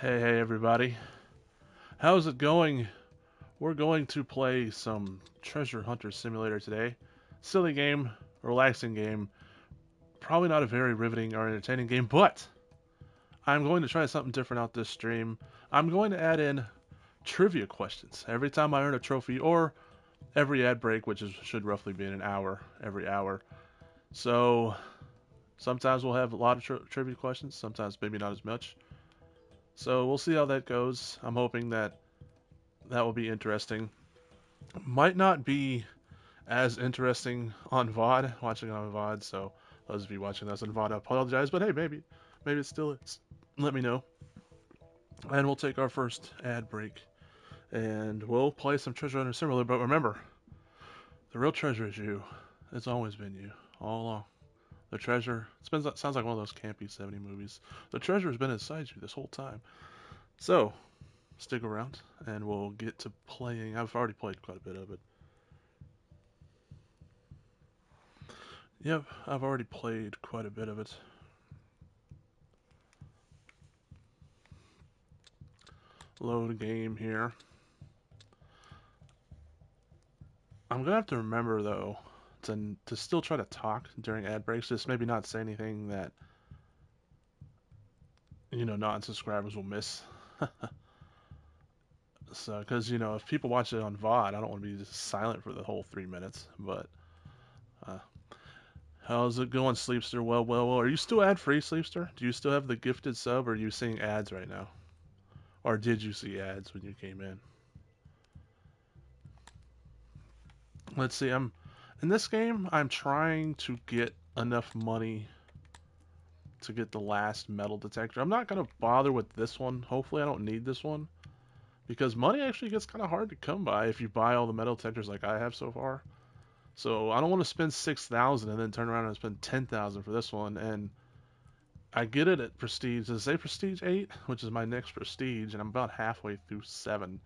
Hey everybody. How's it going? We're going to play some Treasure Hunter Simulator today. Silly game, relaxing game, probably not a very riveting or entertaining game, but I'm going to try something different out this stream. I'm going to add in trivia questions every time I earn a trophy or every ad break, which should roughly be in an hour, every hour. So sometimes we'll have a lot of trivia questions, sometimes maybe not as much. So we'll see how that goes. I'm hoping that will be interesting. Might not be as interesting on VOD, watching it on VOD. So those of you watching this on VOD, I apologize, but hey, maybe it still is. Let me know, and we'll take our first ad break, and we'll play some Treasure Hunter Simulator. But remember, the real treasure is you. It's always been you, all along. The treasure. Sounds like one of those campy '70s movies. The treasure has been inside you this whole time. So stick around, and we'll get to playing. I've already played quite a bit of it. Yep, I've already played quite a bit of it. Load game here. I'm gonna have to remember though to still try to talk during ad breaks. Just maybe not say anything that non-subscribers will miss. So, because if people watch it on VOD, I don't want to be just silent for the whole 3 minutes. But uh, how's it going, Sleepster? Well. Are you still ad-free, Sleepster? Do you still have the gifted sub, or are you seeing ads right now? Or did you see ads when you came in? Let's see. I'm in this game. I'm trying to get enough money to get the last metal detector. I'm not going to bother with this one. Hopefully I don't need this one. Because money actually gets kind of hard to come by if you buy all the metal detectors like I have so far. So I don't want to spend 6,000 and then turn around and spend 10,000 for this one. And I get it at Prestige. Does it say Prestige 8? Which is my next Prestige. And I'm about halfway through 7.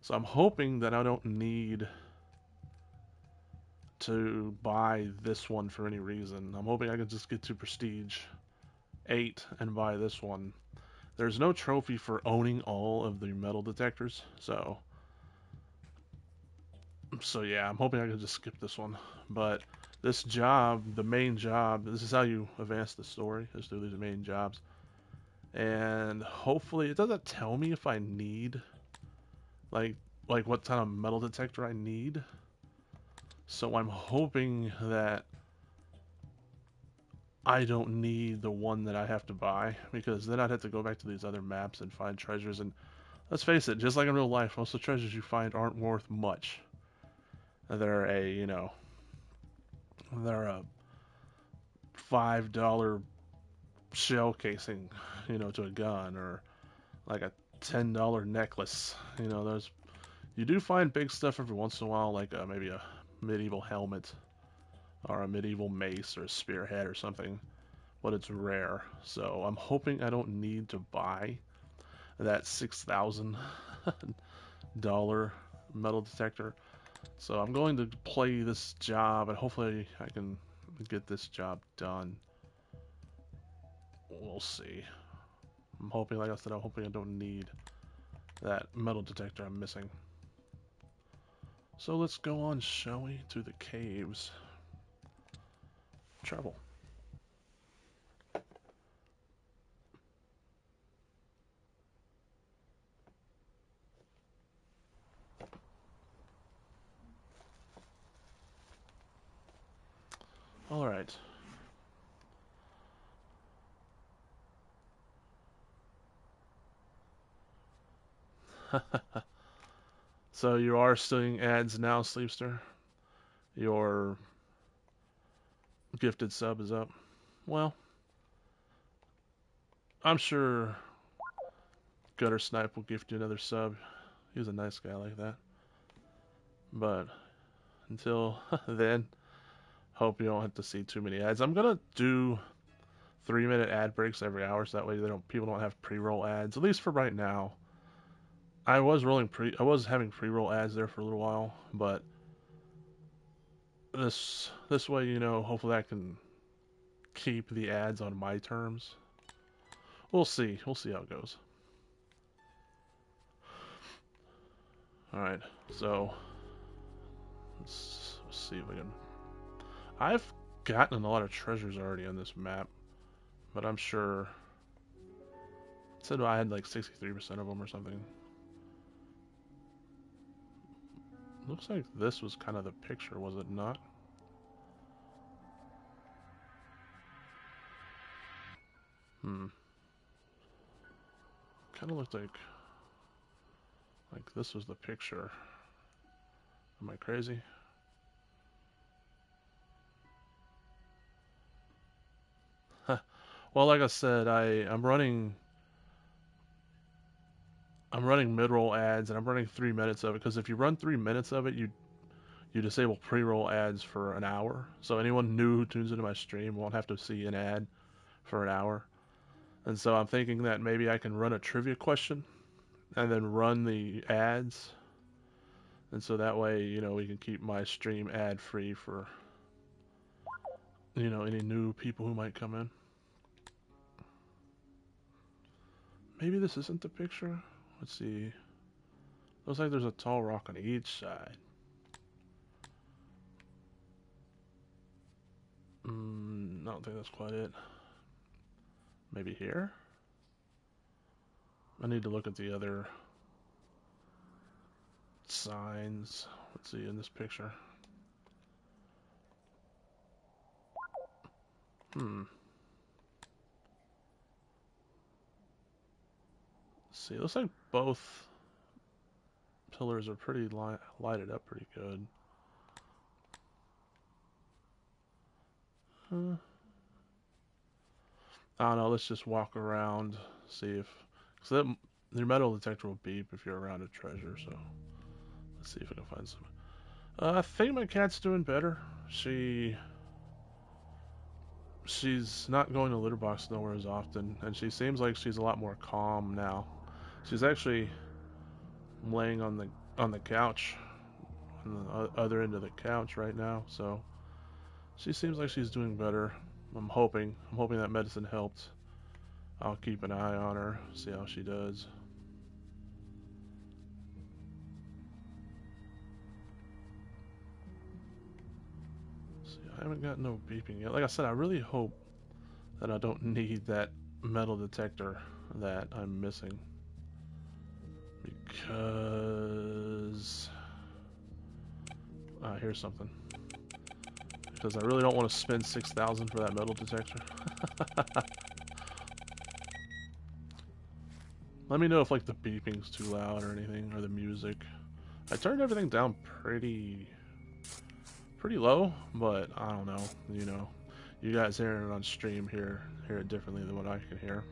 So I'm hoping that I don't need to buy this one for any reason. I'm hoping I can just get to Prestige 8 and buy this one. There's no trophy for owning all of the metal detectors, so yeah, I'm hoping I can just skip this one. But this job, the main job, this is how you advance the story, is through these main jobs. And hopefully it doesn't tell me if I need like what kind of metal detector I need. So I'm hoping that I don't need the one that I have to buy, because then I'd have to go back to these other maps and find treasures. And let's face it, just like in real life, most of the treasures you find aren't worth much. They're they're a $5 shell casing, to a gun, or like a $10 necklace. There's you do find big stuff every once in a while, like maybe a medieval helmet or a medieval mace or a spearhead or something, but it's rare. So I'm hoping I don't need to buy that $6,000 metal detector. So I'm going to play this job, and hopefully I can get this job done. We'll see. I'm hoping, like I said, I'm hoping I don't need that metal detector I'm missing. So let's go on, shall we, to the caves. Travel. Alright. So you are seeing ads now, Sleepster? Your gifted sub is up. Well, I'm sure Gutter Snipe will gift you another sub. He was a nice guy like that. But until then, hope you don't have to see too many ads. I'm gonna do 3-minute ad breaks every hour, so that way people don't have pre-roll ads. At least for right now. I was having pre-roll ads there for a little while, but this way, hopefully I can keep the ads on my terms. We'll see. We'll see how it goes. Alright, so let's see if we can. I've gotten a lot of treasures already on this map, but I'm sure it said I had like 63% of them or something. Looks like this was kind of the picture, was it not? Hmm. Kind of looked like this was the picture. Am I crazy? Well, like I said, I'm running mid-roll ads, and I'm running 3 minutes of it because if you run 3 minutes of it, you disable pre-roll ads for an hour. So anyone new who tunes into my stream won't have to see an ad for an hour. And so I'm thinking that maybe I can run a trivia question and then run the ads. And so that way, we can keep my stream ad free for, any new people who might come in. Maybe this isn't the picture. Let's see. Looks like there's a tall rock on each side. I don't think that's quite it. Maybe here? I need to look at the other signs. Let's see in this picture. Let's see, it looks like both pillars are pretty lighted up pretty good. I don't know, let's just walk around, see if... Because your metal detector will beep if you're around a treasure, so... Let's see if we can find some... I think my cat's doing better. She's not going to litter box nowhere as often, and she seems like she's a lot more calm now. She's actually laying on the couch, on the other end of the couch right now, so she seems like she's doing better. I'm hoping that medicine helped. I'll keep an eye on her, see how she does. See, I haven't got no beeping yet. Like I said, I really hope that I don't need that metal detector that I'm missing. Because... here's something. Because I really don't want to spend 6,000 for that metal detector. Let me know if like the beeping's too loud or anything, or the music. I turned everything down pretty low, but I don't know. You guys hearing it on stream hear it differently than what I can hear.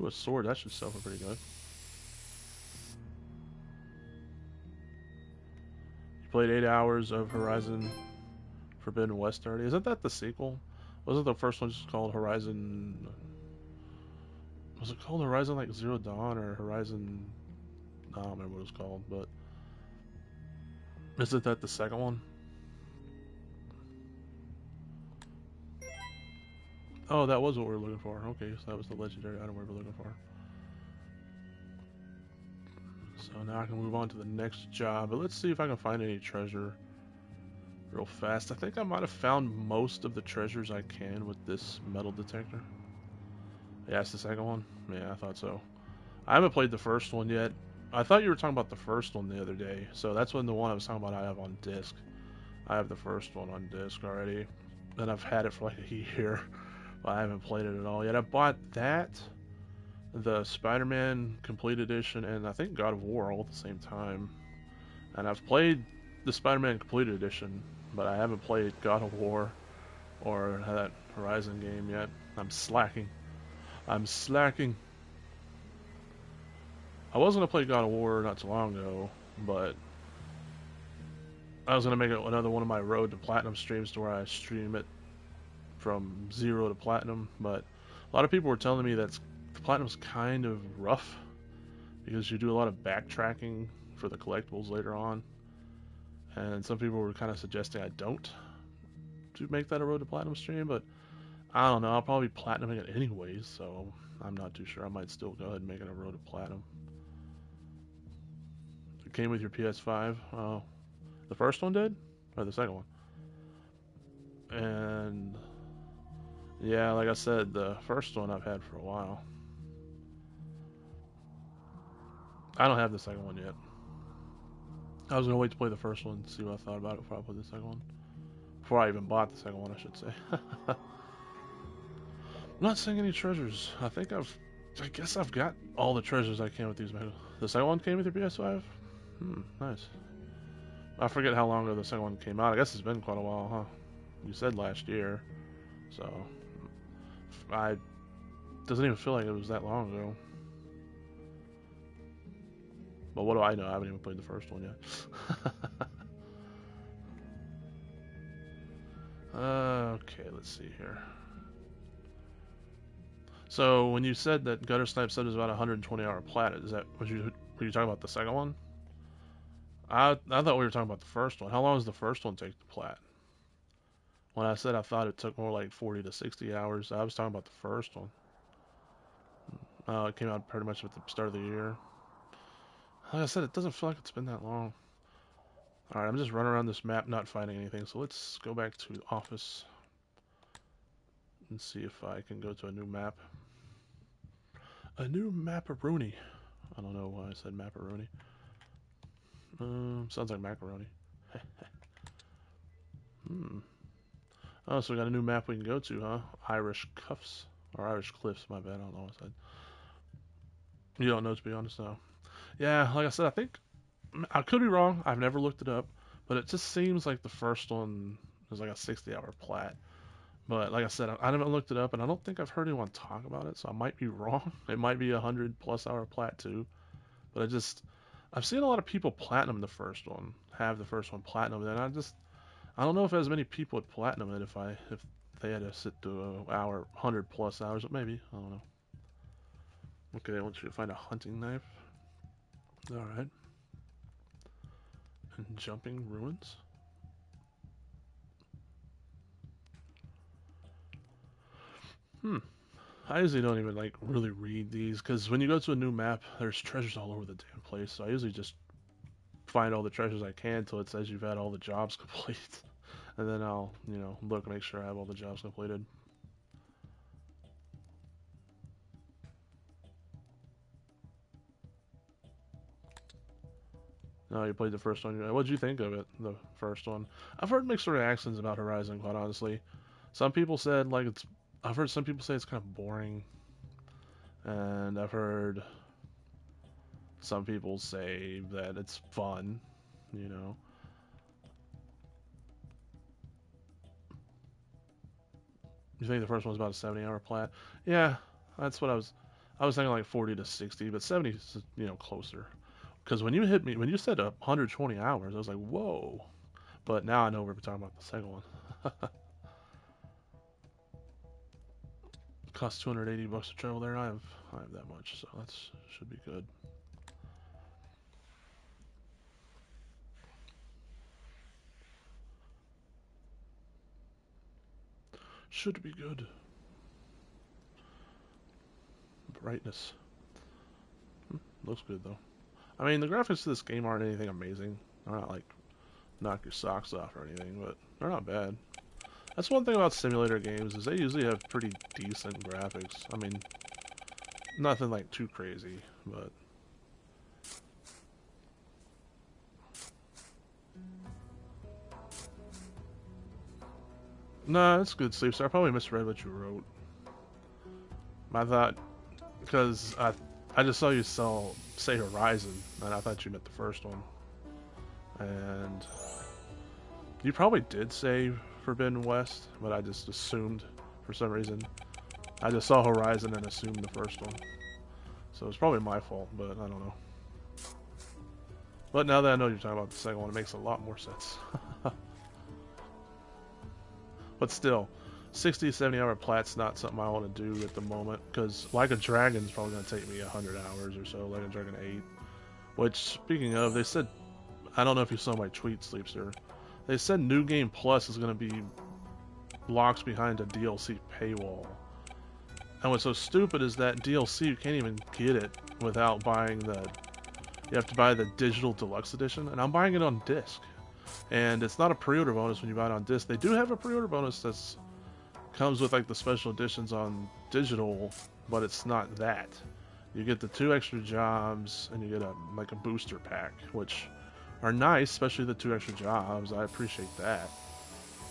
Ooh, a sword, that should sell for pretty good. You played 8 hours of Horizon Forbidden West already. Isn't that the sequel? Wasn't the first one just called Horizon... Was it called Horizon like Zero Dawn or Horizon... I don't remember what it was called, but... Isn't that the second one? Oh, that was what we were looking for. Okay, so that was the legendary item we were looking for. So now I can move on to the next job, but let's see if I can find any treasure real fast. I think I might have found most of the treasures I can with this metal detector. Yeah, it's the second one? Yeah, I thought so. I haven't played the first one yet. I thought you were talking about the first one the other day, so that's when the one I was talking about I have on disc. I have the first one on disc already, and I've had it for like a year, but I haven't played it at all yet. I bought that, the Spider-Man Complete Edition, and I think God of War all at the same time. And I've played the Spider-Man Complete Edition, but I haven't played God of War or that Horizon game yet. I'm slacking. I'm slacking. I was going to play God of War not too long ago, but I was going to make it another one of my Road to Platinum streams to where I stream it from 0 to Platinum, but a lot of people were telling me that the Platinum's kind of rough because you do a lot of backtracking for the collectibles later on, and some people were kind of suggesting I don't to make that a Road to Platinum stream, but I don't know. I'll probably be platinuming it anyways, so I'm not too sure. I might still go ahead and make it a road to platinum. It came with your PS5. Oh, the first one did, or the second one? And yeah, like I said, the first one I've had for a while. I don't have the second one yet. I was gonna wait to play the first one, see what I thought about it before I played the second one. Before I even bought the second one, I should say. I'm not seeing any treasures. I guess I've got all the treasures I can with these Mega. The second one came with your PS5? Nice. I forget how long ago the second one came out. I guess it's been quite a while, huh? You said last year, so I doesn't even feel like it was that long ago. But what do I know? I haven't even played the first one yet. Okay, let's see here. So when you said that Gutter Snipe said it was about 120-hour plat, is that were you talking about the second one? I thought we were talking about the first one. How long does the first one take to plat? When I said I thought it took more like 40 to 60 hours, I was talking about the first one. It came out pretty much at the start of the year. Like I said, it doesn't feel like it's been that long. Alright, I'm just running around this map not finding anything, so let's go back to the office and see if I can go to a new map. A new macaroni. I don't know why I said macaroni. Sounds like macaroni. Oh, so we got a new map we can go to, huh? Irish Cuffs. Or Irish Cliffs, my bad. I don't know what I said. You don't know, to be honest, no. Yeah, like I said, I think I could be wrong. I've never looked it up, but it just seems like the first one is like a 60-hour plat. But like I said, I haven't looked it up, and I don't think I've heard anyone talk about it, so I might be wrong. It might be 100+ hour plat too. But I've seen a lot of people platinum the first one, have the first one platinum, and I don't know if as many people would platinum it if they had to sit through a hour, 100+ hours, but maybe, I don't know. Okay, I want you to find a hunting knife. Alright. And jumping ruins. I usually don't even like really read these because when you go to a new map, there's treasures all over the damn place. So I usually just find all the treasures I can until it says you've had all the jobs complete, and then I'll look and make sure I have all the jobs completed. No, you played the first one. What did you think of it? The first one. I've heard mixed reactions about Horizon. Quite honestly, some people said like it's. I've heard some people say it's kind of boring, and I've heard some people say that it's fun. You know. You think the first one's about a 70-hour plat? Yeah, that's what I was. I was thinking like 40 to 60, but 70 is closer. Because when you hit me, when you said 120 hours, I was like, whoa. But now I know we're talking about the second one. It costs $280 to travel there. I have that much, so that should be good. Should be good. Brightness. Looks good though. I mean, the graphics to this game aren't anything amazing. They're not like knock your socks off or anything, but they're not bad. That's one thing about simulator games is they usually have pretty decent graphics. I mean, nothing like too crazy, but nah, it's good, Sleep. So I probably misread what you wrote. I thought because I just saw you say Horizon, and I thought you meant the first one. And you probably did say Forbidden West, but I just assumed for some reason. I just saw Horizon and assumed the first one. So it's probably my fault, but I don't know. But now that I know you're talking about the second one, it makes a lot more sense. But still, 60, 70-hour plat's not something I want to do at the moment, because Like a Dragon's probably going to take me 100 hours or so, Like a Dragon 8. Which, speaking of, they said, I don't know if you saw my tweet, Sleepster, they said New Game Plus is going to be locks behind a DLC paywall. And what's so stupid is that DLC, you can't even get it without buying the... You have to buy the digital deluxe edition, and I'm buying it on disc. And it's not a pre-order bonus when you buy it on disc. They do have a pre-order bonus that's comes with like the special editions on digital, but it's not that. You get the 2 extra jobs, and you get like a booster pack, which are nice, especially the 2 extra jobs. I appreciate that.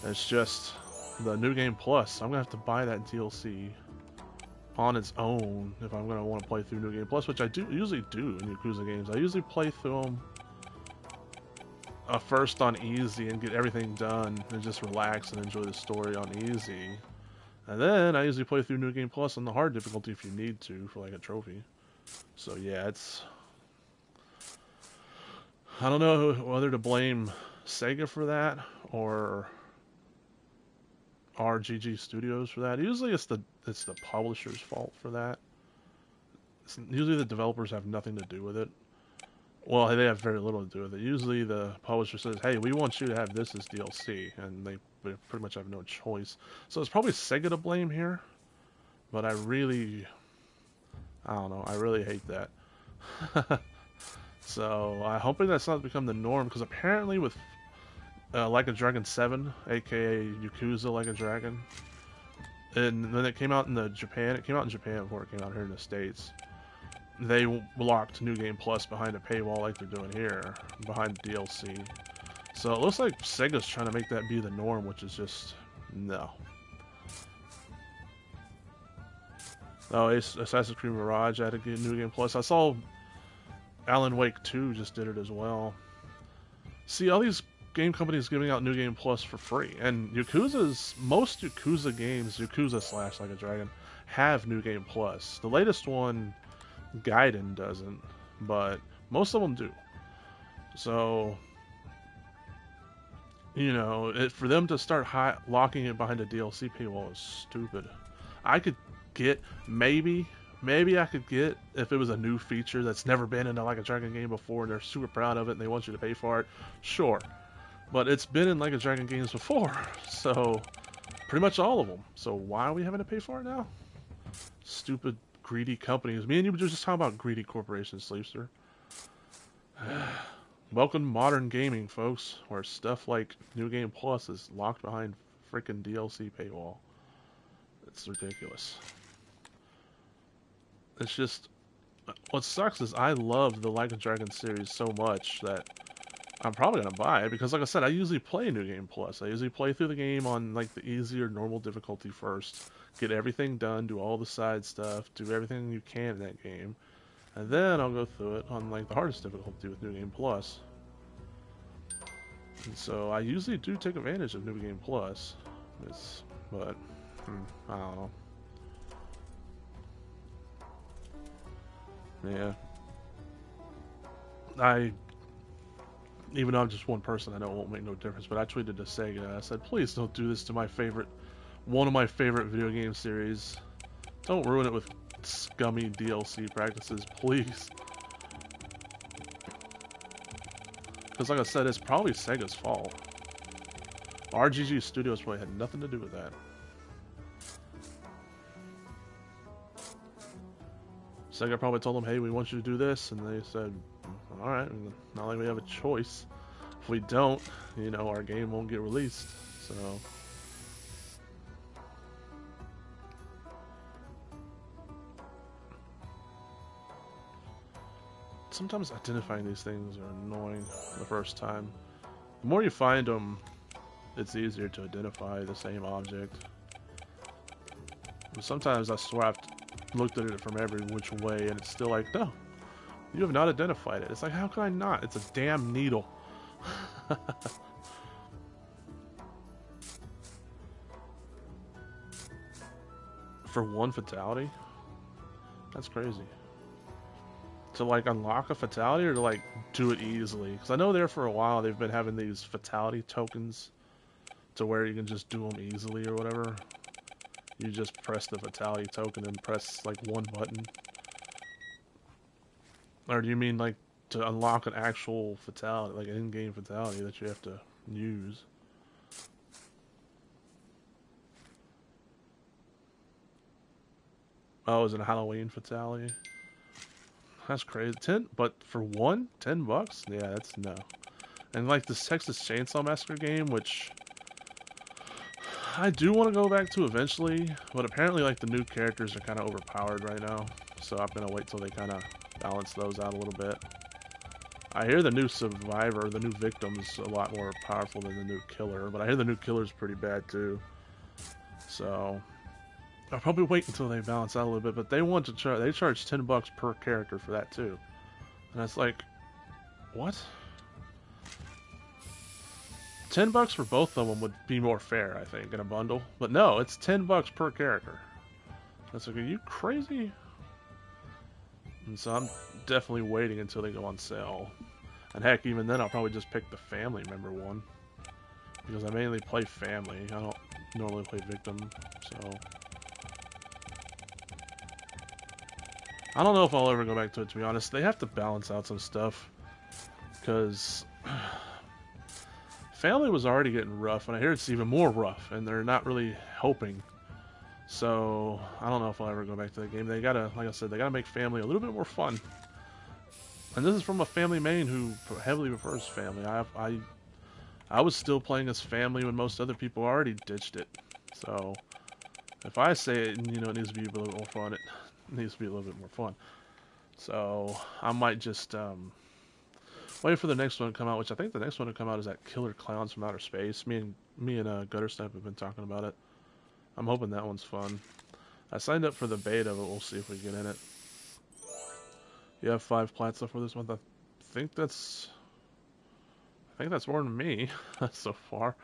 It's just the New Game Plus. I'm gonna have to buy that DLC on its own if I'm gonna want to play through New Game Plus, which I usually do in Yakuza games. I usually play through them first on easy and get everything done and just relax and enjoy the story on easy. And then I usually play through New Game Plus on the hard difficulty if you need to for like a trophy. So yeah, it's... I don't know whether to blame Sega for that or RGG Studios for that. Usually it's the publisher's fault for that. Usually the developers have nothing to do with it. Well, they have very little to do with it. Usually the publisher says, hey, we want you to have this as DLC, and they pretty much have no choice. So it's probably Sega to blame here, but I don't know, I really hate that. So I'm hoping that's not become the norm, because apparently with Like a Dragon 7, aka Yakuza Like a Dragon, and then it came out in Japan. It came out in Japan before it came out here in the States. They blocked New Game Plus behind a paywall like they're doing here, behind DLC. So it looks like Sega's trying to make that be the norm, which is just, no. Oh, Assassin's Creed Mirage had a New Game Plus. I saw Alan Wake 2 just did it as well. See, all these game companies giving out New Game Plus for free. And most Yakuza games, Yakuza / Like a Dragon, have New Game Plus. The latest one, Gaiden, doesn't, but most of them do. So, you know, for them to start locking it behind a DLC paywall is stupid. I could get, maybe I could get, if it was a new feature that's never been in a Like a Dragon game before and they're super proud of it and they want you to pay for it, sure. But it's been in Like a Dragon games before, so pretty much all of them. So why are we having to pay for it now? Stupid, greedy companies. Me and you were just talking about greedy corporations, Sleepster. Welcome to modern gaming, folks, where stuff like New Game Plus is locked behind freaking DLC paywall. It's ridiculous. It's just... What sucks is I love the Like a Dragon series so much that I'm probably going to buy it, because like I said, I usually play New Game Plus. I usually play through the game on like the easier normal difficulty first, get everything done, do all the side stuff, do everything you can in that game, and then I'll go through it on like the hardest difficulty with New Game Plus. And so I usually do take advantage of New Game Plus, but I don't know. Yeah. Even though I'm just one person, I know it won't make no difference, but I tweeted to Sega, I said, please don't do this to one of my favorite video game series. Don't ruin it with scummy DLC practices, please. Because like I said, it's probably Sega's fault. RGG Studios probably had nothing to do with that. Sega probably told them, hey, we want you to do this, and they said, alright, not like we have a choice. If we don't, you know, our game won't get released, so... Sometimes identifying these things are annoying the first time. The more you find them, it's easier to identify the same object. But sometimes I swear I've looked at it from every which way and it's still like, no, you have not identified it. It's like, how can I not? It's a damn needle. For one fatality? That's crazy. To like unlock a fatality or to like do it easily? Because I know there for a while they've been having these fatality tokens to where you can just do them easily or whatever. You just press the fatality token and press like one button. Or do you mean like to unlock an actual fatality, like an in-game fatality that you have to use? Oh, is it a Halloween fatality? That's crazy. 10, but for one, $10? Yeah, that's no. And like this Texas Chainsaw Massacre game, which I do want to go back to eventually, but apparently like the new characters are kind of overpowered right now, so I'm gonna wait till they kind of balance those out a little bit. I hear the new survivor, the new victim's a lot more powerful than the new killer, but I hear the new killer's pretty bad too. So I'll probably wait until they balance out a little bit. But they want to charge. They charge $10 per character for that too, and it's like, what? $10 for both of them would be more fair, I think, in a bundle. But no, it's $10 per character. That's like, are you crazy? And so I'm definitely waiting until they go on sale. And heck, even then, I'll probably just pick the family member one. Because I mainly play family. I don't normally play victim, so... I don't know if I'll ever go back to it, to be honest. They have to balance out some stuff. Because... family was already getting rough, and I hear it's even more rough, and they're not really helping. So, I don't know if I'll ever go back to that game. They gotta, like I said, they gotta make family a little bit more fun. And this is from a family main who heavily prefers family. I was still playing as family when most other people already ditched it. So, if I say it, you know, it needs to be a little more fun, it needs to be a little bit more fun. So, I might just, wait for the next one to come out, which I think the next one to come out is that Killer Clowns from Outer Space. Me and Guttersnipe have been talking about it. I'm hoping that one's fun. I signed up for the beta, but we'll see if we get in it. You have 5 plats left for this month. I think that's more than me so far.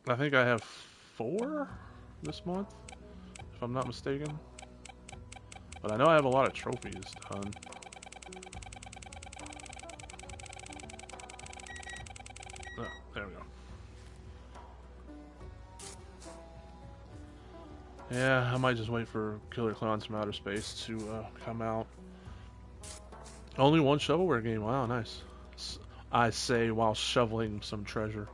I think I have 4 this month, if I'm not mistaken. But I know I have a lot of trophies done. Oh, there we go. Yeah, I might just wait for Killer Clowns from Outer Space to come out. Only one shovelware game. Wow, nice. I say while shoveling some treasure.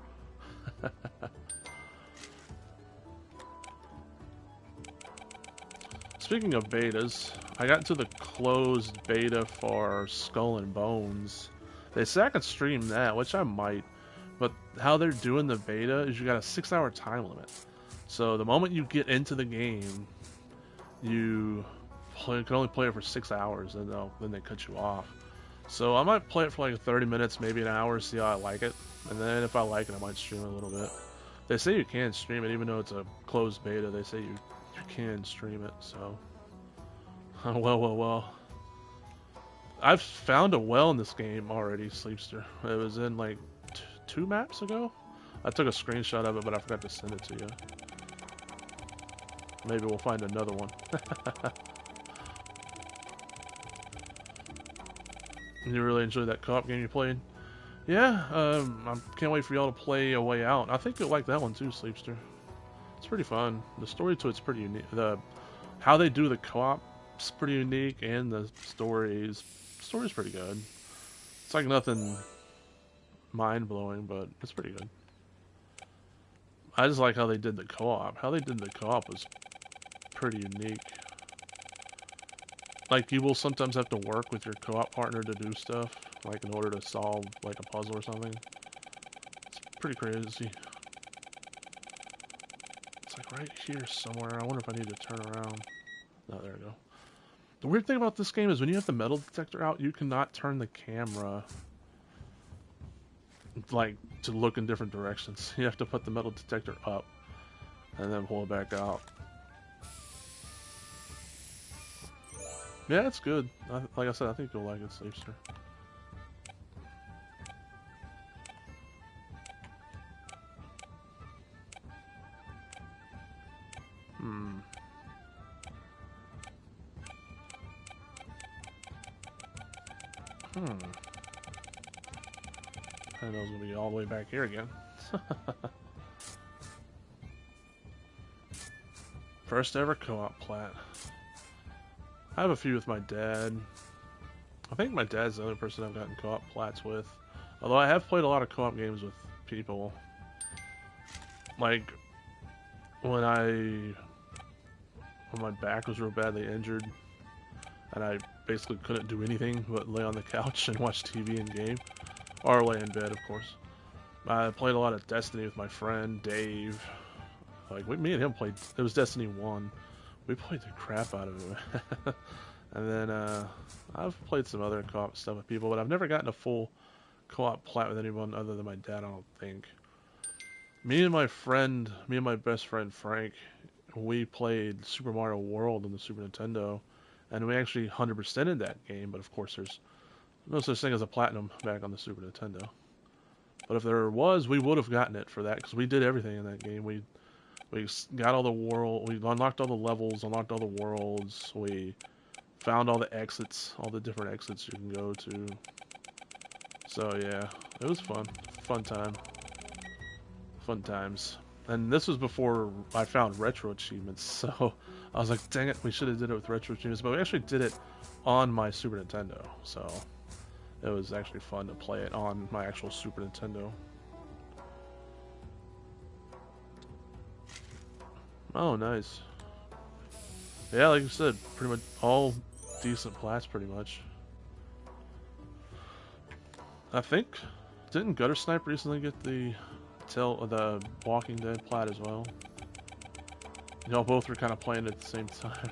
Speaking of betas, I got into the closed beta for Skull and Bones. They say I could stream that, which I might. But how they're doing the beta is you got a 6-hour time limit. So the moment you get into the game, you can only play it for 6 hours, and then they cut you off. So I might play it for like 30 minutes, maybe an hour, see how I like it. And then if I like it, I might stream it a little bit. They say you can stream it, even though it's a closed beta. They say you can stream it, so... well. I've found a well in this game already, Sleepster. It was in like 2 maps ago? I took a screenshot of it, but I forgot to send it to you. Maybe we'll find another one. You really enjoyed that co-op game you played? Yeah, I can't wait for y'all to play A Way Out. I think you'll like that one too, Sleepster. It's pretty fun. The story to it's pretty unique. How they do the co-op's pretty unique, and the story's pretty good. It's like nothing mind-blowing, but it's pretty good. I just like how they did the co-op. How they did the co-op was pretty unique. Like, you will sometimes have to work with your co-op partner to do stuff, like in order to solve like a puzzle or something. It's pretty crazy. It's like right here somewhere. I wonder if I need to turn around. Oh, there we go. The weird thing about this game is when you have the metal detector out, you cannot turn the camera like to look in different directions. You have to put the metal detector up and then pull it back out. Yeah, it's good. Like I said, I think you'll like it, Sleepster. I know it's gonna be all the way back here again. First ever co-op plat. I have a few with my dad. I think my dad's the only person I've gotten co-op plats with. Although I have played a lot of co-op games with people. Like, when I when my back was real badly injured, and I basically couldn't do anything but lay on the couch and watch TV and game, or lay in bed, of course. I played a lot of Destiny with my friend Dave. Like me and him played. It was Destiny 1. We played the crap out of it. And then I've played some other co-op stuff with people, but I've never gotten a full co-op plat with anyone other than my dad, I don't think. Me and my best friend Frank, we played Super Mario World on the Super Nintendo, and we actually 100%ed that game, but of course there's no such thing as a platinum back on the Super Nintendo. But if there was, we would have gotten it for that, because we did everything in that game. We got all the world, we unlocked all the levels, unlocked all the worlds, we found all the exits, all the different exits you can go to. So yeah, it was fun. Fun time. Fun times. And this was before I found retro achievements, so I was like, dang it, we should have did it with retro achievements, but we actually did it on my Super Nintendo, so it was actually fun to play it on my actual Super Nintendo. Oh, nice. Yeah, like you said, pretty much all decent plats, pretty much. I think, didn't Gutter Snipe recently get the Walking Dead plat as well? Y'all both were kind of playing at the same time.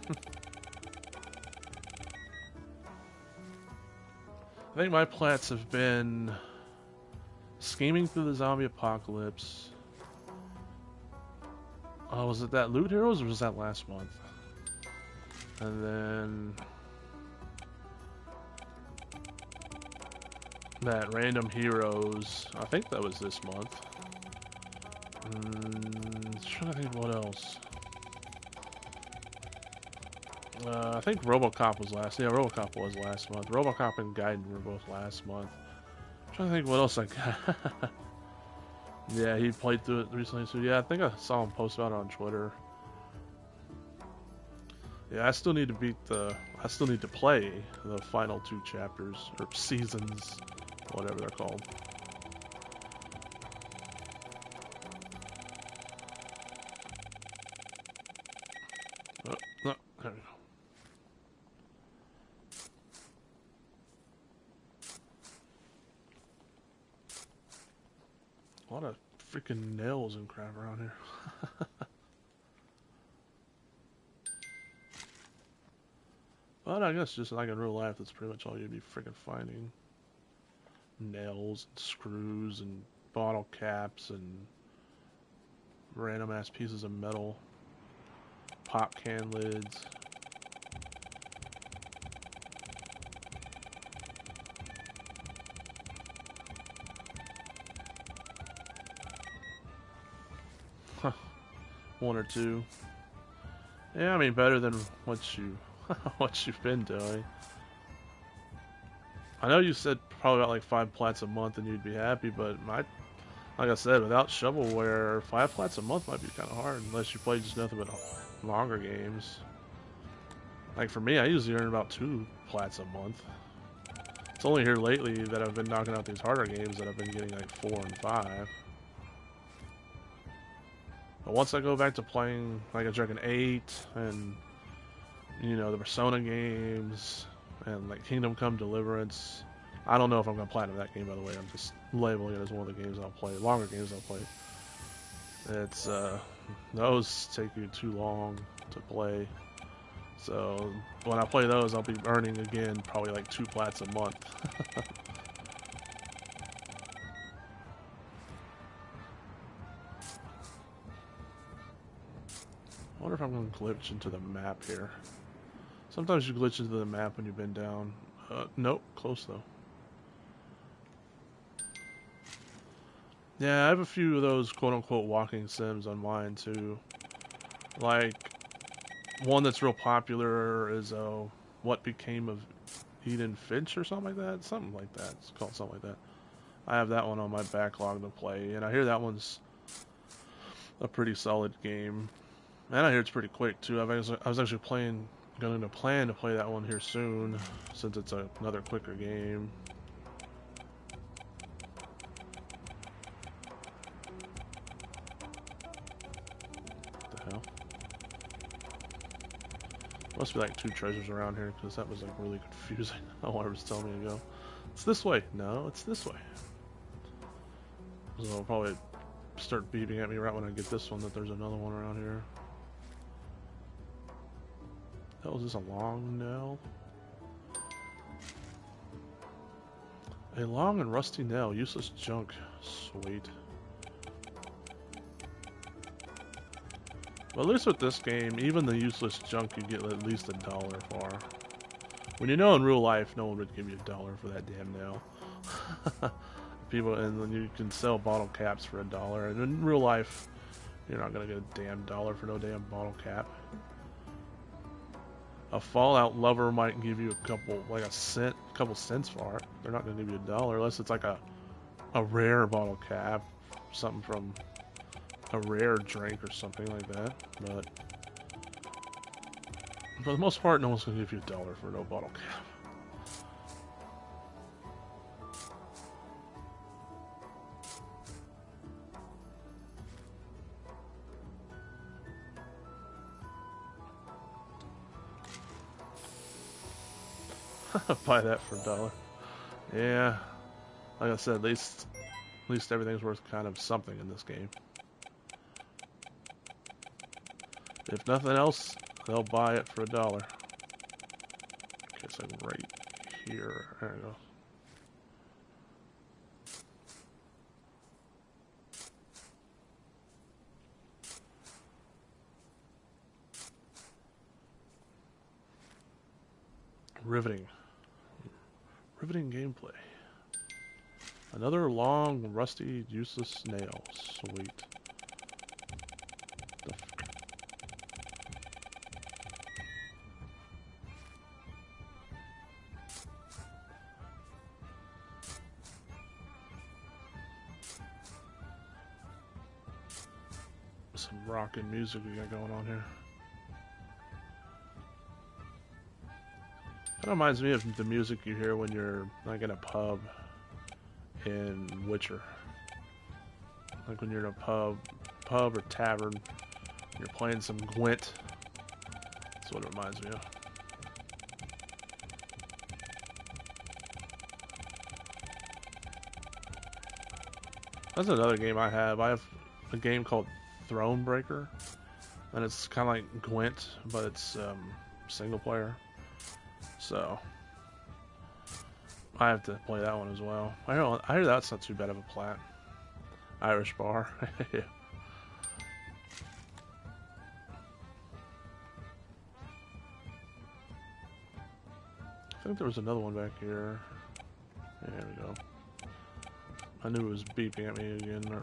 I think my plats have been scheming through the zombie apocalypse. Oh, was it that Loot Heroes or was that last month? And then that Random Heroes. I think that was this month. Trying to think what else. I think RoboCop was last. Yeah, RoboCop was last month. RoboCop and Gaiden were both last month. I'm trying to think what else I got. Yeah, he played through it recently, so yeah, I think I saw him post about it on Twitter. Yeah, I still need to play the final 2 chapters, or seasons, whatever they're called. Oh, no, there we go. A lot of freaking nails and crap around here. But I guess just like in real life, that's pretty much all you'd be freaking finding. Nails and screws and bottle caps and random ass pieces of metal. Pop can lids. One or two. Yeah, I mean better than what you've been doing. I know you said probably about like 5 plats a month and you'd be happy, but like I said, without shovelware, 5 plats a month might be kind of hard unless you play just nothing but longer games. Like for me, I usually earn about 2 plats a month. It's only here lately that I've been knocking out these harder games that I've been getting like 4 and 5. But once I go back to playing like a Dragon 8 and the Persona games and like Kingdom Come Deliverance, I don't know if I'm gonna platinum that game, by the way. I'm just labeling it as one of the games I'll play, longer games I'll play. It's those take you too long to play. So when I play those, I'll be earning again probably like 2 plats a month. I wonder if I'm going to glitch into the map here. Sometimes you glitch into the map when you've been down. Nope, close though. Yeah, I have a few of those quote-unquote walking sims on mine too. Like, one that's real popular is What Became of Eden Finch or something like that. Something like that. It's called something like that. I have that one on my backlog to play, and I hear that one's a pretty solid game. And I hear it's pretty quick too. I was actually going to plan to play that one here soon, since it's another quicker game. What the hell? Must be like 2 treasures around here because that was like really confusing. I want was telling me to go. It's this way. No, it's this way. So I'll probably start beeping at me right when I get this one that there's another one around here. That was this a long nail? A long and rusty nail, useless junk. Sweet. But at least with this game, even the useless junk you get at least $1 for. When you know in real life, no one would give you $1 for that damn nail. People, and then you can sell bottle caps for $1, and in real life, you're not gonna get a damn dollar for no damn bottle cap. A Fallout lover might give you a couple cents for it. They're not gonna give you $1 unless it's like a rare bottle cap, something from a rare drink or something like that. But for the most part, no one's gonna give you $1 for no bottle cap. Buy that for $1. Yeah, like I said, at least everything's worth kind of something in this game. If nothing else, they'll buy it for $1. Okay, so right here. There we go. Riveting gameplay. Another long, rusty, useless nail. Sweet. Some rockin' music we got going on here. That reminds me of the music you hear when you're like in a pub in Witcher. Like when you're in a pub or tavern, you're playing some Gwent. That's what it reminds me of. That's another game I have. I have a game called Thronebreaker, and it's kind of like Gwent, but it's single player. So I have to play that one as well. I hear that's not too bad of a plat. Irish bar. Yeah. I think there was another one back here. There we go. I knew it was beeping at me again. There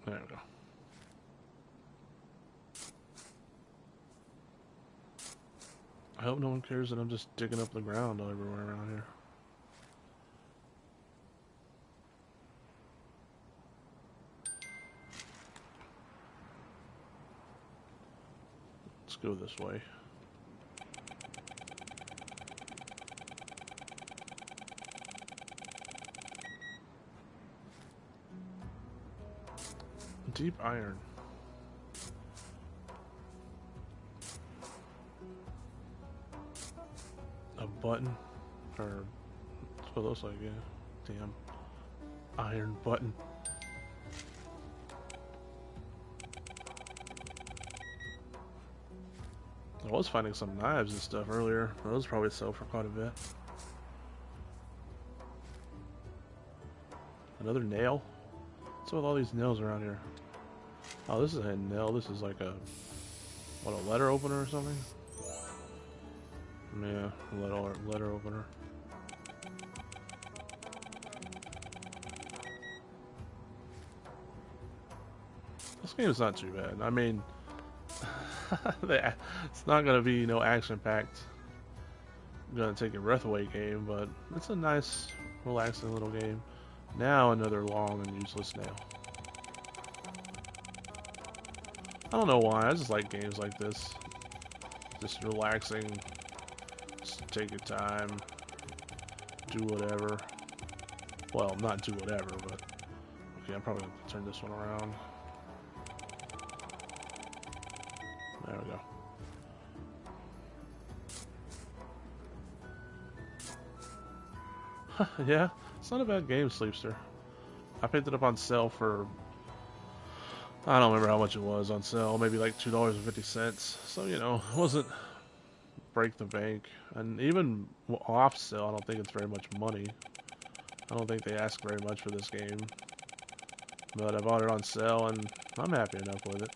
we go. I hope no one cares that I'm just digging up the ground everywhere around here. Let's go this way. Deep iron. A button? Or that's what it looks like, yeah. Damn. Iron button. I was finding some knives and stuff earlier. Those probably sell for quite a bit. Another nail? What's with all these nails around here? Oh, this is a nail. This is like a letter opener or something? Yeah, letter opener. This game is not too bad. I mean, it's not gonna be action-packed, gonna take your breath away game, but it's a nice, relaxing little game. Now another long and useless nail. I don't know why. I just like games like this. Just relaxing. Just take your time. Do whatever. Well, not do whatever, but okay. I'm probably gonna turn this one around. There we go. Yeah, it's not a bad game, Sleepster. I picked it up on sale for, I don't remember how much it was on sale, maybe like $2.50. So, you know, it wasn't break the bank. And even off sale, I don't think it's very much money. I don't think they ask very much for this game. But I bought it on sale and I'm happy enough with it.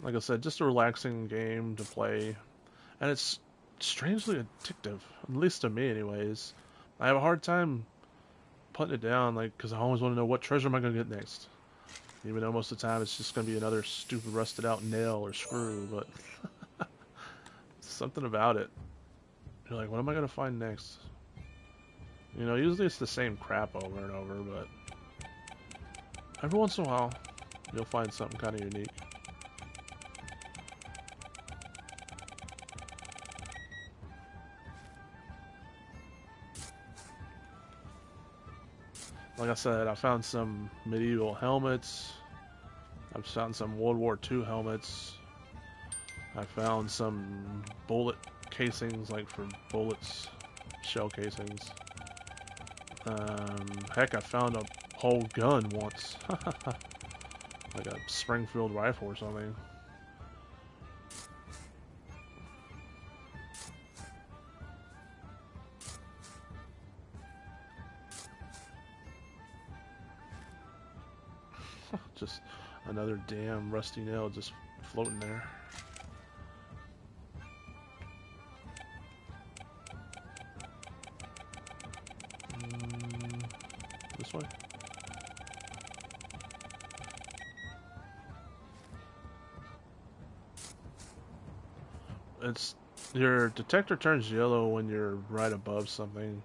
Like I said, just a relaxing game to play. And it's strangely addictive, at least to me anyways. I have a hard time putting it down, like, because I always want to know what treasure am I going to get next. Even though most of the time it's just going to be another stupid rusted out nail or screw, but something about it. You're like, what am I going to find next? You know, usually it's the same crap over and over, but every once in a while, you'll find something kind of unique. Like I said, I found some medieval helmets. I've found some World War II helmets. I found some bullet casings, like for bullets, shell casings. Heck, I found a whole gun once. Like a Springfield rifle or something. Just another damn rusty nail just floating there. This way? It's your detector turns yellow when you're right above something,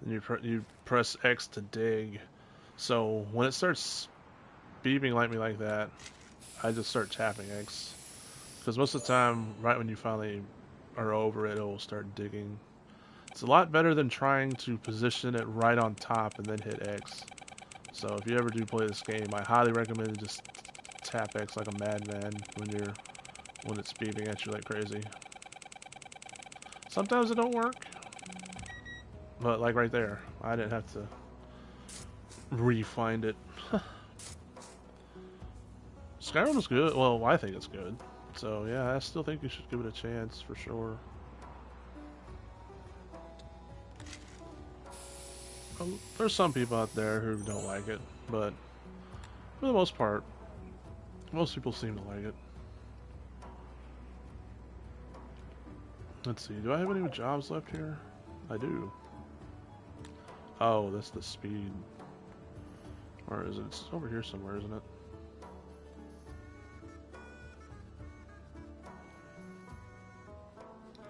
and you press X to dig. So when it starts beeping like me like that, I just start tapping X. Because most of the time, right when you finally are over it, it'll start digging. It's a lot better than trying to position it right on top and then hit X. So if you ever do play this game, I highly recommend just tap X like a madman when it's beeping at you like crazy. Sometimes it don't work, but like right there, I didn't have to re-find it. Skyrim is good. Well, I think it's good. So yeah, I still think you should give it a chance for sure. There's some people out there who don't like it, but for the most part, most people seem to like it. Let's see, do I have any jobs left here? I do. Oh, that's the speed. Where is it? It's over here somewhere, isn't it?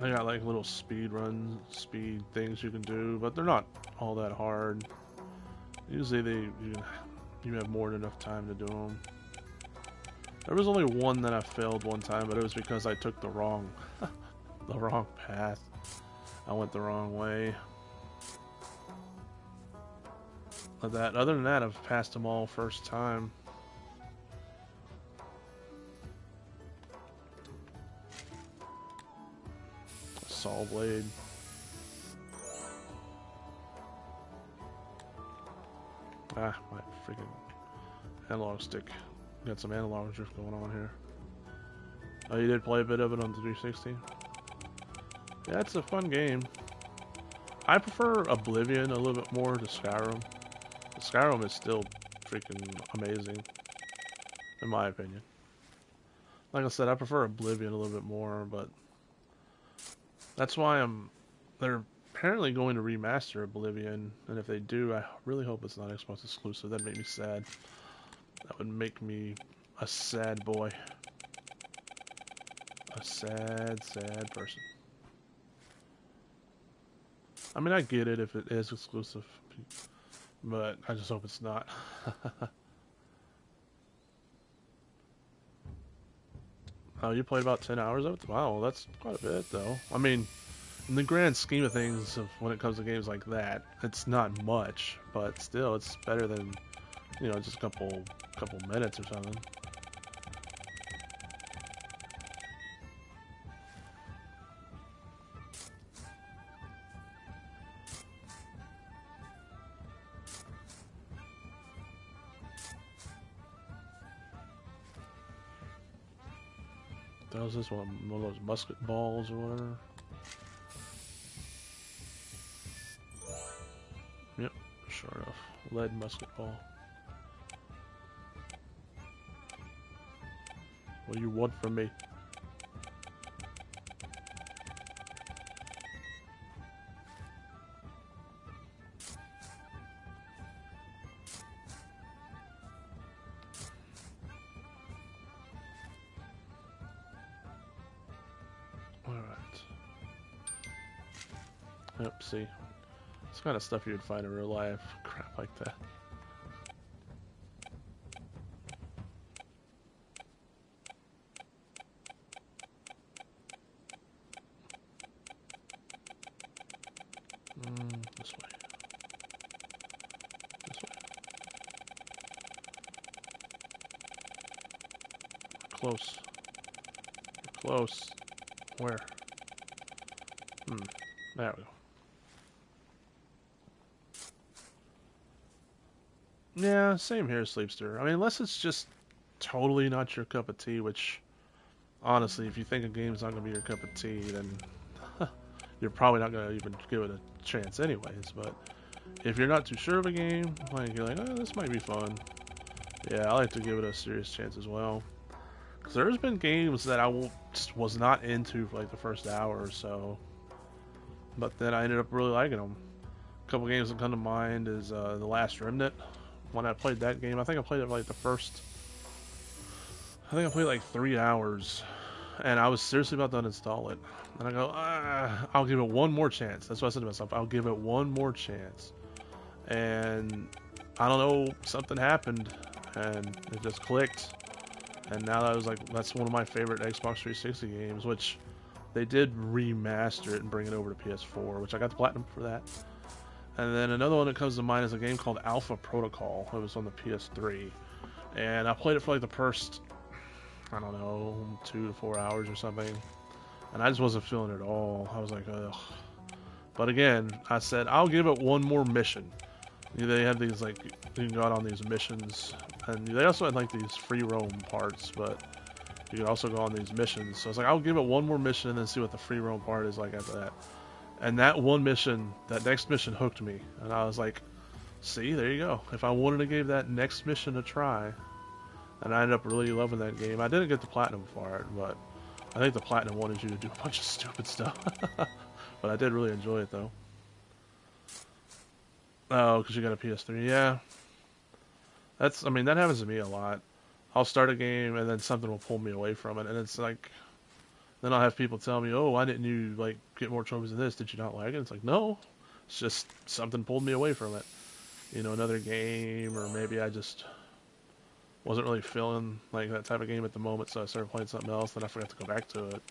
They got like little speed things you can do, but they're not all that hard. Usually you have more than enough time to do them. There was only one that I failed one time, but it was because I took the wrong path. I went the wrong way. Other than that, I've passed them all first time. Saw blade. Ah, my freaking analog stick. Got some analog drift going on here. Oh, you did play a bit of it on the 360? Yeah, it's a fun game. I prefer Oblivion a little bit more to Skyrim. Skyrim is still freaking amazing, in my opinion. Like I said, I prefer Oblivion a little bit more, but that's why they're apparently going to remaster Oblivion, and if they do, I really hope it's not Xbox exclusive. That'd make me sad. That would make me a sad boy. A sad, sad person. I mean, I get it if it is exclusive, but I just hope it's not. Oh, you played about 10 hours of it? Wow, that's quite a bit, though. I mean, in the grand scheme of things, when it comes to games like that, it's not much, but still, it's better than, you know, just a couple minutes or something. That was this one of those musket balls or whatever. Yep, sure enough. Lead musket ball. What do you want from me? Alright. Yep, see. It's kind of stuff you would find in real life. Crap like that. This way. This way. Close. Close. Where? There we go. Yeah, same here, Sleepster. I mean, unless it's just totally not your cup of tea, which, honestly, if you think a game's not going to be your cup of tea, then you're probably not going to even give it a chance anyways. But if you're not too sure of a game, like you're like, oh, this might be fun. Yeah, I like to give it a serious chance as well. Because there's been games that I just was not into for like the first hour or so. But then I ended up really liking them. A couple games that come to mind is The Last Remnant. When I played that game, I think I played it for like the first... I think I played like 3 hours. And I was seriously about to uninstall it. And I go, I'll give it one more chance. That's what I said to myself. I'll give it one more chance. And I don't know, something happened. And it just clicked. And now that was like, that's one of my favorite Xbox 360 games, which they did remaster it and bring it over to PS4, which I got the platinum for that. And then another one that comes to mind is a game called Alpha Protocol. It was on the PS3. And I played it for like the first, I don't know, 2 to 4 hours or something. And I just wasn't feeling it at all. I was like, ugh. But again, I said, I'll give it one more mission. They had these, like, you can go out on these missions. And they also had, like, these free roam parts, but you could also go on these missions. So I was like, I'll give it one more mission and then see what the free roam part is like after that. And that one mission, that next mission hooked me. And I was like, see, there you go. If I wanted to give that next mission a try. And I ended up really loving that game. I didn't get the platinum for it, but I think the platinum wanted you to do a bunch of stupid stuff. But I did really enjoy it, though. Oh, because you got a PS3, yeah. I mean, that happens to me a lot. I'll start a game and then something will pull me away from it, and it's like, then I'll have people tell me, oh, why didn't you, like, get more trophies than this? Did you not like it? It's like, no, it's just something pulled me away from it. You know, another game, or maybe I just wasn't really feeling like that type of game at the moment, so I started playing something else, then I forgot to go back to it.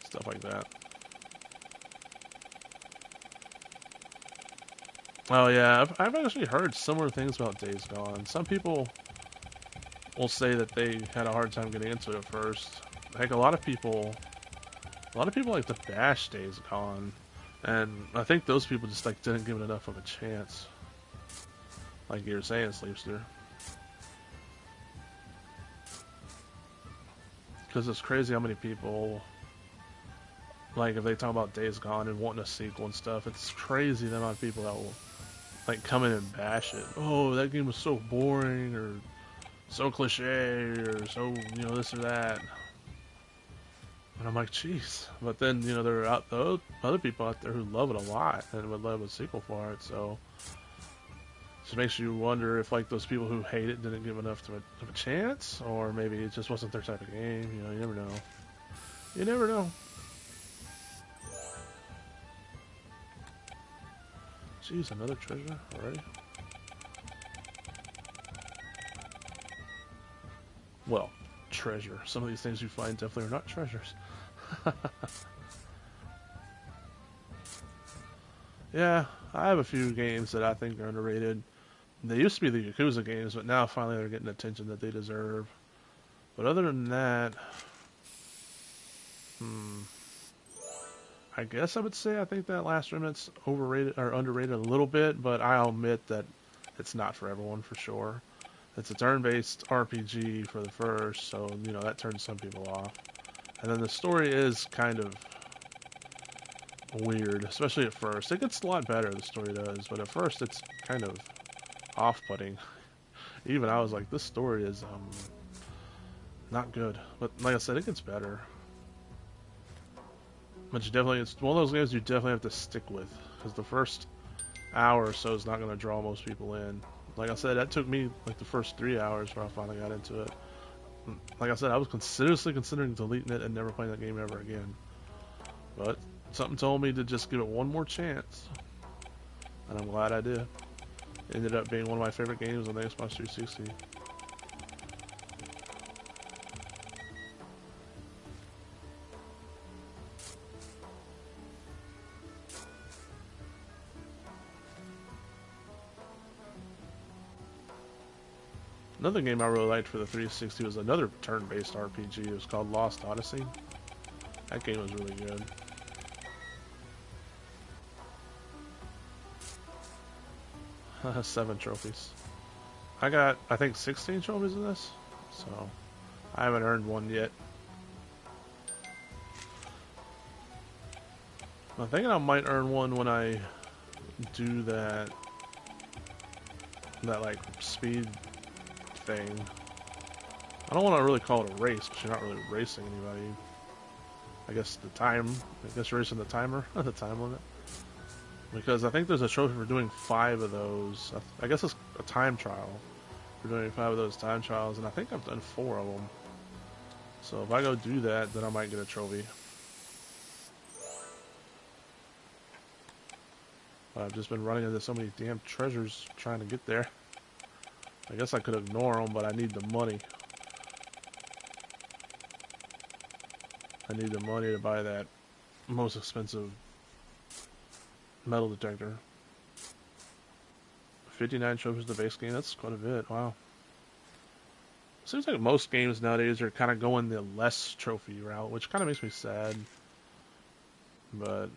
Stuff like that. Oh yeah, I've actually heard similar things about Days Gone. Some people will say that they had a hard time getting into it at first. Like a lot of people like to bash Days Gone, and I think those people just like didn't give it enough of a chance. Like you were saying, Sleepster. Because it's crazy how many people, like if they talk about Days Gone and wanting a sequel and stuff, it's crazy the amount of people that will like come in and bash it. Oh, that game was so boring, or so cliche, or so, you know, this or that. And I'm like, jeez. But then, you know, there are other people out there who love it a lot and would love a sequel for it. So it just makes you wonder if, like, those people who hate it didn't give enough of a chance, or maybe it just wasn't their type of game. You know, you never know. You never know. Jeez, another treasure already? Well, treasure. Some of these things you find definitely are not treasures. Yeah, I have a few games that I think are underrated. They used to be the Yakuza games, but now finally they're getting attention that they deserve. But other than that, I guess I would say I think that Last Remnant's overrated or underrated a little bit, but I'll admit that it's not for everyone for sure. It's a turn-based RPG for the first, so you know that turns some people off. And then the story is kind of weird, especially at first. It gets a lot better, the story does, but at first it's kind of off-putting. Even I was like, this story is not good. But like I said, it gets better. But you definitely, it's one of those games you definitely have to stick with, because the first hour or so is not going to draw most people in. Like I said, that took me like the first 3 hours where I finally got into it. Like I said, I was seriously considering deleting it and never playing that game ever again. But something told me to just give it one more chance. And I'm glad I did. It ended up being one of my favorite games on the Xbox 360. Another game I really liked for the 360 was another turn-based RPG. It was called Lost Odyssey. That game was really good. Seven trophies. I got, I think, 16 trophies in this, so I haven't earned one yet. I'm thinking I might earn one when I do that like speed thing. I don't want to really call it a race because you're not really racing anybody. I guess you're racing the timer, the time limit. Because I think there's a trophy for doing 5 of those. I guess it's a time trial for doing 5 of those time trials, and I think I've done 4 of them. So if I go do that, then I might get a trophy. But I've just been running into so many damn treasures trying to get there. I guess I could ignore them, but I need the money. I need the money to buy that most expensive metal detector. 59 trophies the base game, that's quite a bit, wow. Seems like most games nowadays are kind of going the less trophy route, which kind of makes me sad. But,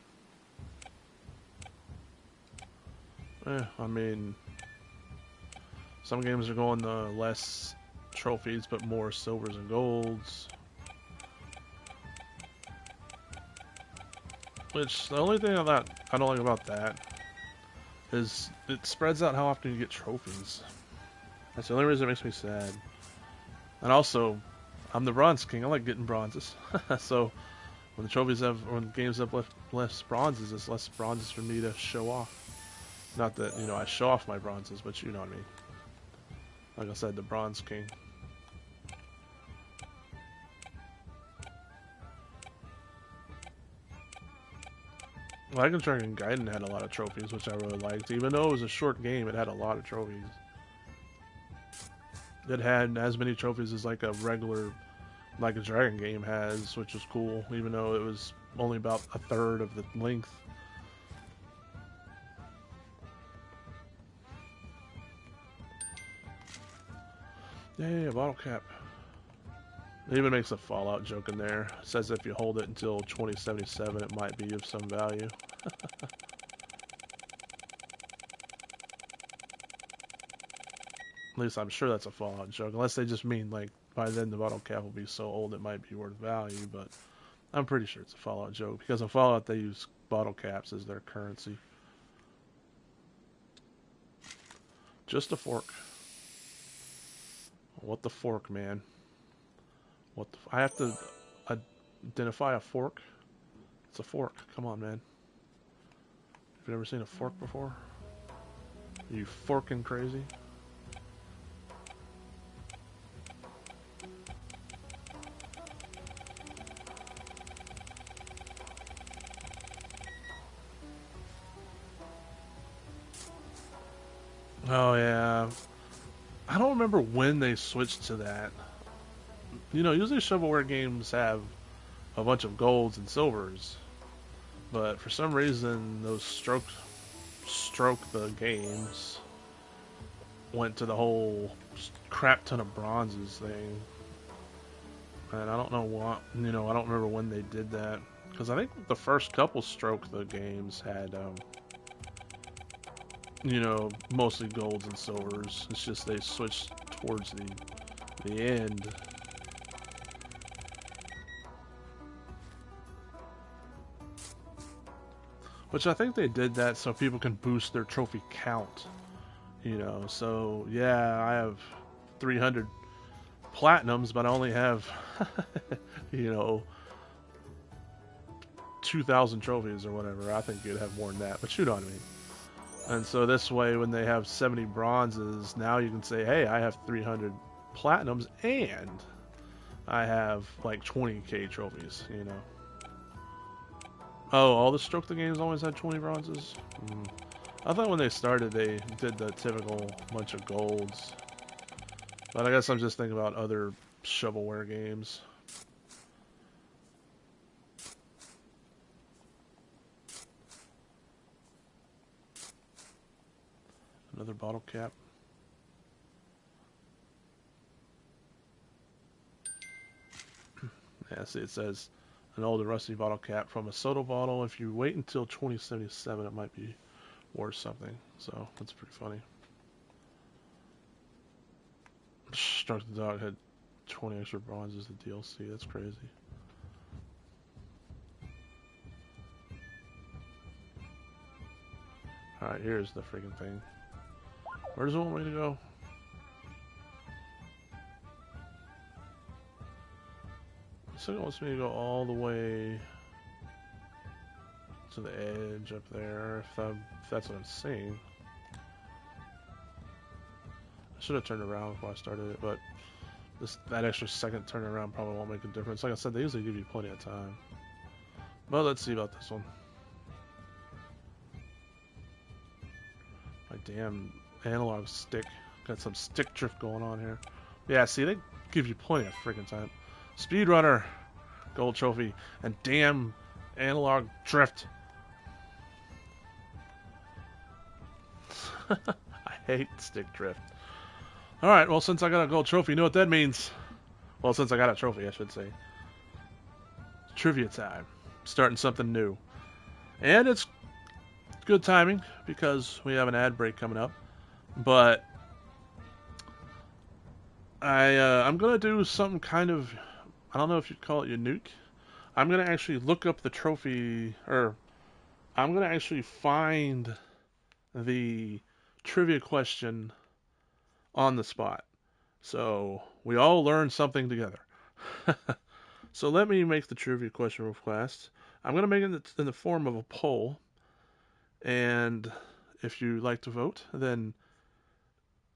I mean, some games are going the less trophies, but more silvers and golds. Which, the only thing that I don't like about that is it spreads out how often you get trophies. That's the only reason it makes me sad. And also, I'm the bronze king. I like getting bronzes. So when games have less bronzes, it's less bronzes for me to show off. Not that, you know, I show off my bronzes, but you know what I mean. Like I said, the bronze king. Like a Dragon Gaiden had a lot of trophies, which I really liked. Even though it was a short game, it had a lot of trophies. It had as many trophies as like a regular, like a Dragon game has, which was cool, even though it was only about a third of the length. Yay, a bottle cap. It even makes a Fallout joke in there. It says if you hold it until 2077, it might be of some value. At least I'm sure that's a Fallout joke. Unless they just mean, like, by then the bottle cap will be so old it might be worth value. But I'm pretty sure it's a Fallout joke. Because in Fallout they use bottle caps as their currency. Just a fork. What the fork, man? What the I have to identify a fork? It's a fork. Come on, man. Have you ever seen a fork before? Are you forking crazy? Oh yeah. I don't remember when they switched to that. You know, usually shovelware games have a bunch of golds and silvers, but for some reason those stroke the games went to the whole crap ton of bronzes thing, and I don't know what. You know, I don't remember when they did that because I think the first couple stroke the games had, you know, mostly golds and silvers. It's just they switched towards the end. Which I think they did that so people can boost their trophy count. You know, so yeah, I have 300 platinums, but I only have, you know, 2,000 trophies or whatever. I think you'd have more than that, but you know what I mean. And so this way, when they have 70 bronzes, now you can say, hey, I have 300 platinums and I have like 20k trophies, you know. Oh, all the Stroke the games always had 20 bronzes? I thought when they started they did the typical bunch of golds. But I guess I'm just thinking about other shovelware games. Another bottle cap. Yeah, see, it says an old and rusty bottle cap from a soda bottle. If you wait until 2077, it might be worth something. So that's pretty funny. Struck the Dog had 20 extra bronzes, the DLC. That's crazy. Alright, here's the freaking thing. Where does it want me to go? So it wants me to go all the way to the edge up there, if that's what I'm seeing. I should have turned around before I started it, but that extra second turn around probably won't make a difference. Like I said, they usually give you plenty of time. But let's see about this one. My damn analog stick. Got some stick drift going on here. Yeah, see, they give you plenty of freaking time. Speedrunner, gold trophy, and damn analog drift. I hate stick drift. Alright, well, since I got a gold trophy, you know what that means? Well, since I got a trophy, I should say. Trivia time. Starting something new. And it's good timing, because we have an ad break coming up. But I'm going to do something kind of, I don't know if you'd call it unique. I'm going to actually look up the trophy, or I'm going to actually find the trivia question on the spot. So we all learn something together. So let me make the trivia question real fast. I'm going to make it in the form of a poll. And if you like to vote, then,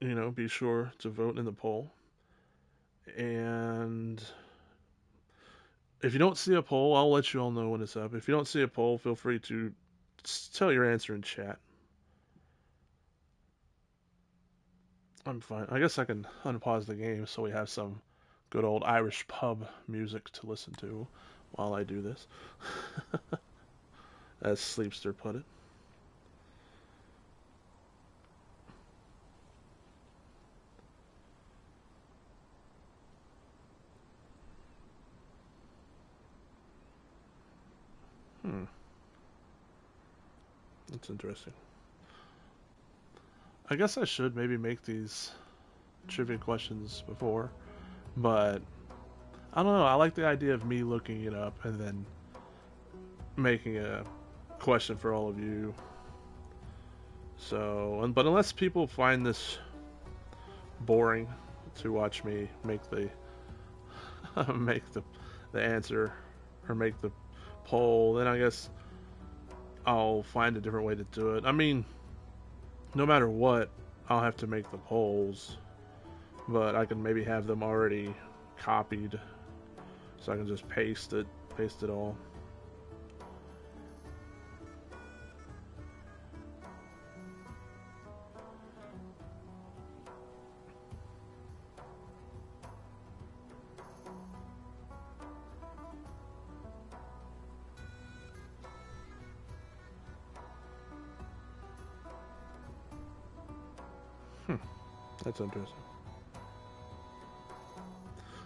you know, be sure to vote in the poll. And if you don't see a poll, I'll let you all know when it's up. If you don't see a poll, feel free to tell your answer in chat. I'm fine. I guess I can unpause the game so we have some good old Irish pub music to listen to while I do this. As Sleepster put it. That's interesting. I guess I should maybe make these trivia questions before, but I don't know. I like the idea of me looking it up and then making a question for all of you. So, but unless people find this boring to watch me make the make the answer or make the poll, then I guess I'll find a different way to do it. I mean, no matter what, I'll have to make the polls, but I can maybe have them already copied, so I can just paste it all. That's interesting.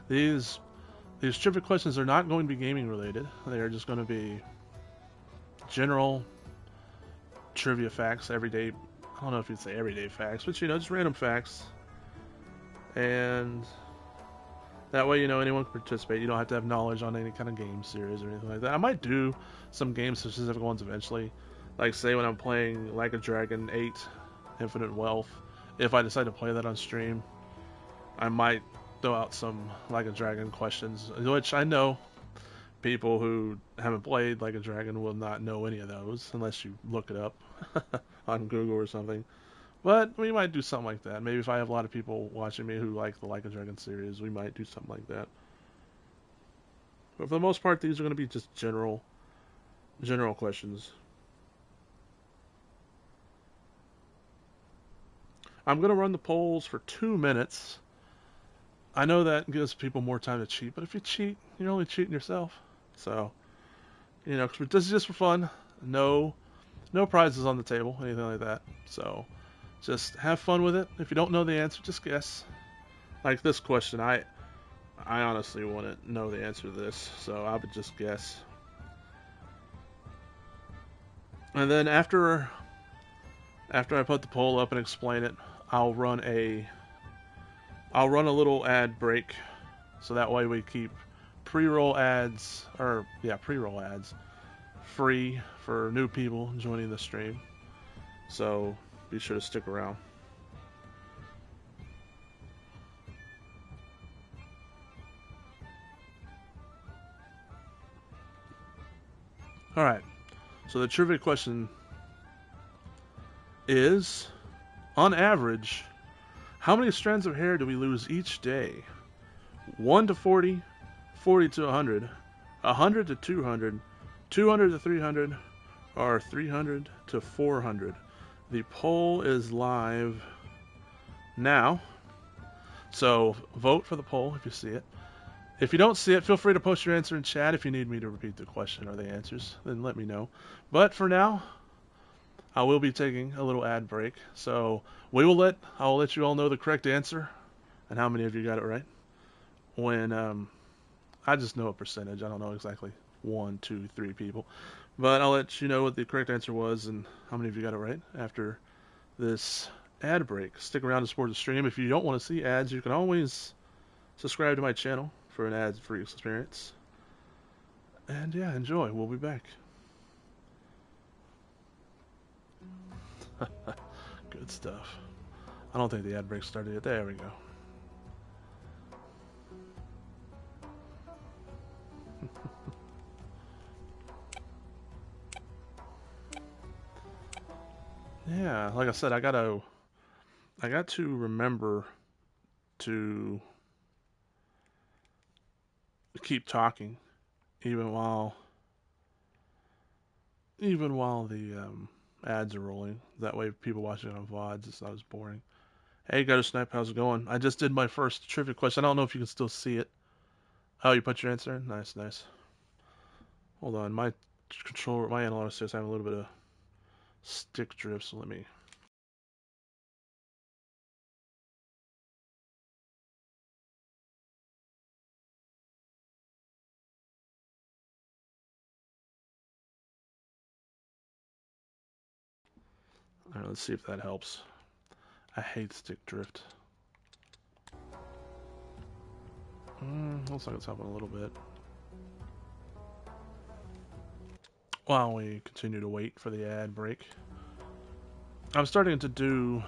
These trivia questions are not going to be gaming related. They are just going to be general trivia facts, everyday. I don't know if you'd say everyday facts, but you know, just random facts. And that way, you know, anyone can participate. You don't have to have knowledge on any kind of game series or anything like that. I might do some game specific ones eventually. Like, say when I'm playing Like a Dragon 8 Infinite Wealth, if I decide to play that on stream, I might throw out some Like a Dragon questions, which I know people who haven't played Like a Dragon will not know any of those unless you look it up on Google or something. But we might do something like that. Maybe if I have a lot of people watching me who like the Like a Dragon series, we might do something like that. But for the most part, these are going to be just general questions. I'm going to run the polls for 2 minutes. I know that gives people more time to cheat, but if you cheat, you're only cheating yourself. So, this is just for fun. No, no prizes on the table, anything like that. So, just have fun with it. If you don't know the answer, just guess. Like this question, I honestly wouldn't know the answer to this, so I would just guess. And then after I put the poll up and explain it, I'll run a little ad break, so that way we keep pre-roll ads free for new people joining the stream. So be sure to stick around. All right. So the trivia question is, on average, how many strands of hair do we lose each day? 1 to 40, 40 to 100, 100 to 200, 200 to 300, or 300 to 400. The poll is live now, so vote for the poll if you see it. If you don't see it, feel free to post your answer in chat. If you need me to repeat the question or the answers, then let me know. But for now, I will be taking a little ad break, so I'll let you all know the correct answer and how many of you got it right. When I just know a percentage, I don't know exactly 1, 2, 3 people, but I'll let you know what the correct answer was and how many of you got it right after this ad break. Stick around to support the stream. If you don't want to see ads, you can always subscribe to my channel for an ad-free experience. And yeah, enjoy. We'll be back. Good stuff. I don't think the ad break started yet. There we go. Yeah, like I said, I got to remember to keep talking even while the ads are rolling. That way, people watching it on VODs, it's not as boring. Hey, Gutter Snipe, how's it going? I just did my first trivia question. I don't know if you can still see it. Oh, you put your answer in? Nice, nice. Hold on, my analog says having a little bit of stick drift, so let me. All right, let's see if that helps. I hate stick drift. Looks like it's helping a little bit. While we continue to wait for the ad break, I'm starting to do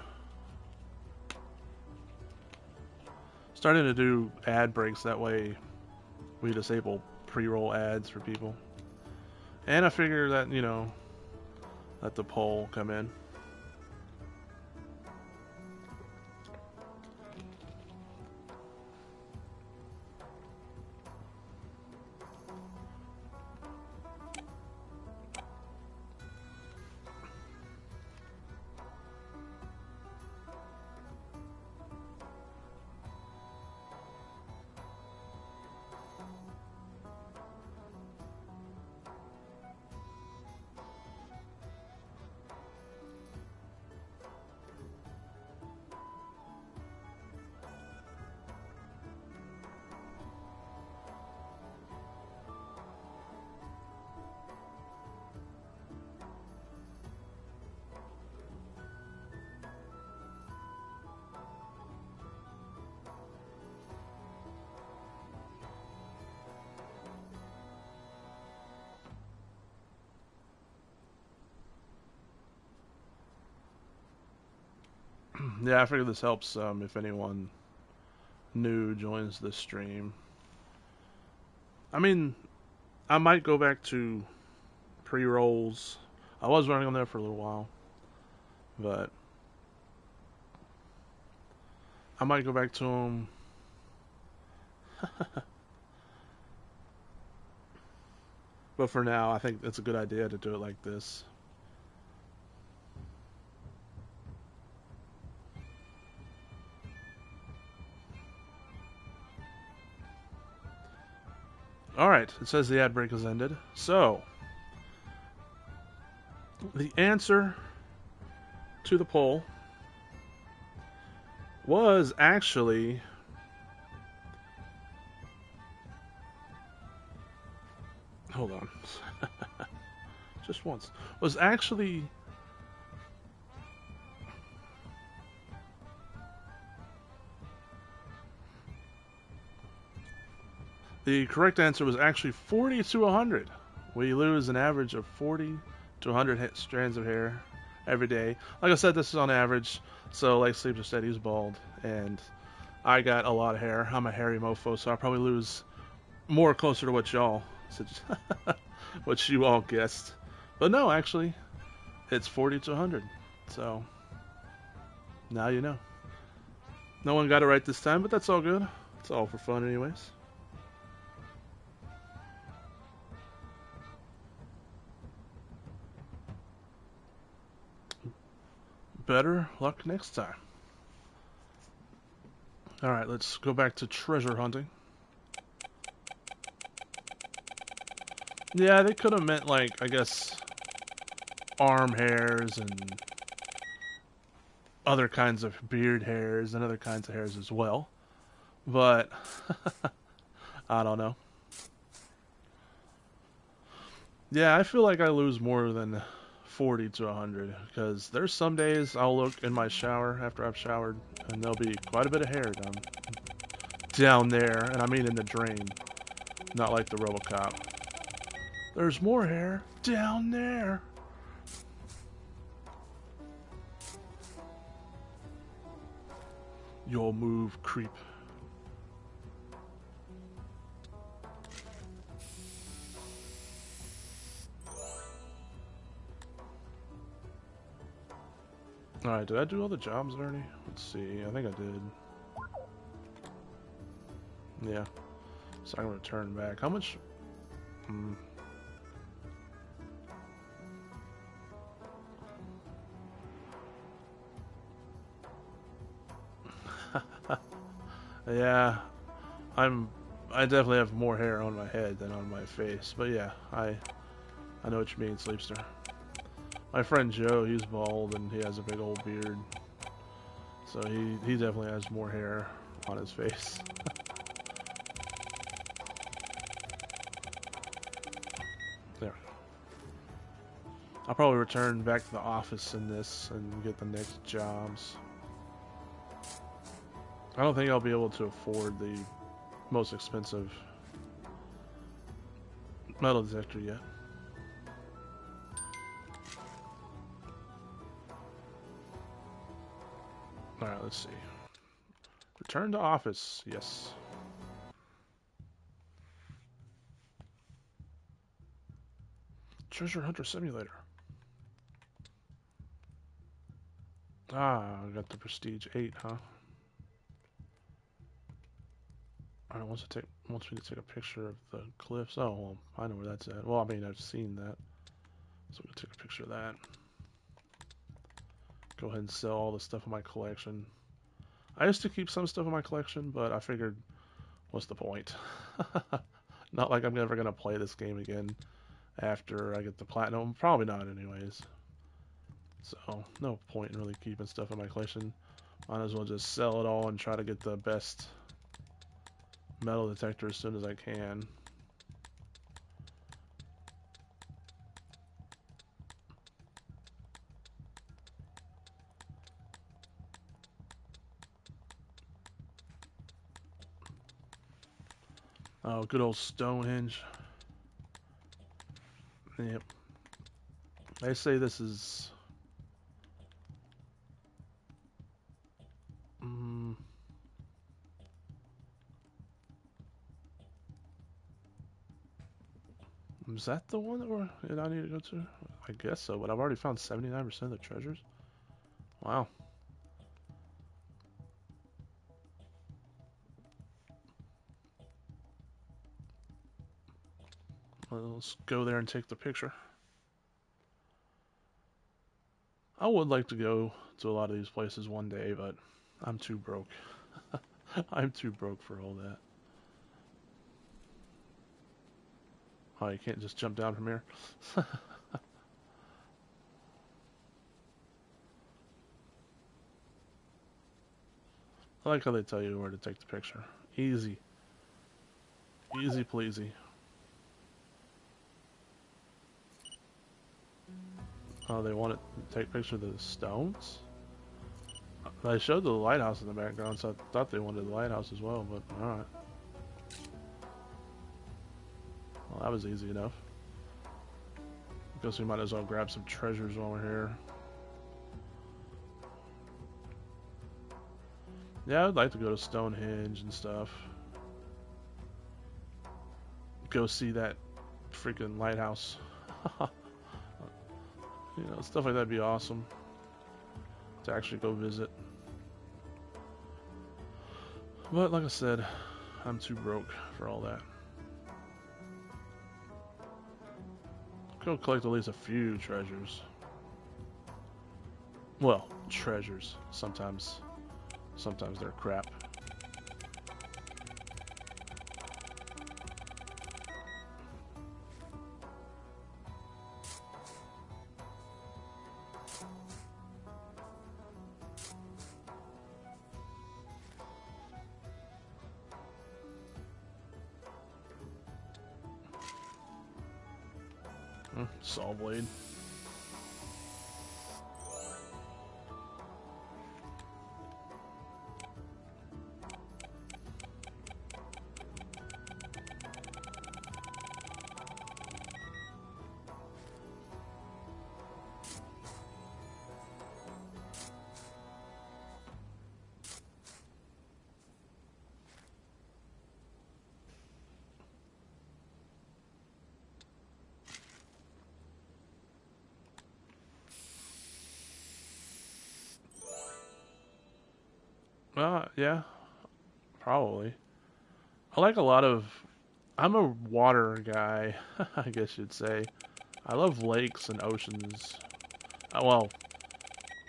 ad breaks. That way, we disable pre-roll ads for people. And I figure that let the poll come in. Yeah, I figured this helps if anyone new joins the stream. I mean, I might go back to pre-rolls. I was running on there for a little while, but I might go back to them. But for now, I think it's a good idea to do it like this. Alright, it says the ad break has ended. So, the answer to the poll was actually... Hold on. Just once. Was actually... The correct answer was actually 40 to 100. We lose an average of 40 to 100 strands of hair every day. Like I said, this is on average. So, like Sleeper said, he's bald. And I got a lot of hair. I'm a hairy mofo, so I'll probably lose more closer to what y'all... what you all guessed. But no, actually, it's 40 to 100. So, now you know. No one got it right this time, but that's all good. It's all for fun anyways. Better luck next time. Alright, let's go back to treasure hunting. Yeah, they could have meant, like, I guess, arm hairs and other kinds of beard hairs and other kinds of hairs as well. But, I don't know. Yeah, I feel like I lose more than 40 to 100 because there's some days I'll look in my shower after I've showered and there'll be quite a bit of hair down there, and I mean in the drain, not like the RoboCop. There's more hair down there. Your move, creep. Alright, did I do all the jobs already? Let's see, I think I did. Yeah. So I'm gonna turn back. How much? Yeah, I definitely have more hair on my head than on my face. But yeah, I know what you mean, Sleepster. My friend Joe, he's bald and he has a big old beard. So he definitely has more hair on his face. There. I'll probably return back to the office in this and get the next jobs. I don't think I'll be able to afford the most expensive metal detector yet. Alright, let's see. Return to office, yes. Treasure Hunter Simulator. Ah, I got the Prestige 8, huh? Alright, wants me to take a picture of the cliffs. Oh, well, I know where that's at. Well, I mean, I've seen that. So I'm gonna take a picture of that. Go ahead and sell all the stuff in my collection. I used to keep some stuff in my collection, but I figured, what's the point? Not like I'm never gonna play this game again after I get the platinum. Probably not anyways. So, no point in really keeping stuff in my collection. Might as well just sell it all and try to get the best metal detector as soon as I can. Oh, good old Stonehenge. Yep. They say this is... Is that the one that I need to go to? I guess so, but I've already found 79% of the treasures. Wow. Well, let's go there and take the picture. I would like to go to a lot of these places one day, but I'm too broke. I'm too broke for all that. Oh, you can't just jump down from here? I like how they tell you where to take the picture. Easy. Easy pleasy. Oh, they want to take pictures of the stones? They showed the lighthouse in the background, so I thought they wanted the lighthouse as well, but alright. Well, that was easy enough. Guess we might as well grab some treasures while we're here. Yeah, I'd like to go to Stonehenge and stuff. Go see that freaking lighthouse. You know, stuff like that'd be awesome to actually go visit. But like I said, I'm too broke for all that. Go collect at least a few treasures. Well, treasures. Sometimes they're crap. Saw blade. Yeah, probably. I like a lot of. I'm a water guy, I guess you'd say. I love lakes and oceans. Well,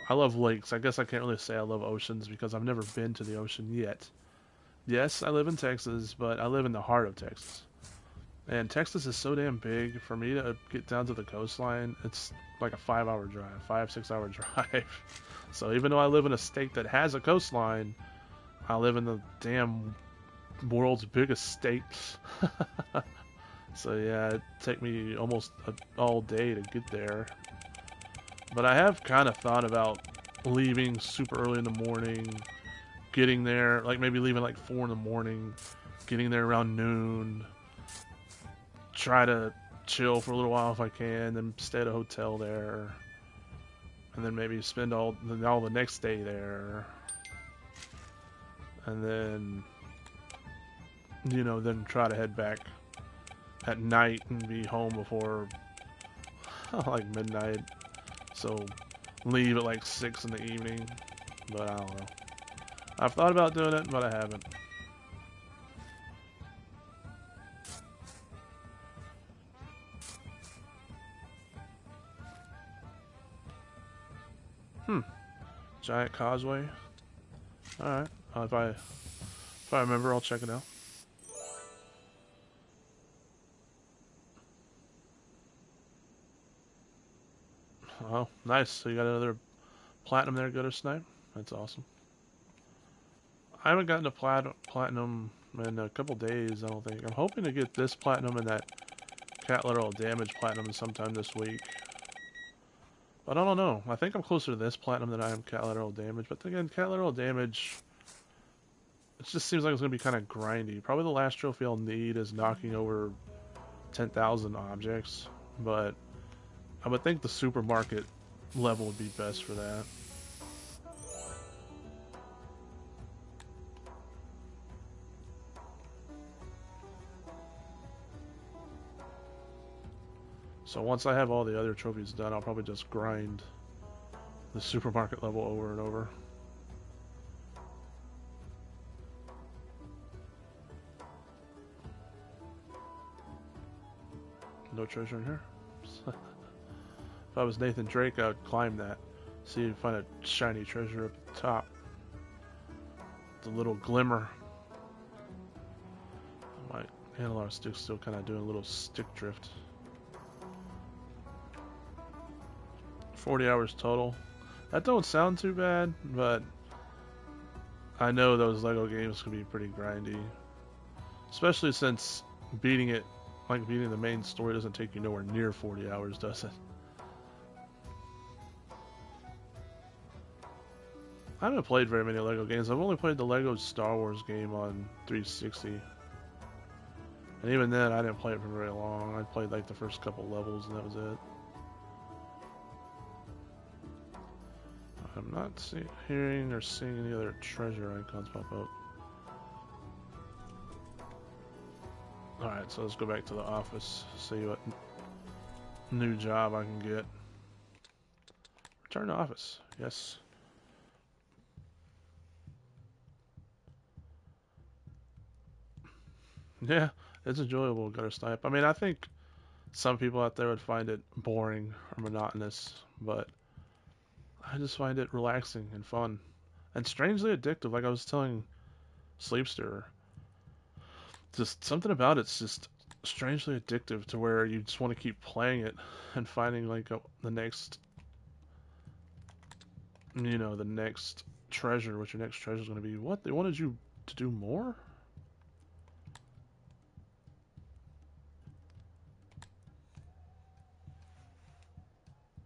I love lakes. I guess I can't really say I love oceans because I've never been to the ocean yet. Yes, I live in Texas, but I live in the heart of Texas. And Texas is so damn big, for me to get down to the coastline, it's like a 5 hour drive, 6 hour drive. So even though I live in a state that has a coastline, I live in the damn world's biggest state. So yeah, it'd take me almost all day to get there. But I have kind of thought about leaving super early in the morning, getting there, like maybe leaving like 4 in the morning, getting there around noon, try to chill for a little while if I can, then stay at a hotel there, and then maybe spend all the next day there, and then, you know, then try to head back at night and be home before like midnight. So leave at like 6 in the evening, but I don't know. I've thought about doing it, but I haven't. Giant causeway. Alright. If I remember, I'll check it out. Oh, nice. So you got another platinum there, Gutter Snipe? That's awesome. I haven't gotten to platinum in a couple days, I don't think. I'm hoping to get this platinum and that cat lateral damage platinum sometime this week. But I don't know. I think I'm closer to this platinum than I am cat lateral damage. But again, cat lateral damage, it just seems like it's going to be kind of grindy. Probably the last trophy I'll need is knocking over 10,000 objects. But I would think the supermarket level would be best for that. So once I have all the other trophies done, I'll probably just grind the supermarket level over and over. No treasure in here. If I was Nathan Drake, I would climb that. See if you find a shiny treasure up at the top. The little glimmer. My analog stick's still kind of doing a little stick drift. 40 hours total. That don't sound too bad, but I know those LEGO games can be pretty grindy. Especially since beating it, like beating the main story, doesn't take you nowhere near 40 hours, does it? I haven't played very many LEGO games. I've only played the LEGO Star Wars game on 360. And even then, I didn't play it for very long. I played like the first couple levels and that was it. I'm not hearing or seeing any other treasure icons pop up. Alright, so let's go back to the office, see what new job I can get. Return to office, yes. Yeah, it's enjoyable gutter snipe. I mean, I think some people out there would find it boring or monotonous, but I just find it relaxing and fun. And strangely addictive, like I was telling Sleepster. Just something about it's just strangely addictive to where you just want to keep playing it and finding like the next, the next treasure, what your next treasure is going to be. What? They wanted you to do more?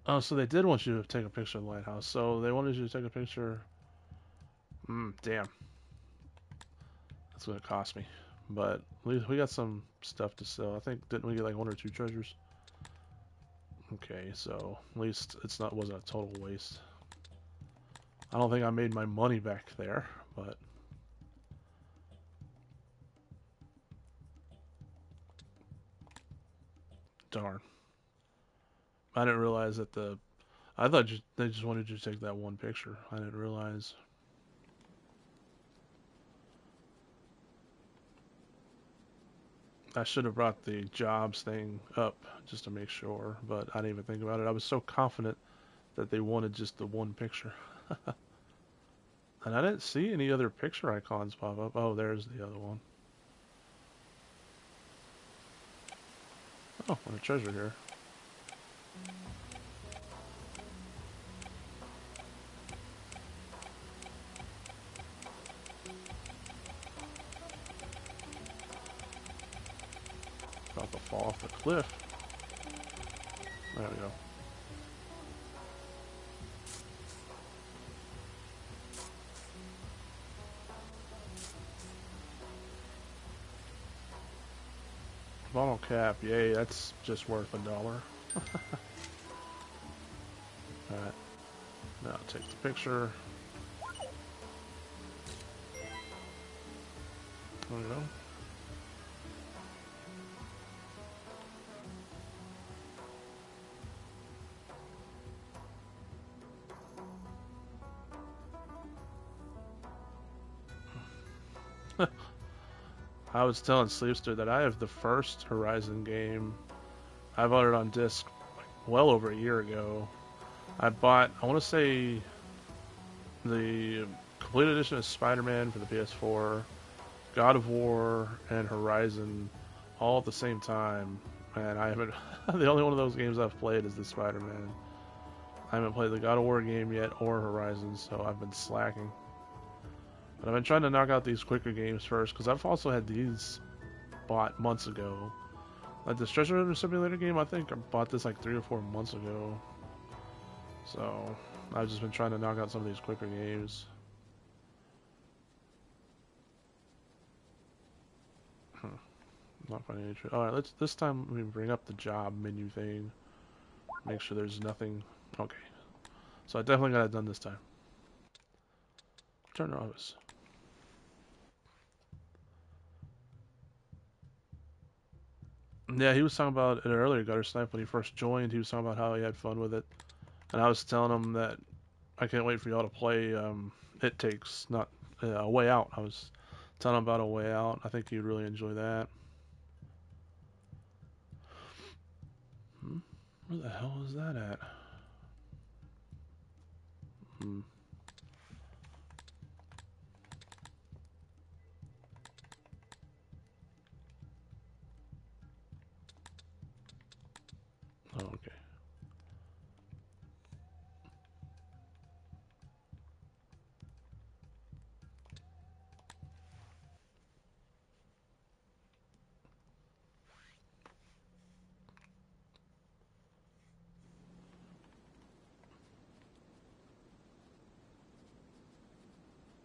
Oh, so they did want you to take a picture of the lighthouse. So they wanted you to take a picture. Damn. That's going to cost me. But at least we got some stuff to sell. I think, didn't we get like one or two treasures? Okay, so at least wasn't a total waste. I don't think I made my money back there, but darn. I didn't realize that I thought they just wanted you to take that one picture. I didn't realize. I should have brought the jobs thing up just to make sure, but I didn't even think about it. I was so confident that they wanted just the one picture. And I didn't see any other picture icons pop up. Oh, there's the other one. Oh, and a treasure here. About to fall off the cliff. There we go. Bottle cap, yay, that's just worth $1. Alright. Now take the picture. There we go. I was telling Sleepster that I have the first Horizon game. I bought it on disc well over a year ago. I want to say, the complete edition of Spider-Man for the PS4, God of War, and Horizon all at the same time. And I haven't, the only one of those games I've played is the Spider-Man. I haven't played the God of War game yet or Horizon, so I've been slacking. But I've been trying to knock out these quicker games first, because I've also had these bought months ago. Like this Treasure Hunter Simulator game, I think I bought this like 3 or 4 months ago. So I've just been trying to knock out some of these quicker games. Not finding any. Alright, this time we bring up the job menu thing. Make sure there's nothing. Okay. So I definitely got it done this time. Turn to office. Yeah, he was talking about it earlier, Gutter Snipe, when he first joined. He was talking about how he had fun with it. And I was telling him that I can't wait for y'all to play It Takes, not A Way Out. I was telling him about A Way Out. I think he'd really enjoy that. Hmm? Where the hell is that at? Hmm. Oh, okay.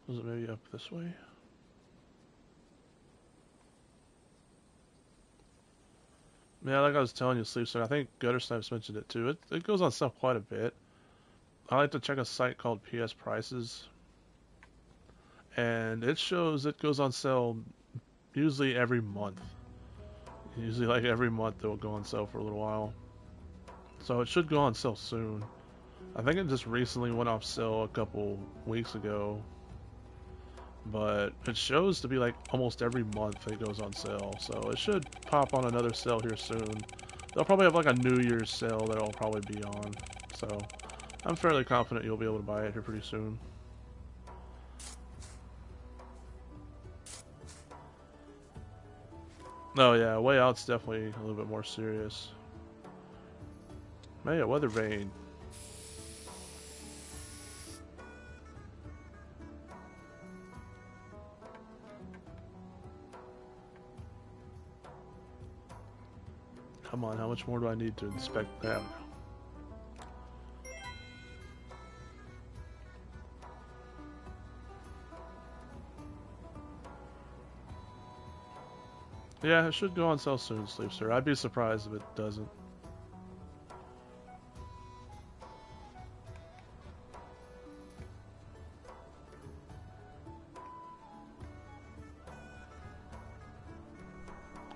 Was it maybe up this way? Yeah, like I was telling you, Sleep Sir, I think Gutter Snipes mentioned it too. It goes on sale quite a bit. I like to check a site called PS Prices, and it shows it goes on sale usually every month. Usually, like every month, it will go on sale for a little while. So it should go on sale soon. I think it just recently went off sale a couple weeks ago, but it shows to be like almost every month it goes on sale. So it should pop on another sale here soon. They'll probably have like a New Year's sale that'll probably be on. So I'm fairly confident you'll be able to buy it here pretty soon. Oh yeah, Way Out's definitely a little bit more serious. Hey, a weather vane. Come on, how much more do I need to inspect that? Yeah, it should go on sale soon, Sleep Sir. I'd be surprised if it doesn't.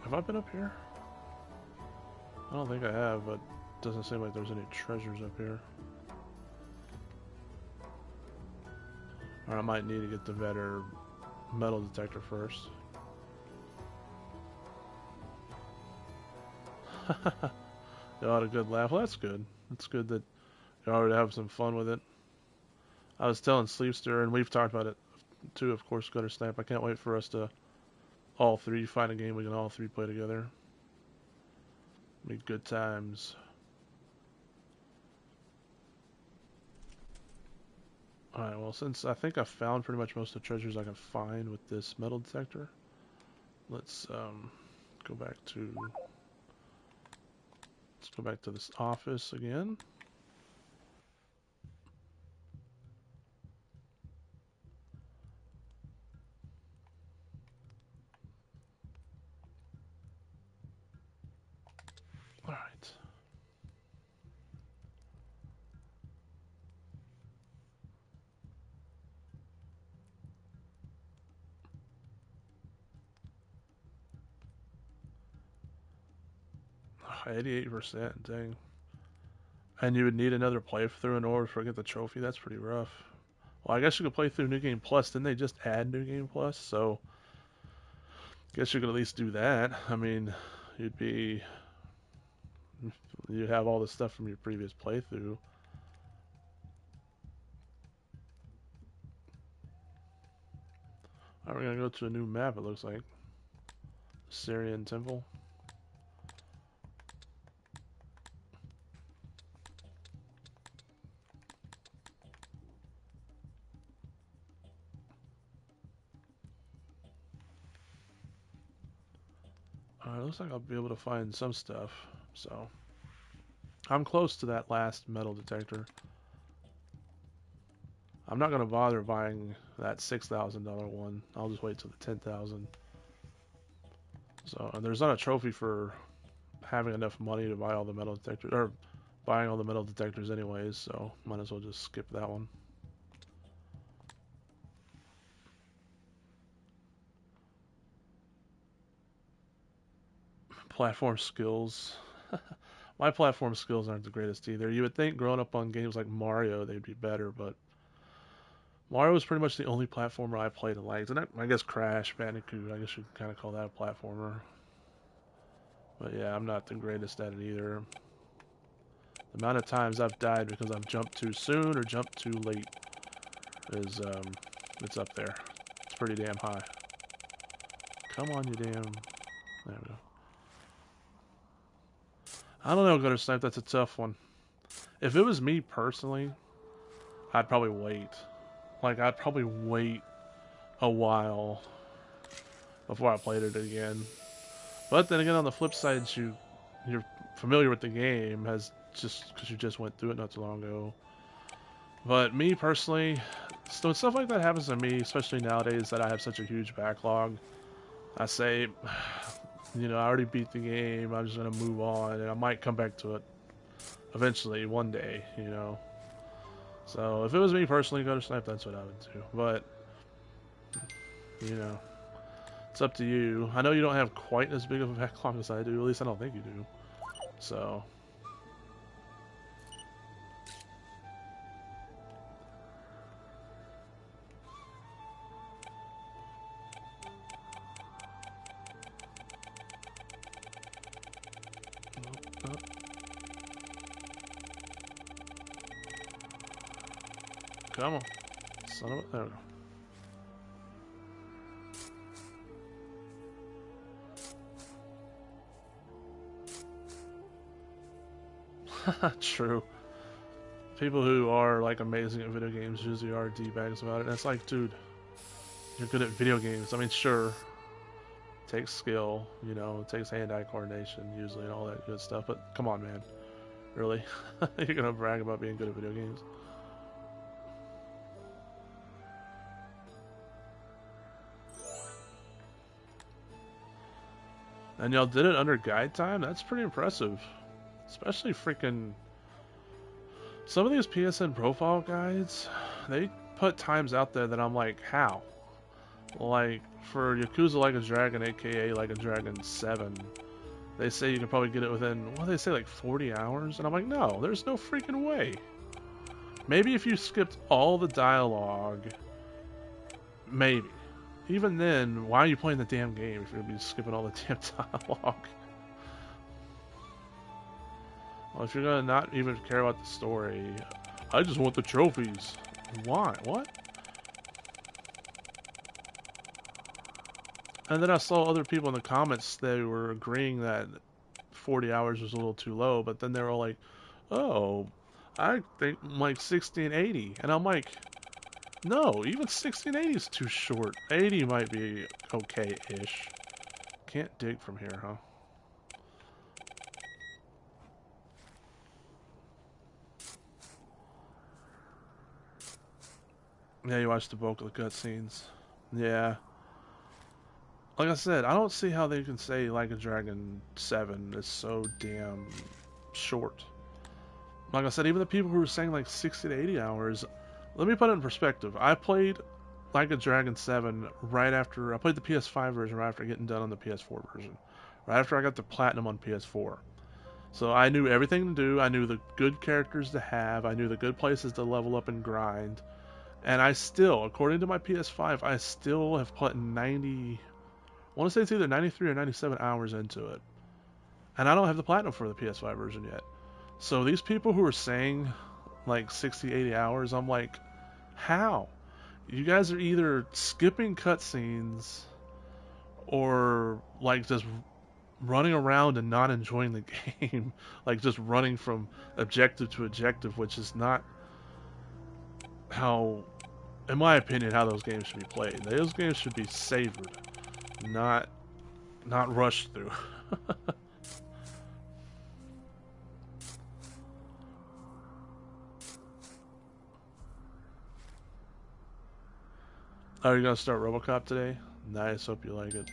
Have I been up here? I don't think I have, but it doesn't seem like there's any treasures up here. Or I might need to get the better metal detector first. You had a good laugh. Well, that's good. It's good that you already have some fun with it. I was telling Sleepster, and we've talked about it too, of course, Gutter Snap. I can't wait for us to all three find a game we can all three play together. Be good times. Alright, well, since I think I found pretty much most of the treasures I can find with this metal detector, let's go back to this office again. Alright. Oh, 88%, dang. And you would need another playthrough in order to get the trophy. That's pretty rough. Well, I guess you could play through New Game Plus. Didn't they just add New Game Plus? So, I guess you could at least do that. I mean, you'd be you'd have all the stuff from your previous playthrough. Alright, we're gonna go to a new map. It looks like Syrian Temple. Alright, looks like I'll be able to find some stuff. So, I'm close to that last metal detector. I'm not gonna bother buying that $6,000 one. I'll just wait till the 10,000. So, and there's not a trophy for having enough money to buy all the metal detectors, or buying all the metal detectors anyways, so might as well just skip that one. platform skills. My platform skills aren't the greatest either. You would think growing up on games like Mario, they'd be better, but Mario was pretty much the only platformer I played and liked. And I guess Crash Bandicoot, I guess you'd kind of call that a platformer. But yeah, I'm not the greatest at it either. The amount of times I've died because I've jumped too soon or jumped too late is, it's up there. It's pretty damn high. Come on, you damn... There we go. I don't know, Gutter Snipe, that's a tough one. If it was me personally, I'd probably wait. Like, I'd probably wait a while before I played it again. But then again, on the flip side, you're familiar with the game, as just because you just went through it not too long ago. But me personally, so when stuff like that happens to me, especially nowadays that I have such a huge backlog, I say, you know, I already beat the game, I'm just going to move on, and I might come back to it eventually, one day, you know. So, if it was me personally, Gutter Snipe, that's what I would do. But, you know, it's up to you. I know you don't have quite as big of a backlog as I do, at least I don't think you do. So... Come on. Son of a... There we go. True. People who are, like, amazing at video games usually are D-bags about it. And it's like, dude, you're good at video games. I mean, sure. It takes skill, you know. It takes hand-eye coordination, usually, and all that good stuff. But, come on, man. Really? You're gonna brag about being good at video games? And y'all did it under guide time? That's pretty impressive. Especially freaking... Some of these PSN profile guides, they put times out there that I'm like, how? Like, for Yakuza Like a Dragon, aka Like a Dragon 7, they say you can probably get it within, what do they say, like 40 hours? And I'm like, no, there's no freaking way. Maybe if you skipped all the dialogue, maybe. Even then, why are you playing the damn game if you're going to be skipping all the damn dialogue? Well, if you're going to not even care about the story, I just want the trophies. Why? What? And then I saw other people in the comments, they were agreeing that 40 hours was a little too low, but then they were all like, oh, I think like 1680. And I'm like, no, even 1680 is too short. 80 might be okay-ish. Can't dig from here, huh? Yeah, you watched the bulk of the cutscenes. Yeah. Like I said, I don't see how they can say Like a Dragon 7 is so damn short. Like I said, even the people who were saying like 60 to 80 hours, let me put it in perspective. I played Like a Dragon 7 right after, I played the PS5 version right after getting done on the PS4 version. Right after I got the Platinum on PS4. So I knew everything to do, I knew the good characters to have, I knew the good places to level up and grind. And I still, according to my PS5, I still have put 90... I want to say it's either 93 or 97 hours into it. And I don't have the Platinum for the PS5 version yet. So these people who are saying like 60, 80 hours, I'm like, how? You guys are either skipping cutscenes or like just running around and not enjoying the game. Like just running from objective to objective, which is not how, in my opinion, how those games should be played. Those games should be savored, not rushed through. Oh, you're gonna start RoboCop today? Nice, hope you like it.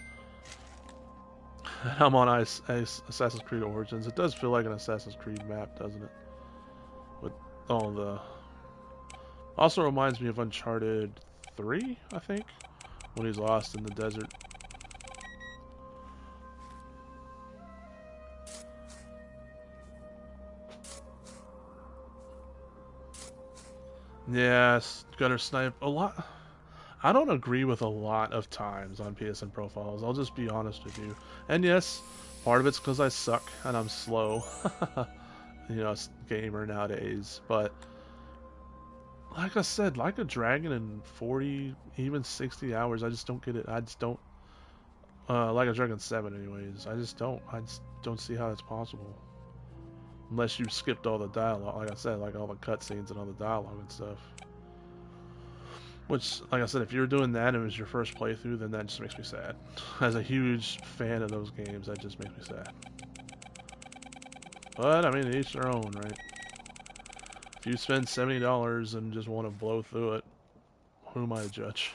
I'm on Assassin's Creed Origins. It does feel like an Assassin's Creed map, doesn't it? With all the... Also reminds me of Uncharted 3, I think, when he's lost in the desert. Yes, gutter snipe a lot. I don't agree with a lot of times on PSN profiles. I'll just be honest with you. And yes, part of it's because I suck and I'm slow. You know, gamer nowadays. But like I said, like a dragon in 40, even 60 hours, I just don't get it. I just don't. Like a dragon 7, anyways. I just don't. I just don't see how it's possible. Unless you skipped all the dialogue, like I said, like all the cutscenes and all the dialogue and stuff. Which, like I said, if you were doing that and it was your first playthrough, then that just makes me sad. As a huge fan of those games, that just makes me sad. But, I mean, each their own, right? If you spend $70 and just want to blow through it, who am I to judge?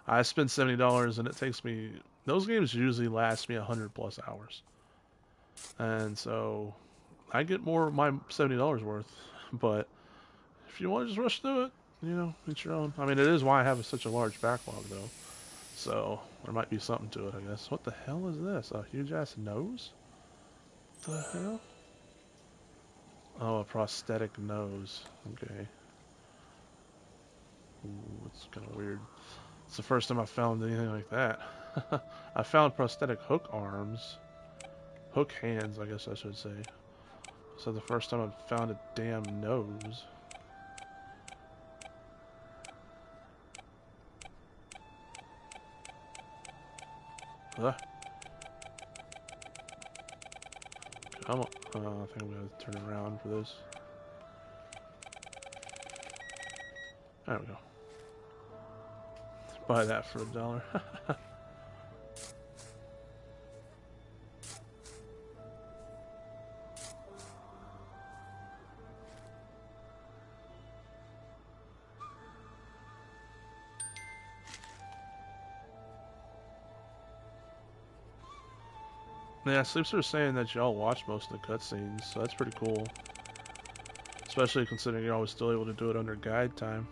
I spend $70 and it takes me... Those games usually last me 100 plus hours. And so, I get more of my $70 worth. But, if you want to just rush through it, you know, each your own. I mean, it is why I have such a large backlog, though. So, there might be something to it, I guess. What the hell is this? A huge-ass nose? What the hell? Oh, a prosthetic nose. Okay. Ooh, it's kind of weird. It's the first time I found anything like that. I found prosthetic hook arms. Hook hands, I guess I should say. So the first time I found a damn nose. Ugh. Come on. I think I'm going to turn around for this. There we go. Buy that for $1. Yeah, Sleepster's saying that y'all watch most of the cutscenes, so that's pretty cool. Especially considering you're always still able to do it under guide time.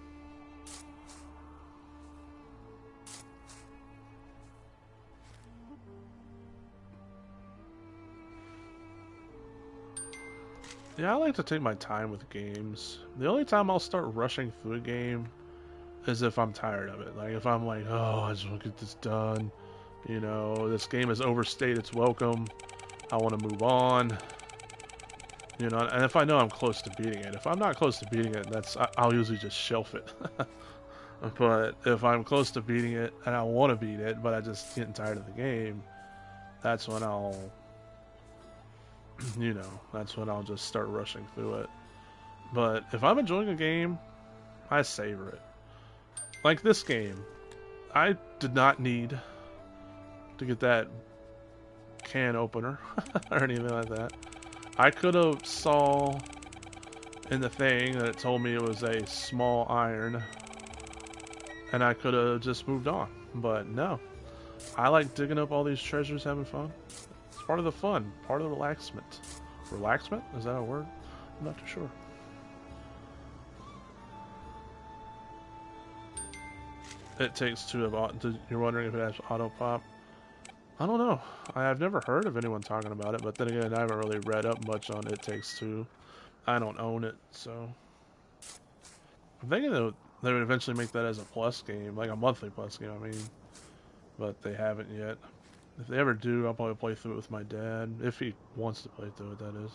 Yeah, I like to take my time with games. The only time I'll start rushing through a game is if I'm tired of it. Like, if I'm like, oh, I just want to get this done. You know, this game has overstayed its welcome. I want to move on. You know, and if I know I'm close to beating it. If I'm not close to beating it, I'll usually just shelf it. But if I'm close to beating it and I want to beat it, but I just getting tired of the game, that's when I'll, you know, that's when I'll just start rushing through it. But if I'm enjoying a game, I savor it. Like this game, I did not need to get that can opener or anything like that. I could have saw in the thing that it told me it was a small iron, and I could have just moved on. But no, I like digging up all these treasures, having fun. It's part of the fun, part of the relaxment. Relaxment? Is that a word? I'm not too sure. It takes two of... You're wondering if it has auto pop? I don't know. I've never heard of anyone talking about it, but then again, I haven't really read up much on It Takes Two. I don't own it, so... I'm thinking that they would eventually make that as a plus game, like a monthly plus game, I mean. But they haven't yet. If they ever do, I'll probably play through it with my dad. If he wants to play through it, that is.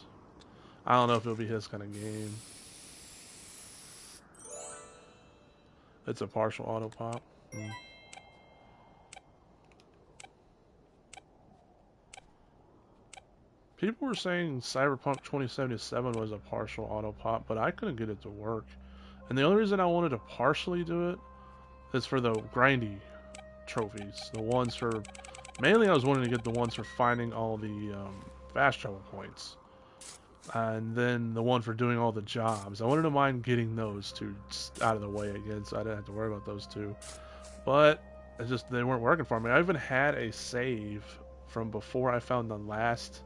I don't know if it'll be his kind of game. It's a partial auto pop. People were saying Cyberpunk 2077 was a partial auto pop, but I couldn't get it to work. And the only reason I wanted to partially do it is for the grindy trophies. The ones for... Mainly I was wanting to get the ones for finding all the fast travel points. And then the one for doing all the jobs. I wanted to mind getting those two just out of the way again, so I didn't have to worry about those two. But it just, they weren't working for me. I even had a save from before I found the last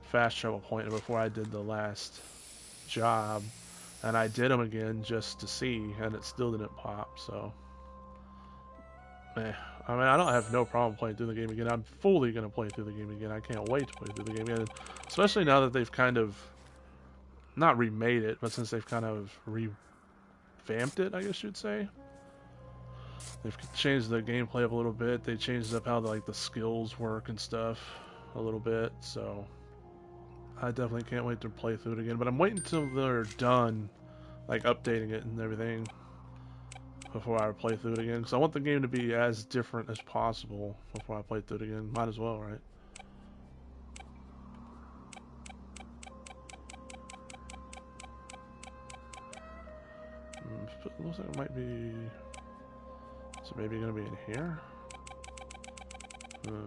fast travel point and before I did the last job, and I did them again just to see, and it still didn't pop. So, I mean, I don't have no problem playing through the game again. I'm fully gonna play through the game again. I can't wait to play through the game again, especially now that they've kind of not remade it, but since they've kind of revamped revamped it, I guess you'd say. They've changed the gameplay up a little bit. They changed up how the skills work and stuff a little bit. So I definitely can't wait to play through it again. But I'm waiting until they're done, like updating it and everything, before I play through it again. Because I want the game to be as different as possible before I play through it again. Might as well, right? It looks like it might be... So maybe going to be in here?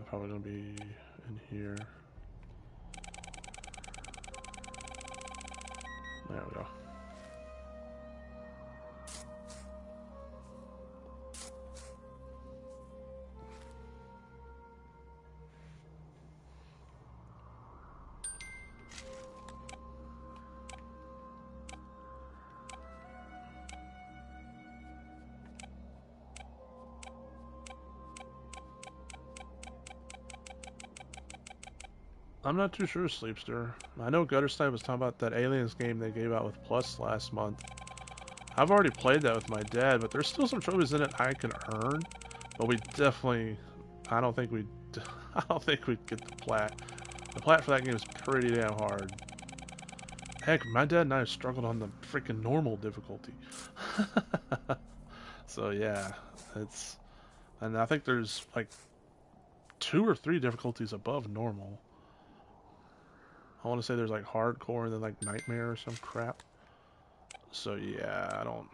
Probably going to be in here. There we go. I'm not too sure, Sleepster. I know Gutterstein was talking about that Aliens game they gave out with Plus last month. I've already played that with my dad, but there's still some trophies in it I can earn. But we definitely, I don't think we'd get the plat. The plat for that game is pretty damn hard. Heck, my dad and I struggled on the freaking normal difficulty. So yeah, and I think there's like 2 or 3 difficulties above normal. I want to say there's like hardcore and then like nightmare or some crap. So yeah, I don't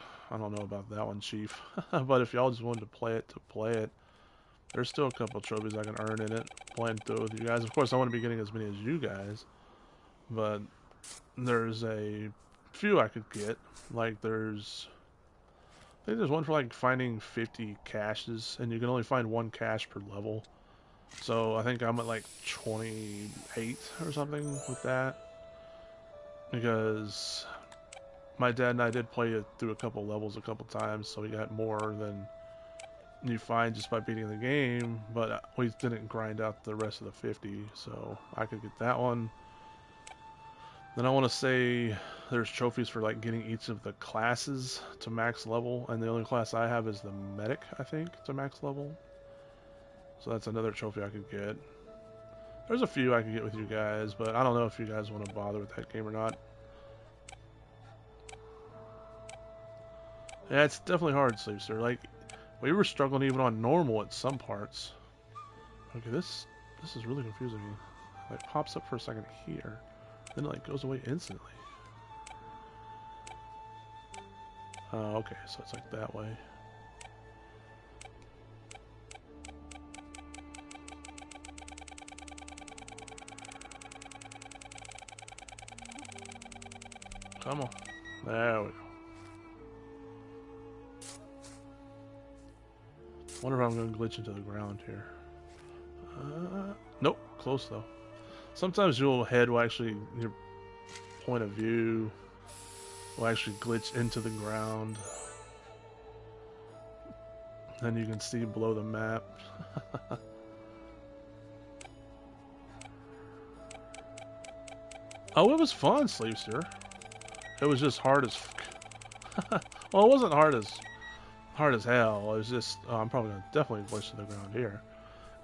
know about that one, Chief. But if y'all just wanted to play it, there's still a couple trophies I can earn in it playing through it with you guys. Of course, I want to be getting as many as you guys, but there's a few I could get. Like I think there's one for like finding 50 caches, and you can only find 1 cache per level. So I think I'm at like 28 or something with that, because my dad and I did play it through a couple levels a couple times, so we got more than you find just by beating the game, but we didn't grind out the rest of the 50, so I could get that one. Then I want to say there's trophies for like getting each of the classes to max level, and the only class I have is the medic, I think, to max level. So that's another trophy I could get. There's a few I could get with you guys, but I don't know if you guys want to bother with that game or not. Yeah, it's definitely hard, Sleepster. Like, we were struggling even on normal at some parts. Okay, this is really confusing me. Like, pops up for a second here, then it like goes away instantly. Oh, okay, so it's like that way. Come on. There we go. Wonder if I'm going to glitch into the ground here. Nope. Close though. Sometimes your head will actually, your point of view will actually glitch into the ground. Then you can see below the map. Oh, it was fun, Sleepster. It was just hard as... Well, it wasn't hard as hell. It was just... Oh, I'm probably going to definitely glitch to the ground here.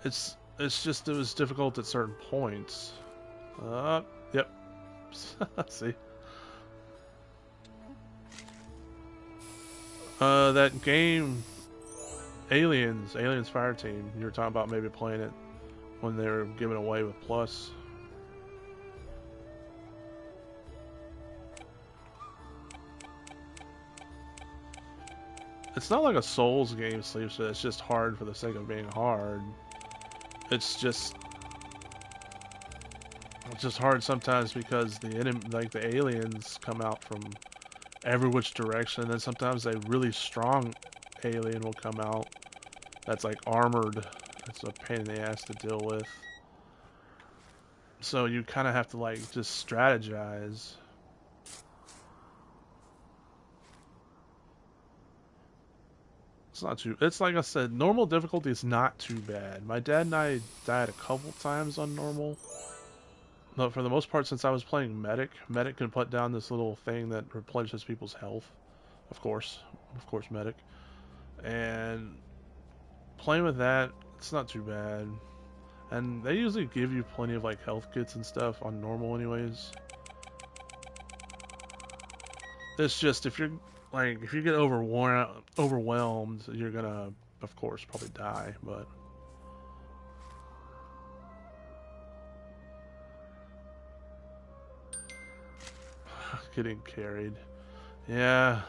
It's just, it was difficult at certain points. Yep. See? That game... Aliens Fireteam. You were talking about maybe playing it when they were giving away with Plus. It's not like a Souls game, Sleeps. It's just hard for the sake of being hard. It's just hard sometimes because the aliens come out from every which direction, and then sometimes a really strong alien will come out that's like armored. It's a pain in the ass to deal with. So you kind of have to like just strategize. It's not too... It's like I said, normal difficulty is not too bad. My dad and I died a couple times on normal. But for the most part, since I was playing Medic can put down this little thing that replenishes people's health of course, medic. And playing with that, it's not too bad. And they usually give you plenty of like health kits and stuff on normal, anyways. It's just if you're like if you get overwhelmed, you're gonna, of course, probably die. But getting carried, yeah.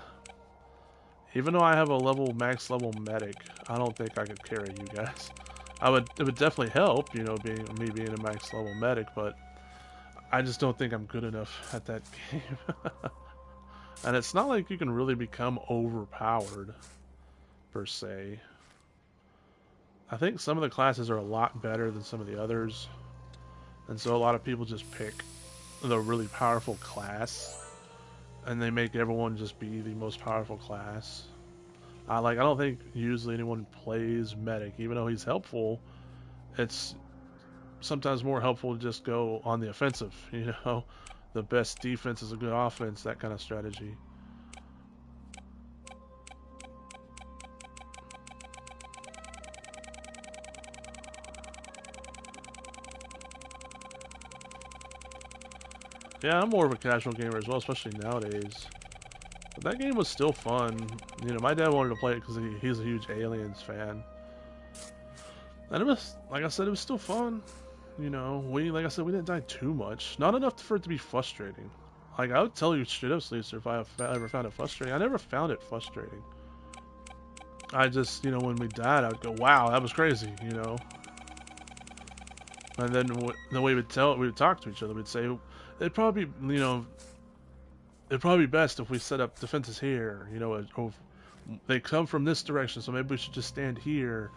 Even though I have a max level medic, I don't think I could carry you guys. It would definitely help, you know, being a max level medic, but I just don't think I'm good enough at that game. And it's not like you can really become overpowered per se. I think some of the classes are a lot better than some of the others, and so a lot of people just pick the really powerful class, and they make everyone just be the most powerful class. I don't think usually anyone plays medic, even though he's helpful. It's sometimes more helpful to just go on the offensive. You know, the best defense is a good offense. That kind of strategy. Yeah, I'm more of a casual gamer as well, especially nowadays. But that game was still fun. You know, my dad wanted to play it because he's a huge Aliens fan. And it was, like I said, it was still fun. You know, like I said, we didn't die too much. Not enough for it to be frustrating. Like, I would tell you straight up, Sleecer, if I ever found it frustrating. I never found it frustrating. I just, you know, when we died, I would go, wow, that was crazy, you know? And then the way we would talk to each other, we'd say, it'd probably be, you know, it'd probably be best if we set up defenses here, you know, or they come from this direction, so maybe we should just stand here.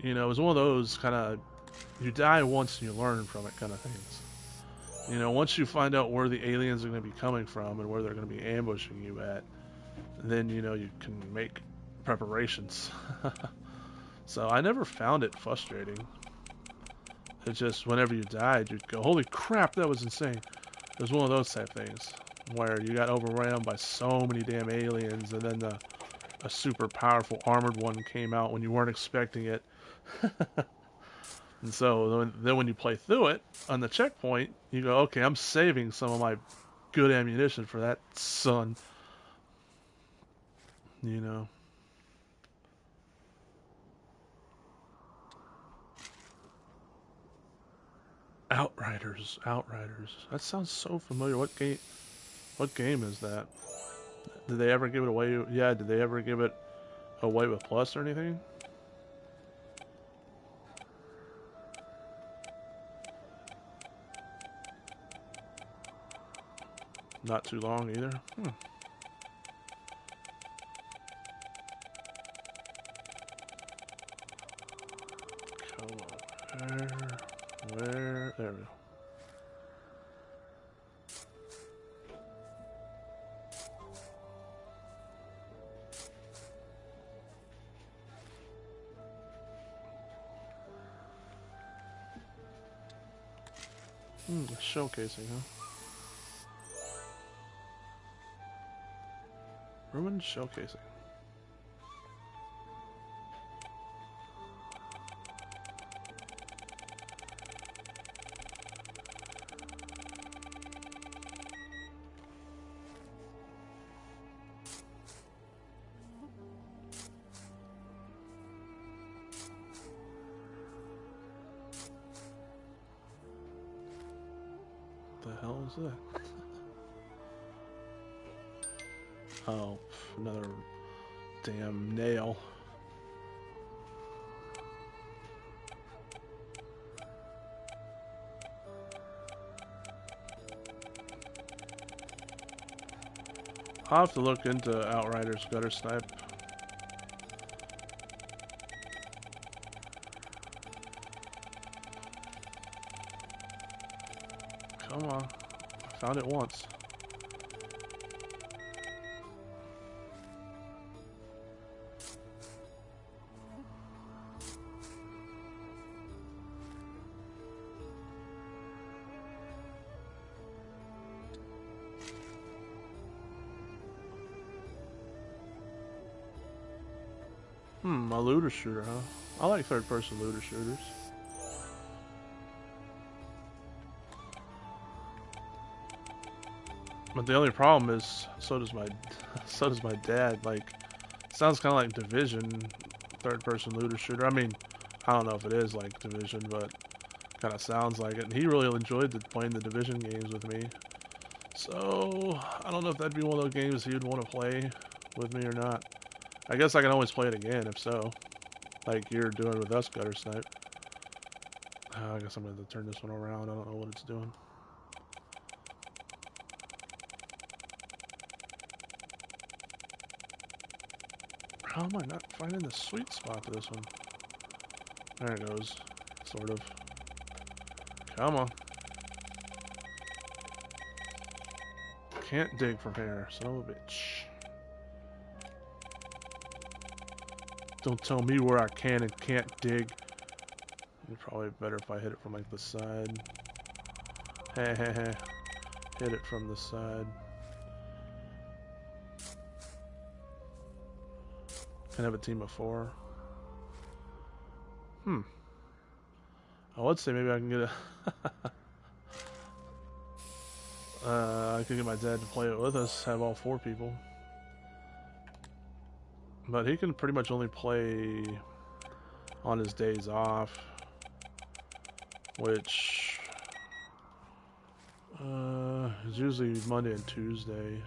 You know, it was one of those kind of, you die once and you learn from it kind of things. You know, once you find out where the aliens are going to be coming from and where they're going to be ambushing you at, then, you know, you can make preparations. So I never found it frustrating. It's just whenever you died, you'd go, holy crap, that was insane. It was one of those type things where you got overwhelmed by so many damn aliens, and then a super powerful armored one came out when you weren't expecting it. And so then when you play through it on the checkpoint, you go, okay, I'm saving some of my good ammunition for that son. You know. Outriders, Outriders. That sounds so familiar. What game is that? Did they ever give it away? Yeah, did they ever give it away with Plus or anything? Not too long either. Come on. Where? There we go. Showcasing, huh? Ruin showcasing. What the hell is that? Oh, another damn nail. I'll have to look into Outriders Gutter Snipe. Come on. I found it once. A looter shooter, huh? I like third-person looter shooters. But the only problem is, so does my, so does my dad. Like, sounds kind of like Division, third-person looter shooter. I mean, I don't know if it is like Division, but kind of sounds like it. And he really enjoyed playing the Division games with me. So I don't know if that'd be one of those games he would want to play with me or not. I guess I can always play it again if so, like you're doing with us, Gutter Snipe. I guess I'm going to turn this one around. I don't know what it's doing. How am I not finding the sweet spot to this one? There it goes. Sort of. Come on. Can't dig from here, son of a bitch. Don't tell me where I can and can't dig. It'd probably be better if I hit it from like the side. Heh heh heh. Hit it from the side. Can have a team of 4. I would say maybe I can get a... I could get my dad to play it with us, have all 4 people. But he can pretty much only play on his days off. Which... is usually Monday and Tuesday.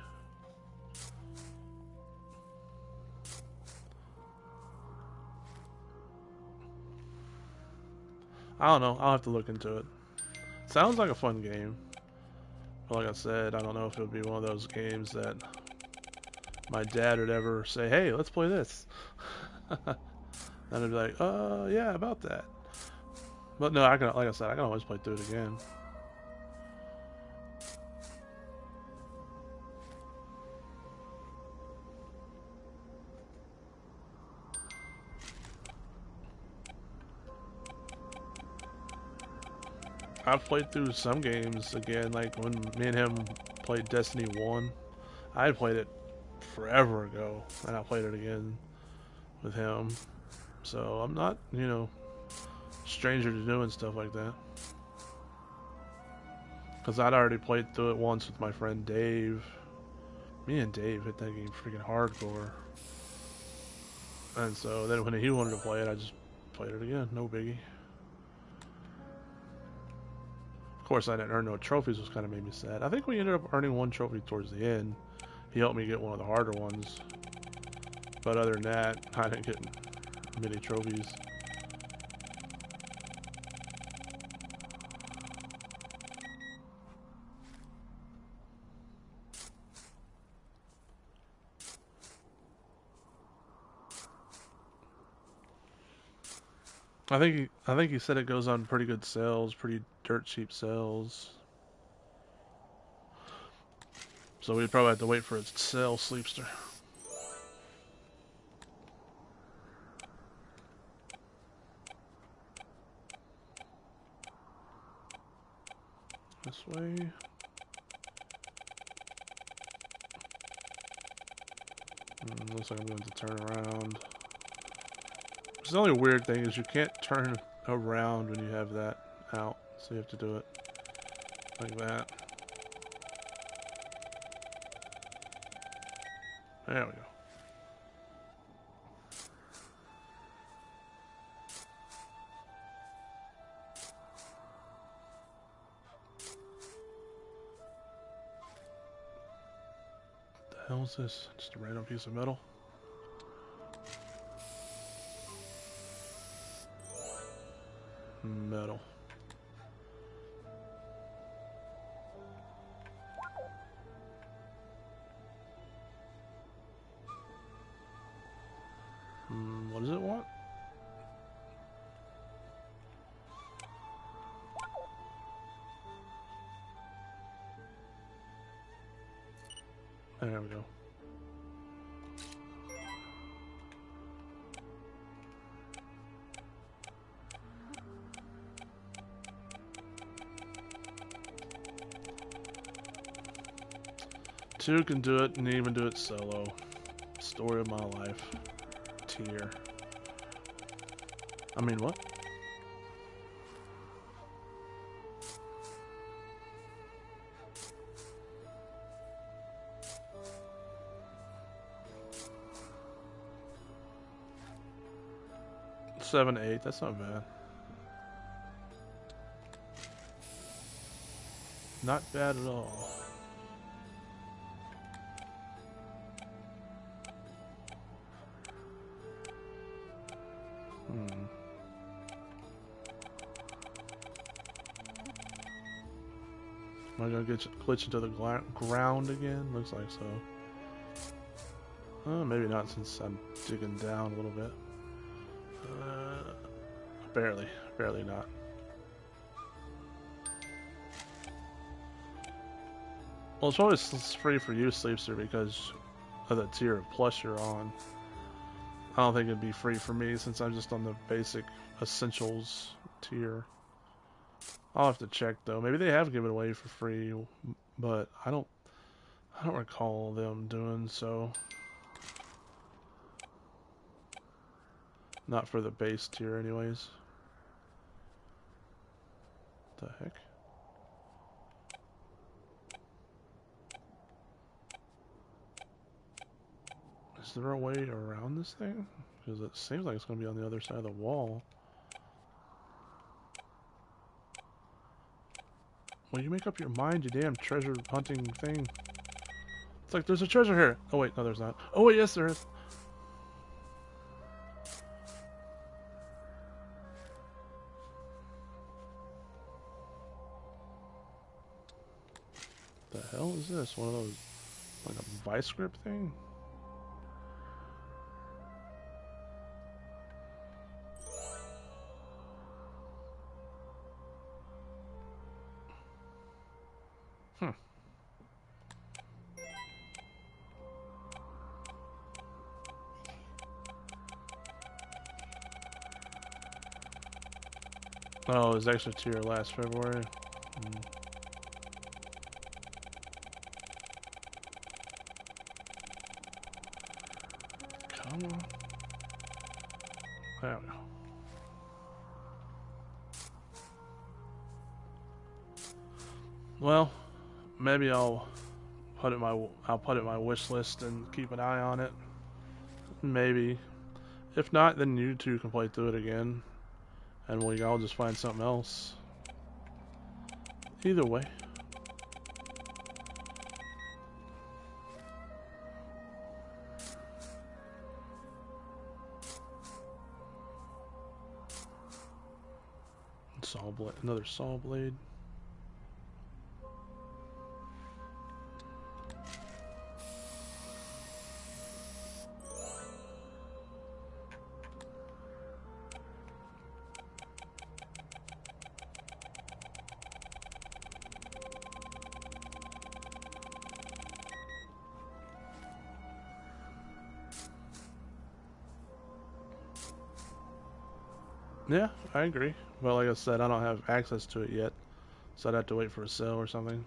I don't know. I'll have to look into it. Sounds like a fun game. But like I said, I don't know if it would be one of those games that my dad would ever say, hey, let's play this. And I'd be like, yeah, about that. But no, I can, like I said, I can always play through it again. I've played through some games again, like when me and him played Destiny 1. I played it forever ago, and I played it again with him. So I'm not, you know, stranger to doing stuff like that. Because I'd already played through it once with my friend Dave. Me and Dave hit that game freaking hardcore. And so then when he wanted to play it, I just played it again, no biggie. Of course, I didn't earn no trophies, which kind of made me sad. I think we ended up earning 1 trophy towards the end. He helped me get one of the harder ones. But other than that, I didn't get many trophies. I think he said it goes on pretty good sales, pretty dirt cheap sales. So we'd probably have to wait for it to sell, Sleepster. This way. Looks like I'm going to turn around. The only weird thing is you can't turn around when you have that out, so you have to do it like that. There we go. What the hell is this? Just a random piece of metal? Metal. What does it want? There we go. Two can do it and even do it solo. Story of my life. Tier. I mean, what? Seven, eight. That's not bad. Not bad at all. Am I gonna glitch into the ground again? Looks like so. Maybe not, since I'm digging down a little bit. Barely not. Well, it's always free for you, Sleepster, because of the tier of plus you're on. I don't think it'd be free for me since I'm just on the basic essentials tier. I'll have to check though. Maybe they have given it away for free, but I don't recall them doing so. Not for the base tier anyways. What the heck? Is there a way around this thing? Because it seems like it's going to be on the other side of the wall. Well, you make up your mind, you damn treasure hunting thing. It's like, there's a treasure here. Oh wait, no there's not. Oh wait, yes there is. The hell is this? One of those, like a vice grip thing? Oh, it was extra tier last February. Come on. There we go. Well, maybe I'll put it in my wish list and keep an eye on it. Maybe. If not, then you two can play through it again, and I'll just find something else. Either way. Saw blade, another saw blade. Yeah, I agree. Well, like I said, I don't have access to it yet, so I'd have to wait for a sale or something.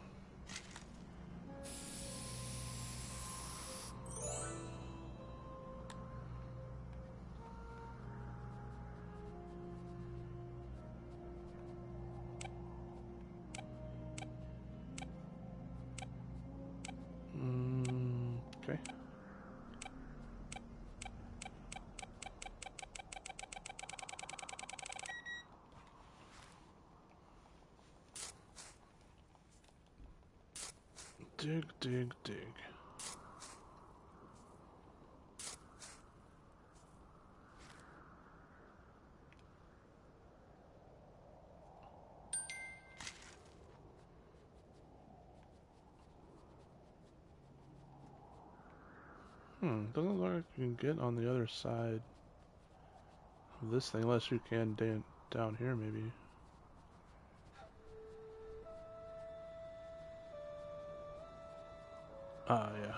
Okay. Dig, dig, dig. Doesn't look like you can get on the other side of this thing, unless you can down here maybe. Ah, yeah.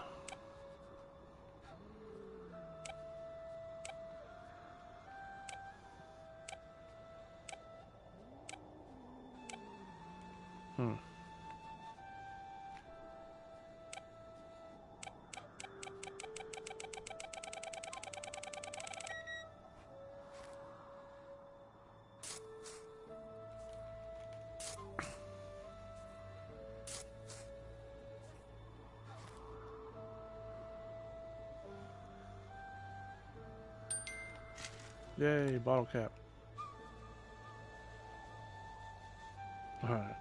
Yay, bottle cap. Alright.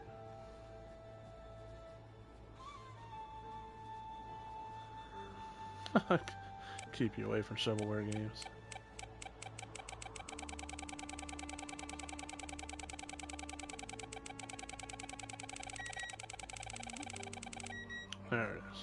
Keep you away from shovelware games. There it is.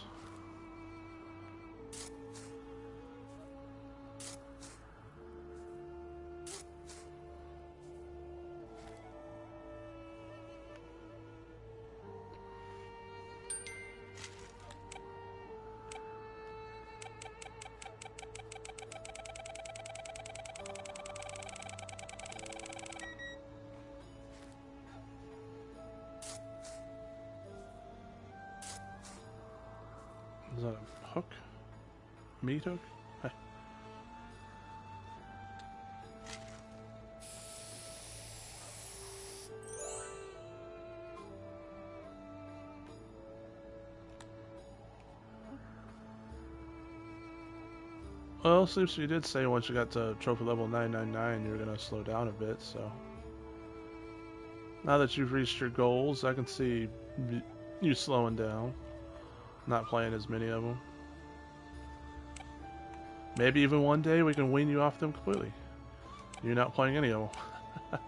Is that a hook? Meat hook? Hey. Well, Sleeps, you did say once you got to trophy level 999 you were going to slow down a bit, so... Now that you've reached your goals, I can see you slowing down. Not playing as many of them. Maybe even one day we can wean you off them completely. You're not playing any of them.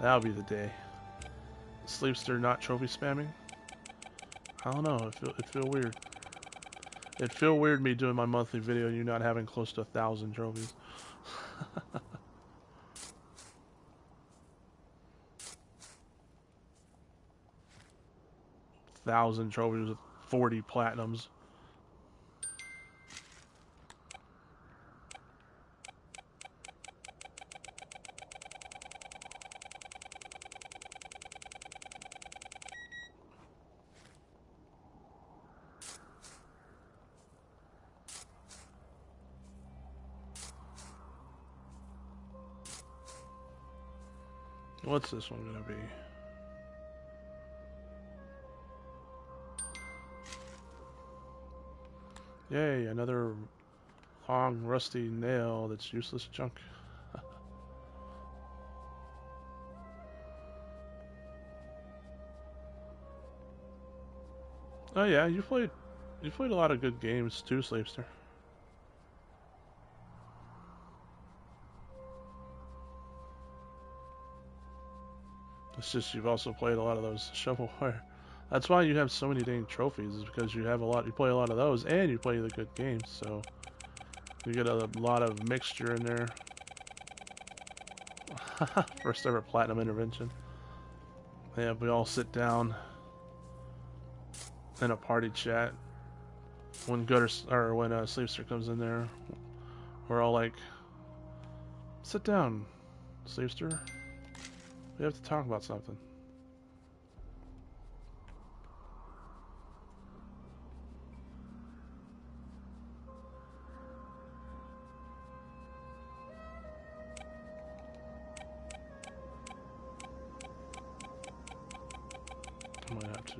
That'll be the day. Sleepster not trophy spamming? I don't know, it feel weird. It'd feel weird me doing my monthly video and you not having close to 1,000 trophies. 1,000 trophies with 40 platinums. What's this one gonna be? Yay, another long rusty nail that's useless junk. Oh yeah, you played a lot of good games too, Sleepster. It's just you've also played a lot of those shovelware. That's why you have so many dang trophies, is because you have a lot. You play a lot of those, and you play the good games. So you get a lot of mixture in there. First ever platinum intervention. Yeah, we all sit down in a party chat when Sleepster comes in there. We're all like, "Sit down, Sleepster. We have to talk about something." I might have to.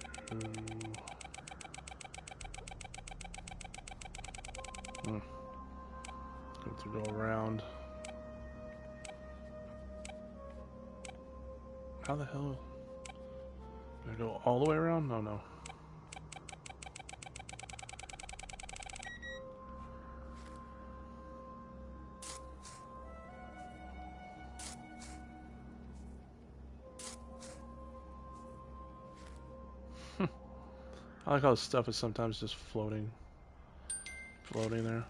Have to go around. How the hell? Did I go all the way around? No, no. I like how the stuff is sometimes just floating there.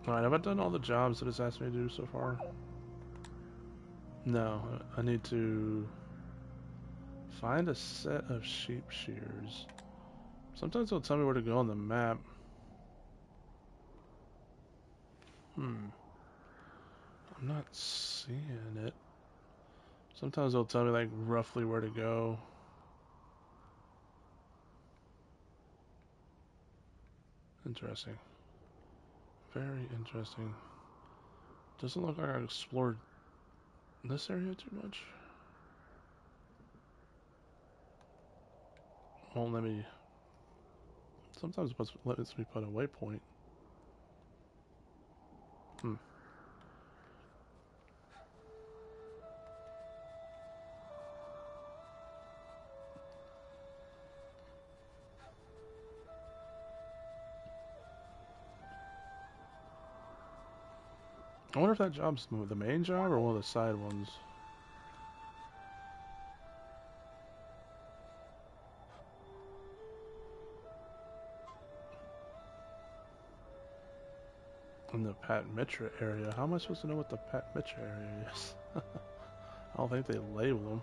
Alright, have I done all the jobs that it's asked me to do so far? No, I need to find a set of sheep shears. Sometimes it'll tell me where to go on the map. I'm not seeing it. Sometimes it'll tell me like roughly where to go. Interesting. Very interesting. Doesn't look like I explored this area too much. won't let me. Sometimes it lets me put a waypoint. Hmm. I wonder if that job's the main job or one of the side ones. In the Pat Mitra area. How am I supposed to know what the Pat Mitra area is? I don't think they label them.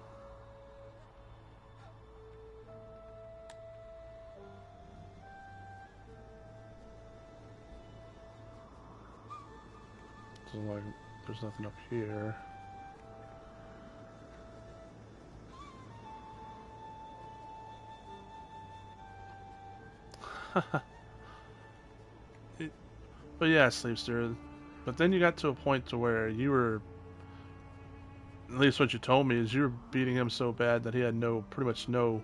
So like, there's nothing up here. But yeah, Sleepster. But then you got to a point to where you were, at least what you told me, is you were beating him so bad that he had pretty much no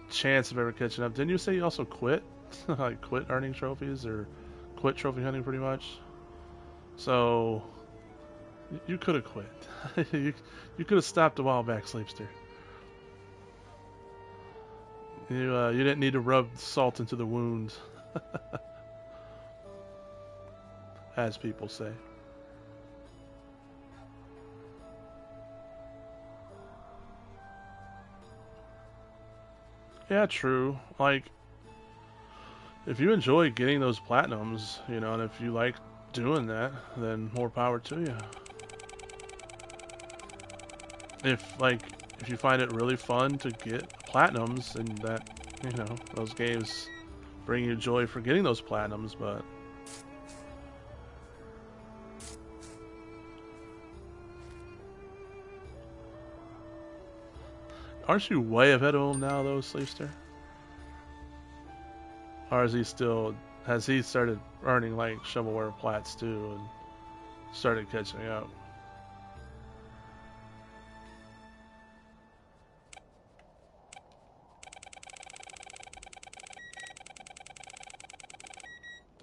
chance of ever catching up. Didn't you say you also quit? Like quit earning trophies or quit trophy hunting pretty much? So you could have quit. you could have stopped a while back, Sleepster. You didn't need to rub salt into the wounds, as people say. Yeah, true. Like, if you enjoy getting those platinums, you know, and if you like doing that, then more power to you. If, like, if you find it really fun to get platinums, and that, you know, those games bring you joy for getting those platinums, but aren't you way ahead of him now, though, Sleepster? Or is he still, has he started earning, like, shovelware plats, too, and started catching up?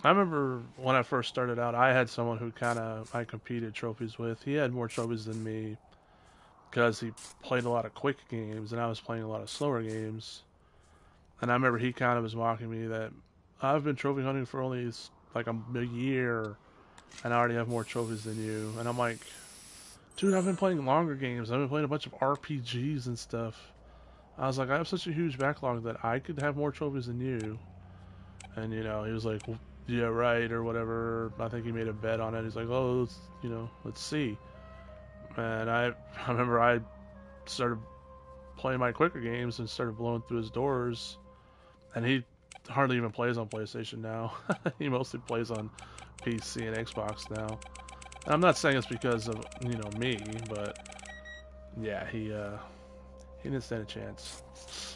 I remember when I first started out, I had someone who I competed trophies with. He had more trophies than me because he played a lot of quick games and I was playing a lot of slower games. And I remember he kind of was mocking me that I've been trophy hunting for only like a year and I already have more trophies than you. And I'm like, dude, I've been playing longer games. I've been playing a bunch of RPGs and stuff. I was like, I have such a huge backlog that I could have more trophies than you. And you know, he was like, well, yeah, right, or whatever. I think he made a bet on it. He's like, oh, let's see. And I remember I started playing my quicker games and started blowing through his doors. And he hardly even plays on PlayStation now. He mostly plays on PC and Xbox now. And I'm not saying it's because of me, but yeah, he didn't stand a chance.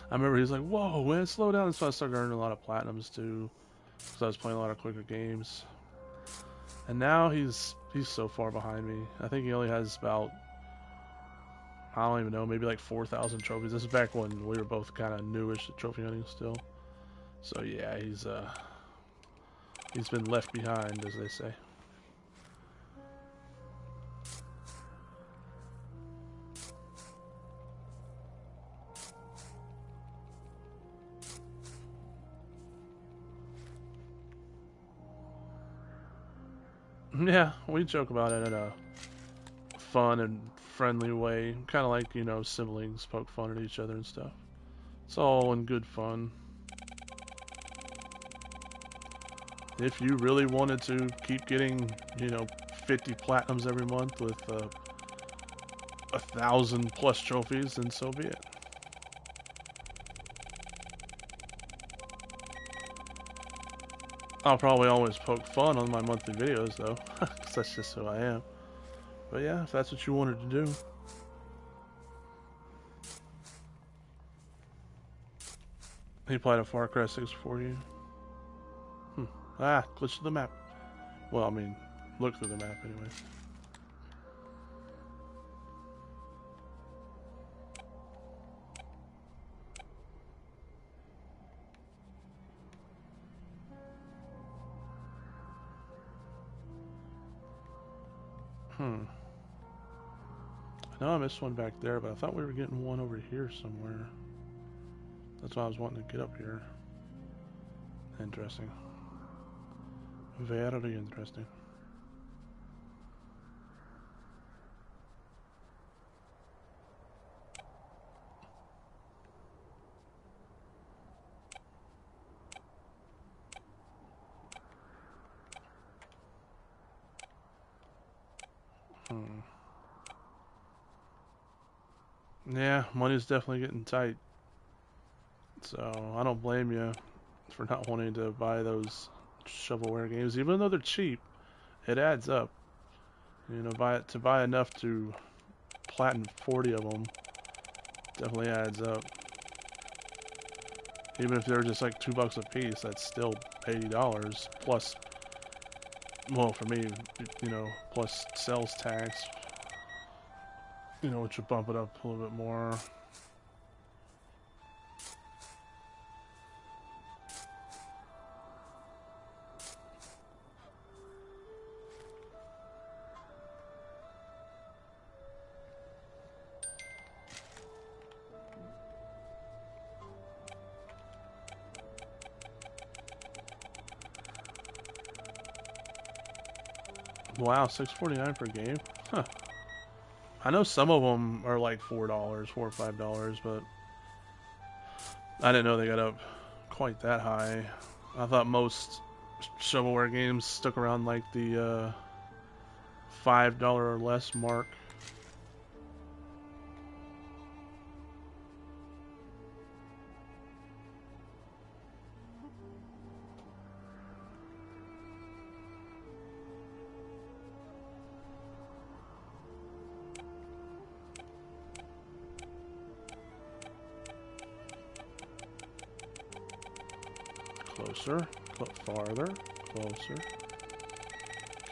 I remember he was like, "Whoa, man, slow down." And so I started earning a lot of platinums too, because I was playing a lot of quicker games. And now he's so far behind me. I think he only has about, I don't even know, maybe like 4,000 trophies. This is back when we were both kind of newish to trophy hunting still. So yeah, he's been left behind, as they say. Yeah, we joke about it in a fun and friendly way, kind of like siblings poke fun at each other and stuff. It's all in good fun. If you really wanted to keep getting 50 platinums every month with 1,000 plus trophies, then so be it. I'll probably always poke fun on my monthly videos though, because that's just who I am. But yeah, if that's what you wanted to do. He played a Far Cry 6 for you. Glitch to the map. Well, I mean, look through the map anyway. Hmm. I know I missed one back there, but I thought we were getting one over here somewhere. That's why I was wanting to get up here. Interesting. Very interesting. Hmm. Yeah, money's definitely getting tight. So I don't blame you for not wanting to buy those shovelware games, even though they're cheap. It adds up. You know, to buy enough to platinum 40 of them definitely adds up. Even if they're just like $2 a piece, that's still $80 plus. Well, for me, you know, plus sales tax. You know, which would bump it up a little bit more. Wow, $6.49 per game. Huh. I know some of them are like $4, $4 or $5, but I didn't know they got up quite that high. I thought most shovelware games stuck around like the $5 or less mark. Closer, farther, closer.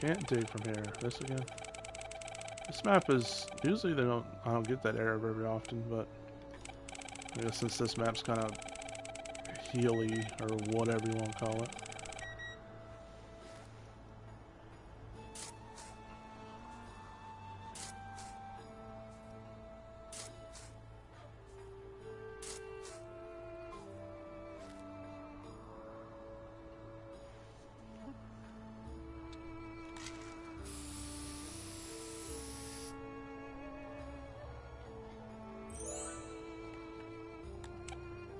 Can't dig from here. This again. This map is usually I don't get that error very often, but I guess since this map's kind of healy or whatever you want to call it.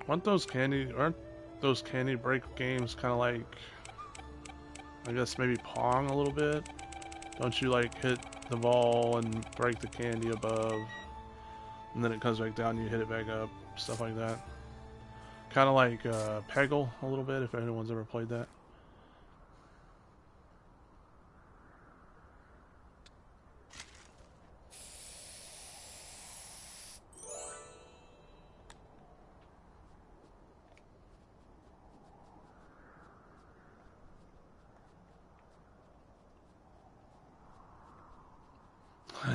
Aren't those candy break games kind of like, I guess maybe Pong a little bit? Don't you like hit the ball and break the candy above, and then it comes back down and you hit it back up, stuff like that? Kind of like Peggle a little bit, if anyone's ever played that.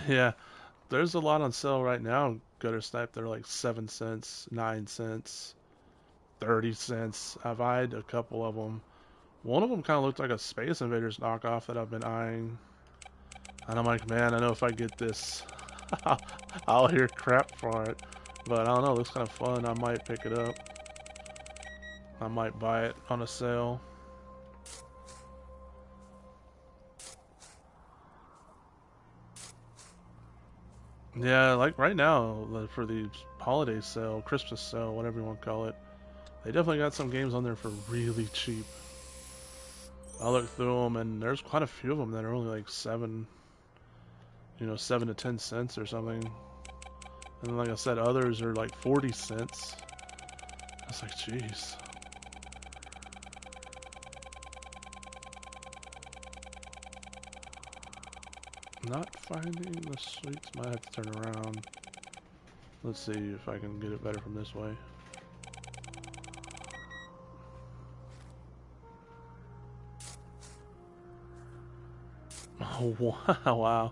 Yeah, there's a lot on sale right now. Gutter Snipe, they're like 7 cents, 9 cents, 30 cents. I've eyed a couple of them. One of them kind of looked like a Space Invaders knockoff that I've been eyeing. And I'm like, man, I know if I get this, I'll hear crap for it. But I don't know, it looks kind of fun. I might pick it up. I might buy it on a sale. Yeah, like right now, for the holiday sale, Christmas sale, whatever you want to call it, they definitely got some games on there for really cheap. I looked through them, and there's quite a few of them that are only like 7 to 10 cents or something. And like I said, others are like 40 cents. I was like, jeez. Not finding the sweets. Might have to turn around. Let's see if I can get it better from this way. Oh, wow. Wow.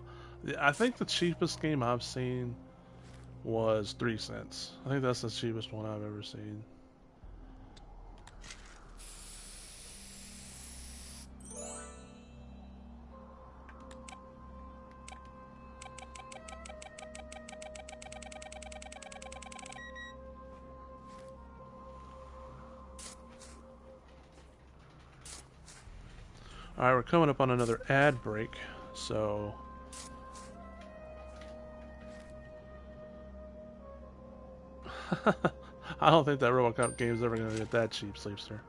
I think the cheapest game I've seen was 3 cents. I think that's the cheapest one I've ever seen. Alright, we're coming up on another ad break, so... I don't think that RoboCop game's ever going to get that cheap, Sleepster.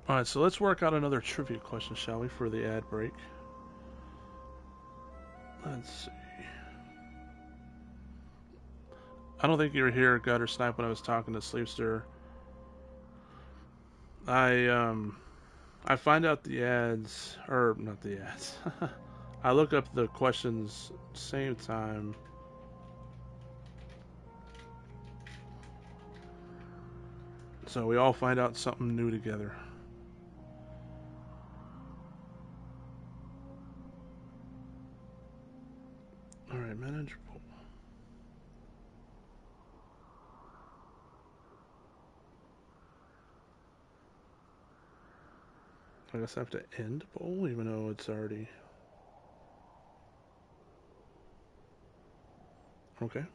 Alright, so let's work out another trivia question, shall we, for the ad break. Let's see. I don't think you were here, Gutter Snipe, when I was talking to Sleepster. I find out the ads, or not the ads. I look up the questions same time. So we all find out something new together. Alright, manager poll. I guess I have to end poll, even though it's already... Okay.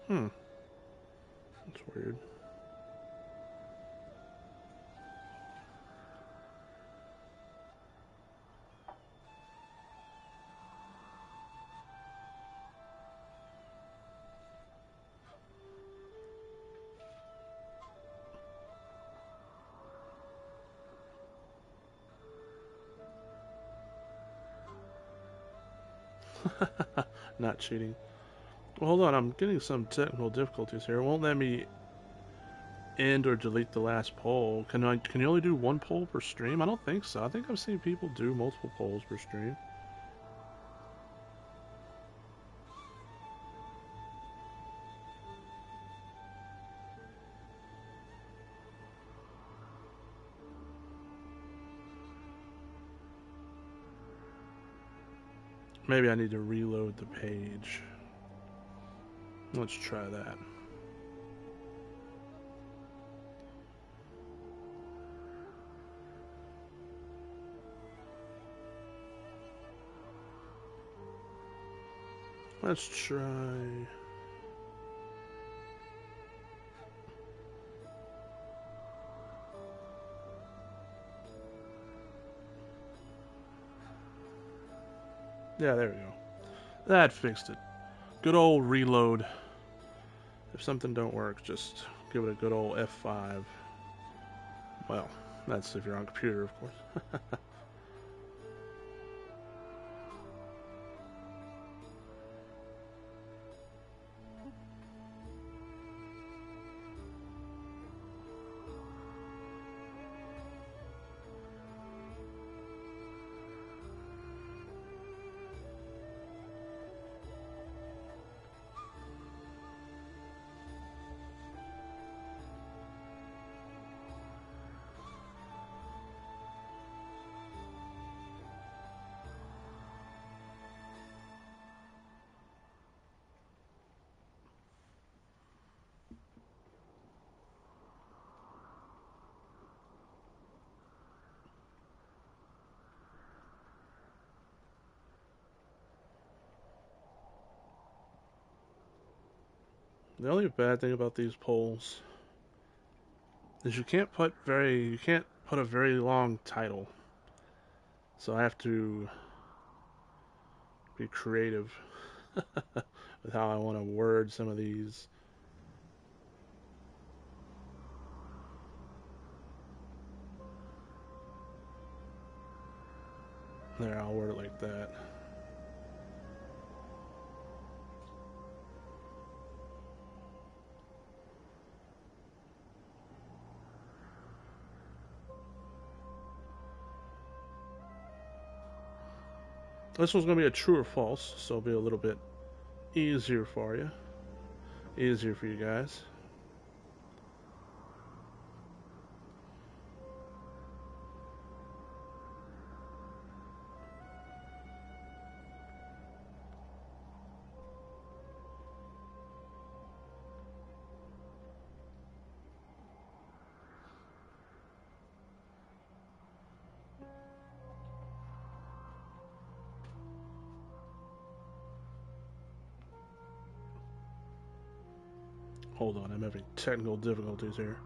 That's weird. Not cheating. Well, hold on, I'm getting some technical difficulties here. It won't let me end or delete the last poll. Can you only do one poll per stream? I don't think so. I think I've seen people do multiple polls per stream. Maybe I need to reload the page. Let's try that. Let's try... Yeah, there we go. That fixed it. Good old reload. If something don't work, just give it a good old F5. Well, that's if you're on computer, of course. The only bad thing about these polls is you can't put a very long title. So I have to be creative with how I want to word some of these. There, I'll word it like that. This one's going to be a true or false, so it'll be a little bit easier for you. Easier for you guys. Hold on, I'm having technical difficulties here.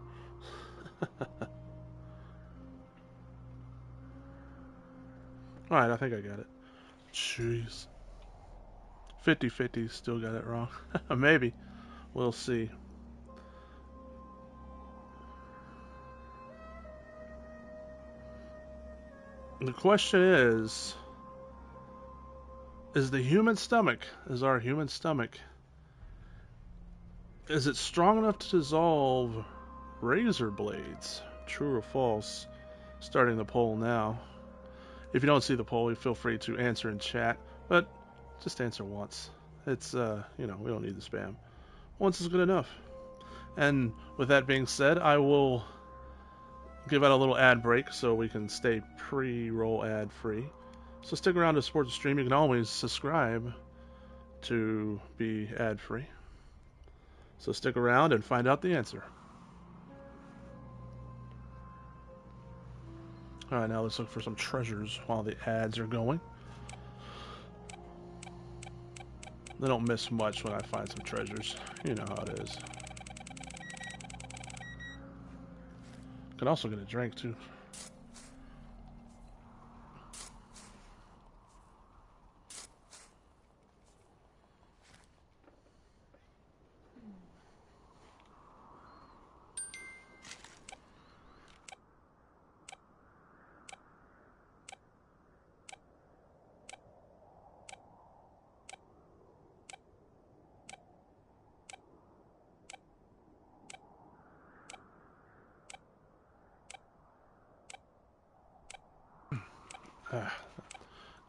Alright, I think I got it. Jeez. 50-50, still got it wrong. Maybe. We'll see. The question is the human stomach, is our human stomach, is it strong enough to dissolve razor blades? True or false? Starting the poll now. If you don't see the poll, feel free to answer in chat, but just answer once. It's, we don't need the spam. Once is good enough. And with that being said, I will give out a little ad break so we can stay pre-roll ad free. So stick around to support the stream. You can always subscribe to be ad free. So stick around and find out the answer. Alright, now let's look for some treasures while the ads are going. They don't miss much when I find some treasures. You know how it is. Can also get a drink too.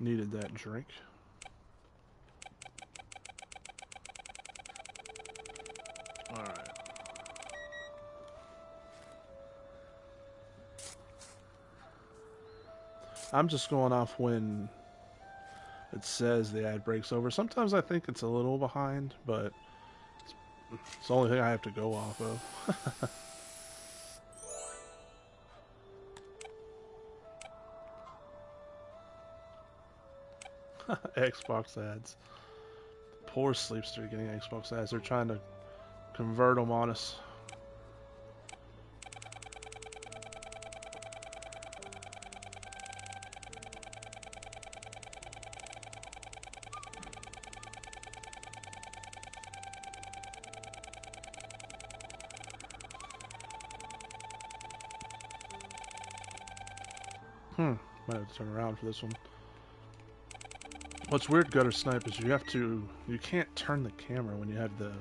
Needed that drink. Alright. I'm just going off when it says the ad breaks over. Sometimes I think it's a little behind, but it's the only thing I have to go off of. Xbox ads. Poor Sleepster getting Xbox ads. They're trying to convert them on us. Might have to turn around for this one. What's weird, Gutter Snipe, is you can't turn the camera when you have the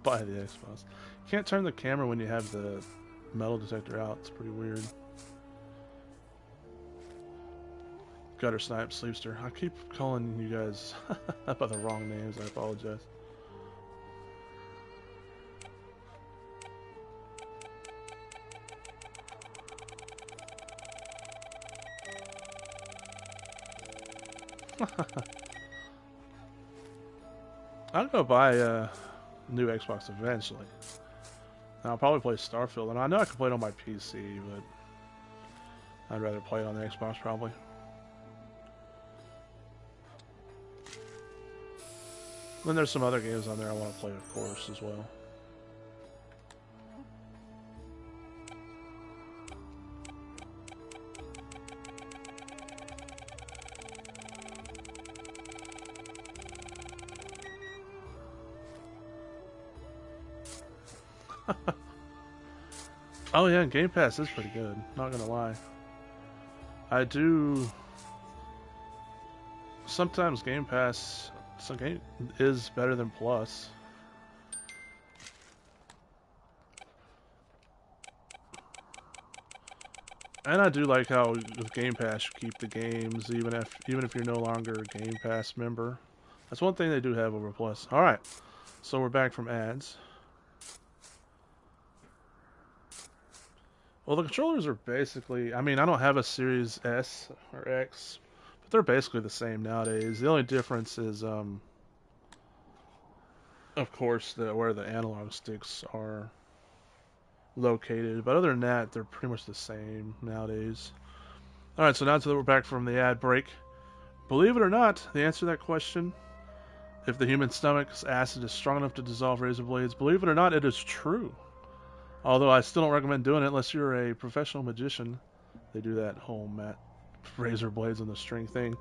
buy the Xbox. You can't turn the camera when you have the metal detector out. It's pretty weird. Gutter Snipe, Sleepster. I keep calling you guys by the wrong names. I apologize. I'm gonna buy a new Xbox eventually. And I'll probably play Starfield, and I know I can play it on my PC, but I'd rather play it on the Xbox probably. Then there's some other games on there I want to play, of course, as well. Oh yeah, Game Pass is pretty good, not gonna lie. I do... Sometimes Game Pass is better than Plus. And I do like how with Game Pass you keep the games even if you're no longer a Game Pass member. That's one thing they do have over Plus. Alright, so we're back from ads. Well, the controllers are basically... I mean, I don't have a Series S or X, but they're basically the same nowadays. The only difference is, of course, where the analog sticks are located. But other than that, they're pretty much the same nowadays. Alright, so now that we're back from the ad break, believe it or not, the answer to that question if the human stomach's acid is strong enough to dissolve razor blades. Believe it or not, it is true. Although I still don't recommend doing it unless you're a professional magician. They do that whole razor blades on the string thing.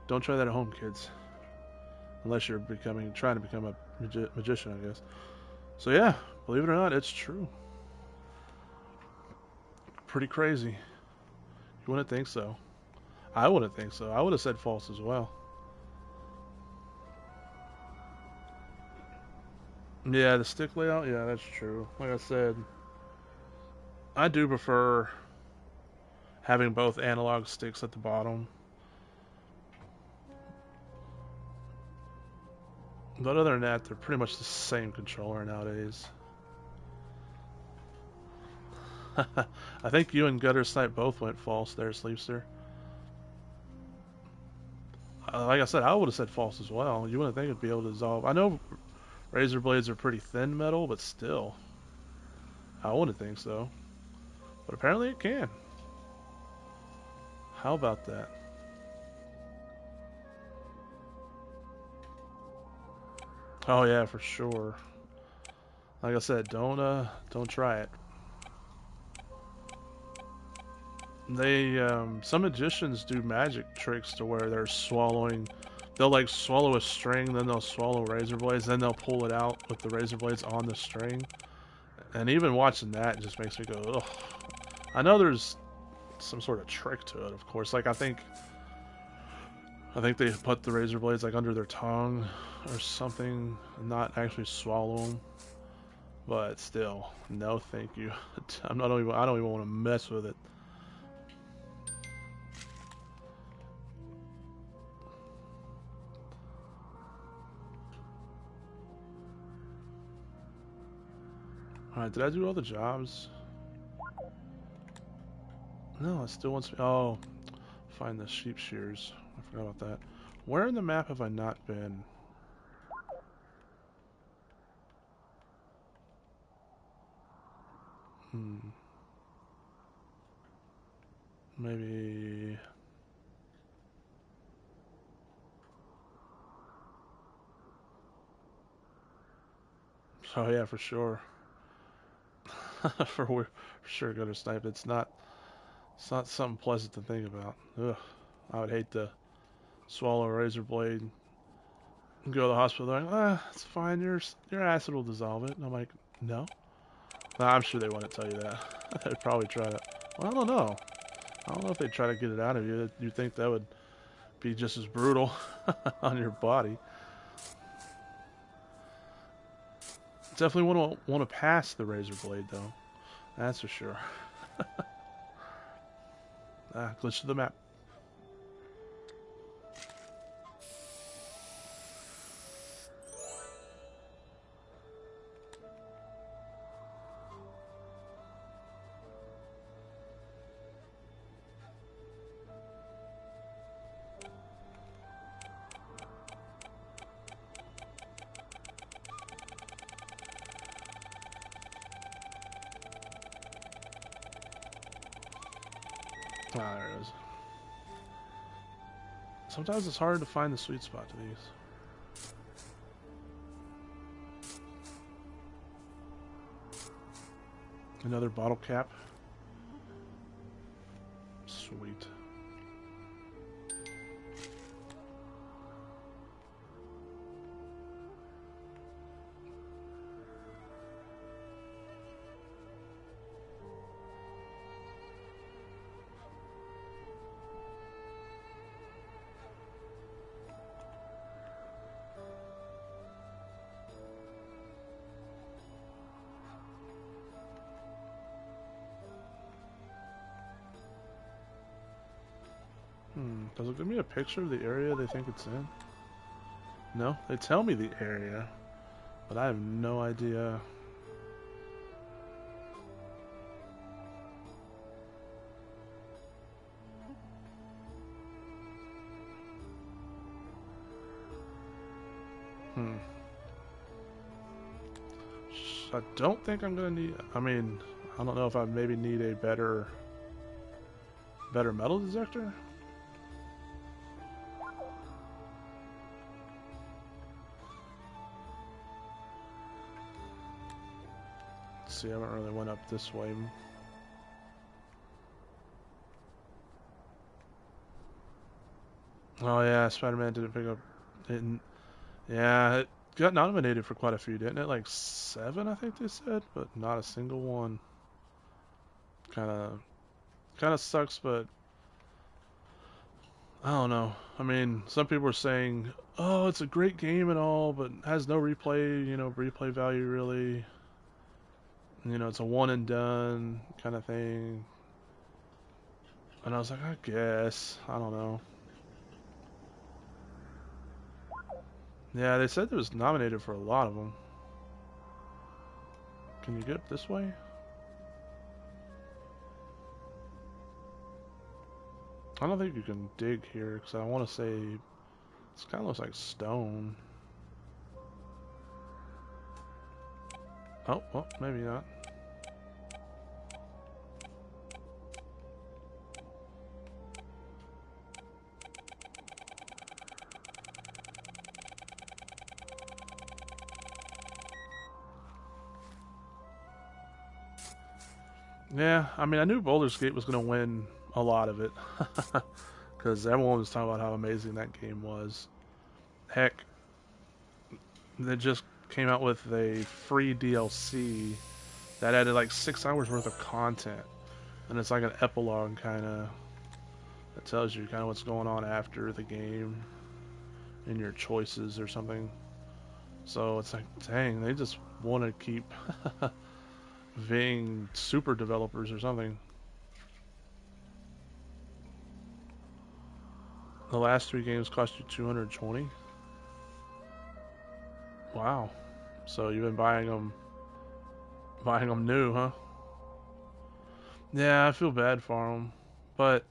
Don't try that at home, kids. Unless you're trying to become a magician, I guess. So yeah, believe it or not, it's true. Pretty crazy. You wouldn't think so. I wouldn't think so. I would have said false as well. Yeah, the stick layout, yeah, that's true. Like I said, I do prefer having both analog sticks at the bottom. But other than that, they're pretty much the same controller nowadays. I think you and Gutter Snipe both went false there, Sleepster. Like I said, I would have said false as well. You wouldn't think it'd be able to dissolve. I know razor blades are pretty thin metal, but still. I wouldn't think so. But apparently it can. How about that? Oh yeah, for sure. Like I said, don't try it. Some magicians do magic tricks to where they're swallowing. They'll like swallow a string, then they'll swallow razor blades, then they'll pull it out with the razor blades on the string. And even watching that just makes me go, ugh. I know there's some sort of trick to it, of course. Like I think they put the razor blades like under their tongue or something, and not actually swallow them. But still, no, thank you. I don't even want to mess with it. Alright, did I do all the jobs? No, it still wants me. Oh, find the sheep shears. I forgot about that. Where in the map have I not been? Maybe. Oh yeah, for sure. for sure, Gutter Snipe. It's not something pleasant to think about. Ugh, I would hate to swallow a razor blade and go to the hospital. They're like, it's fine. Your acid will dissolve it. And I'm like, no. Nah, I'm sure they wouldn't tell you that. They'd probably try to. Well, I don't know. I don't know if they'd try to get it out of you. You'd think that would be just as brutal on your body. Definitely want to pass the razor blade though. That's for sure. Glitch to the map. Ah, there it is. Sometimes it's hard to find the sweet spot to these. Another bottle cap. Sweet. Does it give me a picture of the area they think it's in? No, they tell me the area, but I have no idea. I don't think I'm gonna need. I mean, I don't know if I maybe need a better metal detector. see. I haven't really went up this way. Oh yeah, Spider-Man didn't pick up. Didn't. Yeah, it got nominated for quite a few, didn't it? Like 7, I think they said, but not a single one. Kind of sucks, but I don't know. I mean, some people are saying, "Oh, it's a great game and all, but has no replay, replay value really. It's a one and done kind of thing." And I was like, I guess. I don't know. Yeah, they said it was nominated for a lot of them. Can you get up this way? I don't think you can dig here, because I want to say this kind of looks like stone. Oh, well, maybe not. Yeah, I mean, I knew Baldur's Gate was going to win a lot of it. Because everyone was talking about how amazing that game was. Heck, they just came out with a free DLC that added like 6 hours worth of content. And it's like an epilogue kind of that tells you kind of what's going on after the game and your choices or something. So it's like, dang, they just want to keep being super developers or something. The last 3 games cost you 220. Wow. So you've been buying them new, huh? Yeah, I feel bad for them, but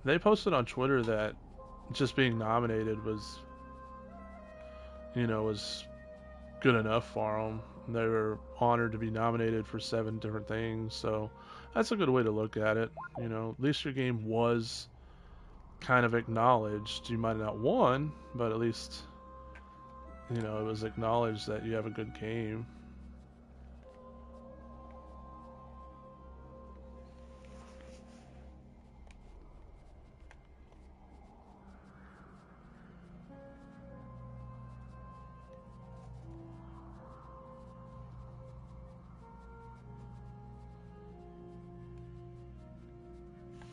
they posted on Twitter that just being nominated was good enough for them. They were honored to be nominated for 7 different things, so that's a good way to look at it. At least your game was kind of acknowledged. You might have not won, but at least it was acknowledged that you have a good game.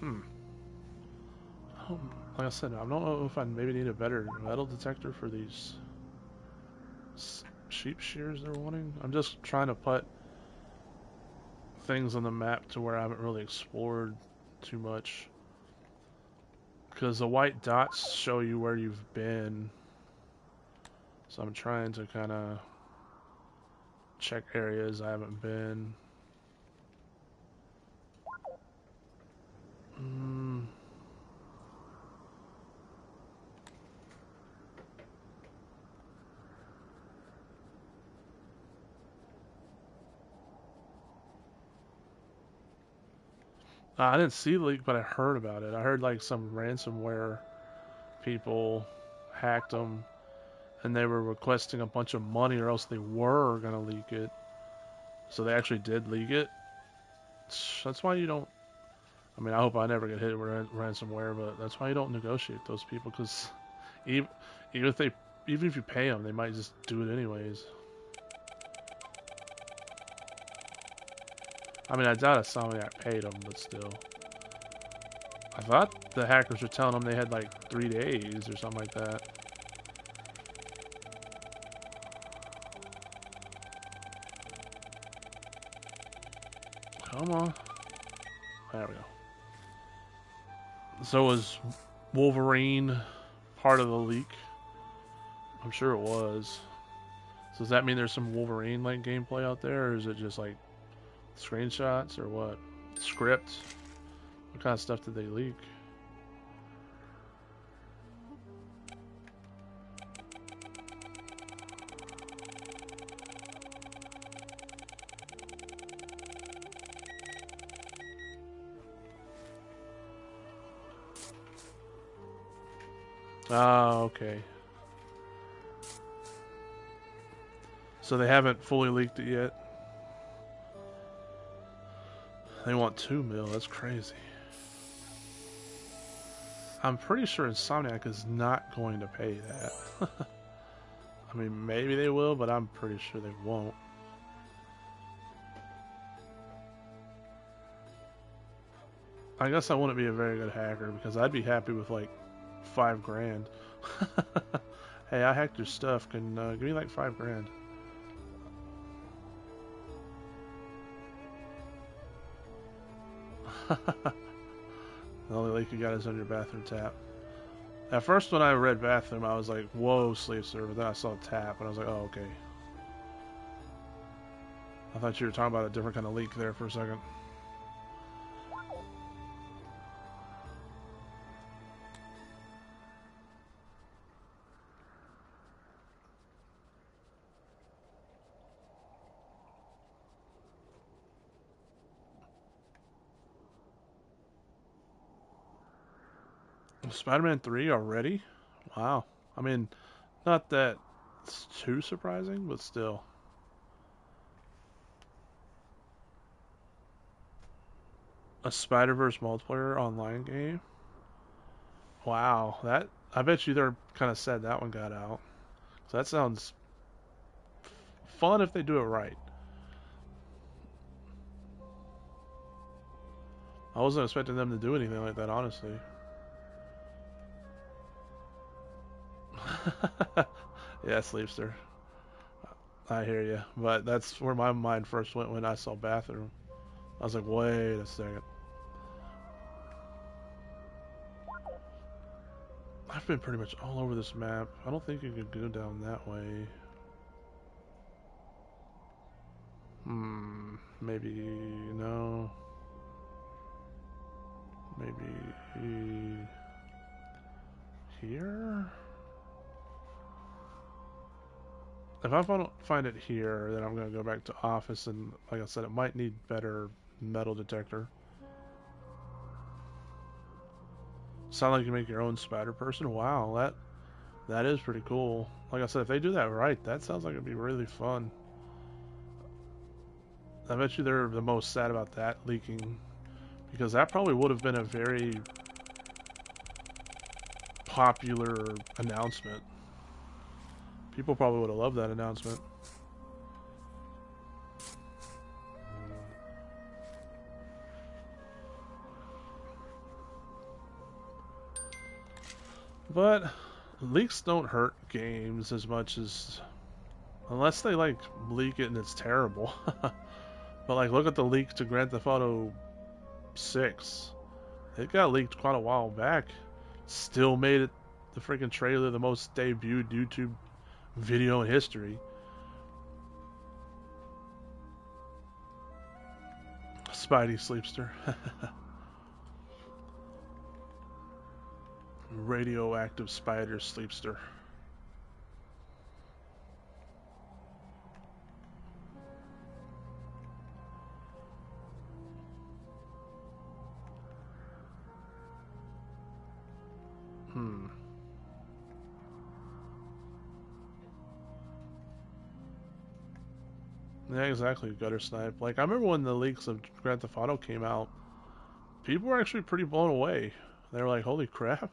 Hmm. Like I said, I don't know if I maybe need a better metal detector for these sheep shears they're wanting. I'm just trying to put things on the map to where I haven't really explored too much. Because the white dots show you where you've been. So I'm trying to kind of check areas I haven't been. Hmm. I didn't see the leak, but I heard about it. I heard like some ransomware people hacked them and they were requesting a bunch of money or else they were going to leak it. So they actually did leak it. That's why you don't. I mean, I hope I never get hit with ransomware, but that's why you don't negotiate those people because even, even if they even if you pay them, they might just do it anyways. I mean, I doubt Insomniac paid them, but still. I thought the hackers were telling them they had like 3 days or something like that. Come on. There we go. So was Wolverine part of the leak? I'm sure it was. So does that mean there's some Wolverine like gameplay out there, or is it just like screenshots or what? Scripts? What kind of stuff did they leak? Ah, okay. So they haven't fully leaked it yet? They want 2 mil. That's crazy. I'm pretty sure Insomniac is not going to pay that. I mean, maybe they will, but I'm pretty sure they won't. I guess I wouldn't be a very good hacker because I'd be happy with like 5 grand. Hey, I hacked your stuff. Can give me like 5 grand. The only leak you got is on your bathroom tap. At first, when I read bathroom, I was like, whoa, Sleepster. But then I saw tap, and I was like, oh, okay. I thought you were talking about a different kind of leak there for a second. Spider-Man 3 already? Wow. I mean, not that it's too surprising, but still. A Spider-Verse multiplayer online game? Wow, that I bet you they're kind of sad that one got out. So that sounds fun if they do it right. I wasn't expecting them to do anything like that, honestly. Yeah, Sleepster. I hear you, but that's where my mind first went when I saw bathroom. I was like, wait a second. I've been pretty much all over this map. I don't think you could go down that way. Maybe no. Maybe here? If I don't find it here, then I'm going to go back to office, and like I said, it might need better metal detector. Sound like you make your own spider person? Wow, that is pretty cool. Like I said, if they do that right, that sounds like it'd be really fun. I bet you they're the most sad about that leaking, because that probably would have been a very popular announcement. People probably would have loved that announcement. But leaks don't hurt games as much as, unless they like leak it and it's terrible. But like, look at the leak to Grand Theft Auto 6. It got leaked quite a while back. Still made it the freaking trailer the most debuted YouTube video in history. Spidey Sleepster. Radioactive Spider Sleepster. Yeah, exactly, Gutter Snipe. Like, I remember when the leaks of Grand Theft Auto came out, people were actually pretty blown away. They were like, holy crap.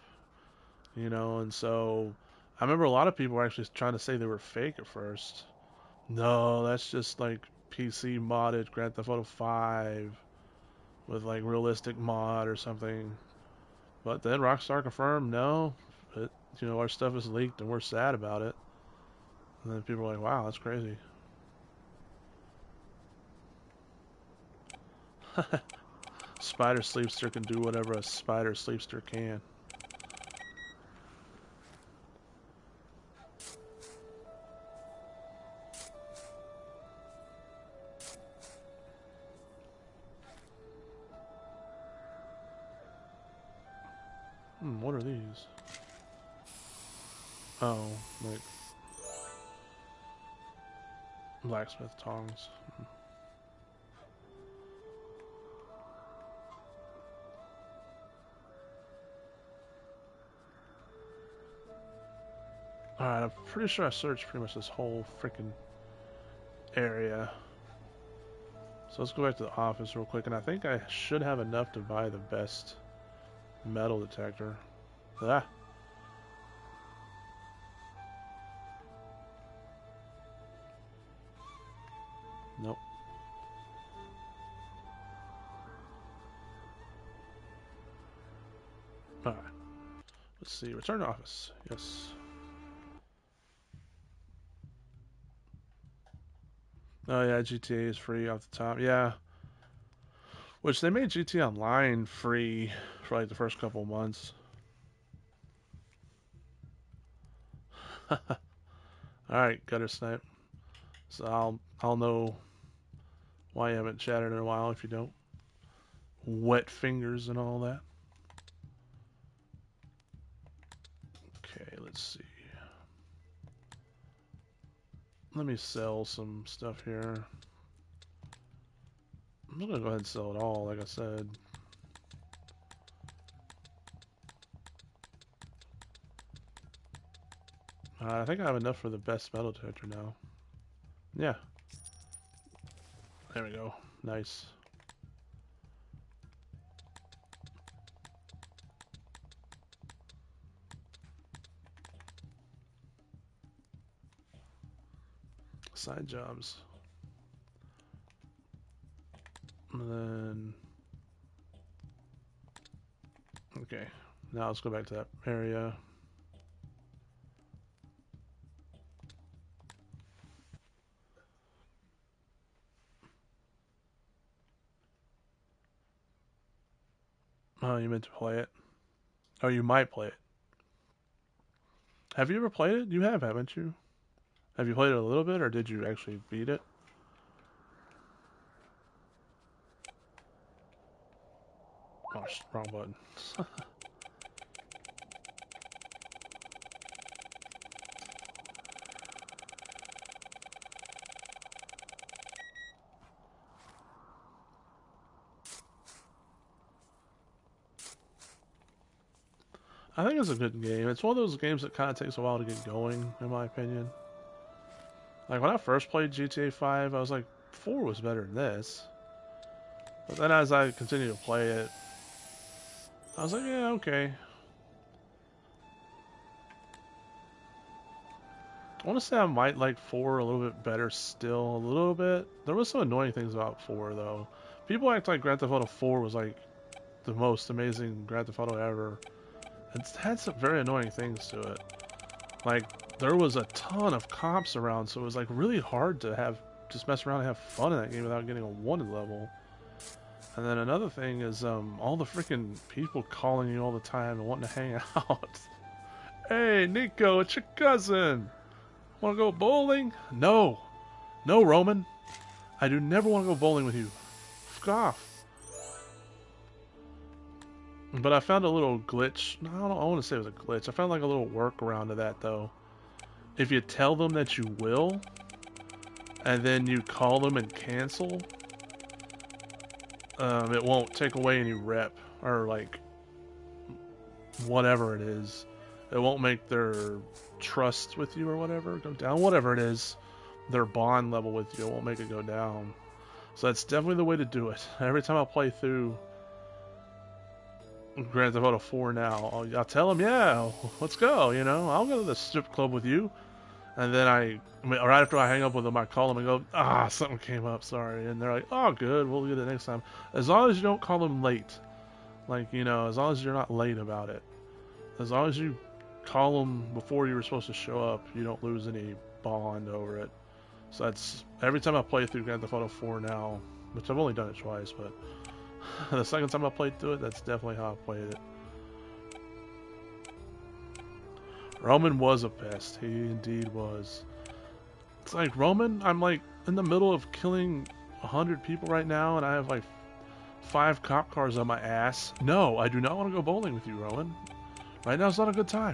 You know, and so I remember a lot of people were actually trying to say they were fake at first. No, that's just like PC modded Grand Theft Auto 5 with like realistic mod or something. But then Rockstar confirmed, no, our stuff is leaked and we're sad about it. And then people were like, wow, that's crazy. Spider Sleepster can do whatever a Spider Sleepster can. What are these? Oh, like blacksmith tongs. Alright, I'm pretty sure I searched pretty much this whole freaking area. So let's go back to the office real quick, and I think I should have enough to buy the best metal detector. Ah. Nope. Alright. Let's see. Return to office. Yes. Oh yeah, GTA is free off the top. Yeah. Which they made GTA Online free for like the first couple of months. Alright, gutter snipe. So I'll know why you haven't chatted in a while if you don't. Wet fingers and all that. Okay, let's see. Let me sell some stuff here. I'm gonna go ahead and sell it all, like I said. I think I have enough for the best metal detector now. Yeah. There we go. Nice. Side jobs. And then... Okay. Now let's go back to that area. Oh, you meant to play it? Oh, you might play it. Have you ever played it? You have, haven't you? Have you played it a little bit, or did you actually beat it? Oh, wrong button. I think it's a good game. It's one of those games that kind of takes a while to get going, in my opinion. Like, when I first played GTA 5, I was like, 4 was better than this. But then as I continued to play it, I was like, yeah, okay. I want to say I might like 4 a little bit better still, a little bit. There was some annoying things about 4, though. People act like Grand Theft Auto 4 was like the most amazing Grand Theft Auto ever. It's had some very annoying things to it. Like, there was a ton of cops around, so it was like really hard to have just mess around and have fun in that game without getting a wanted level. And then another thing is all the freaking people calling you all the time and wanting to hang out. Hey, Nico, it's your cousin. Want to go bowling? No. No, Roman. I do never want to go bowling with you. Fuck off. But I found a little glitch. No, I don't want to say it was a glitch. I found like a little workaround to that, though. If you tell them that you will, and then you call them and cancel, it won't take away any rep, or like, whatever it is. It won't make their trust with you or whatever go down. Whatever it is, their bond level with you, it won't make it go down. So that's definitely the way to do it. Every time I play through Grand Theft Auto 4 now, I'll tell them, yeah, let's go, you know, I'll go to the strip club with you. And then right after I hang up with them, I call them and go, something came up, sorry. And they're like, oh, good, we'll get it next time. As long as you don't call them late. Like, you know, as long as you're not late about it. As long as you call them before you were supposed to show up, you don't lose any bond over it. So that's, every time I play through Grand Theft Auto 4 now, which I've only done it twice, but the second time I played through it, that's definitely how I played it. Roman was a pest. He indeed was. It's like, Roman, I'm like in the middle of killing 100 people right now, and I have like 5 cop cars on my ass. No, I do not want to go bowling with you, Roman. Right now is not a good time.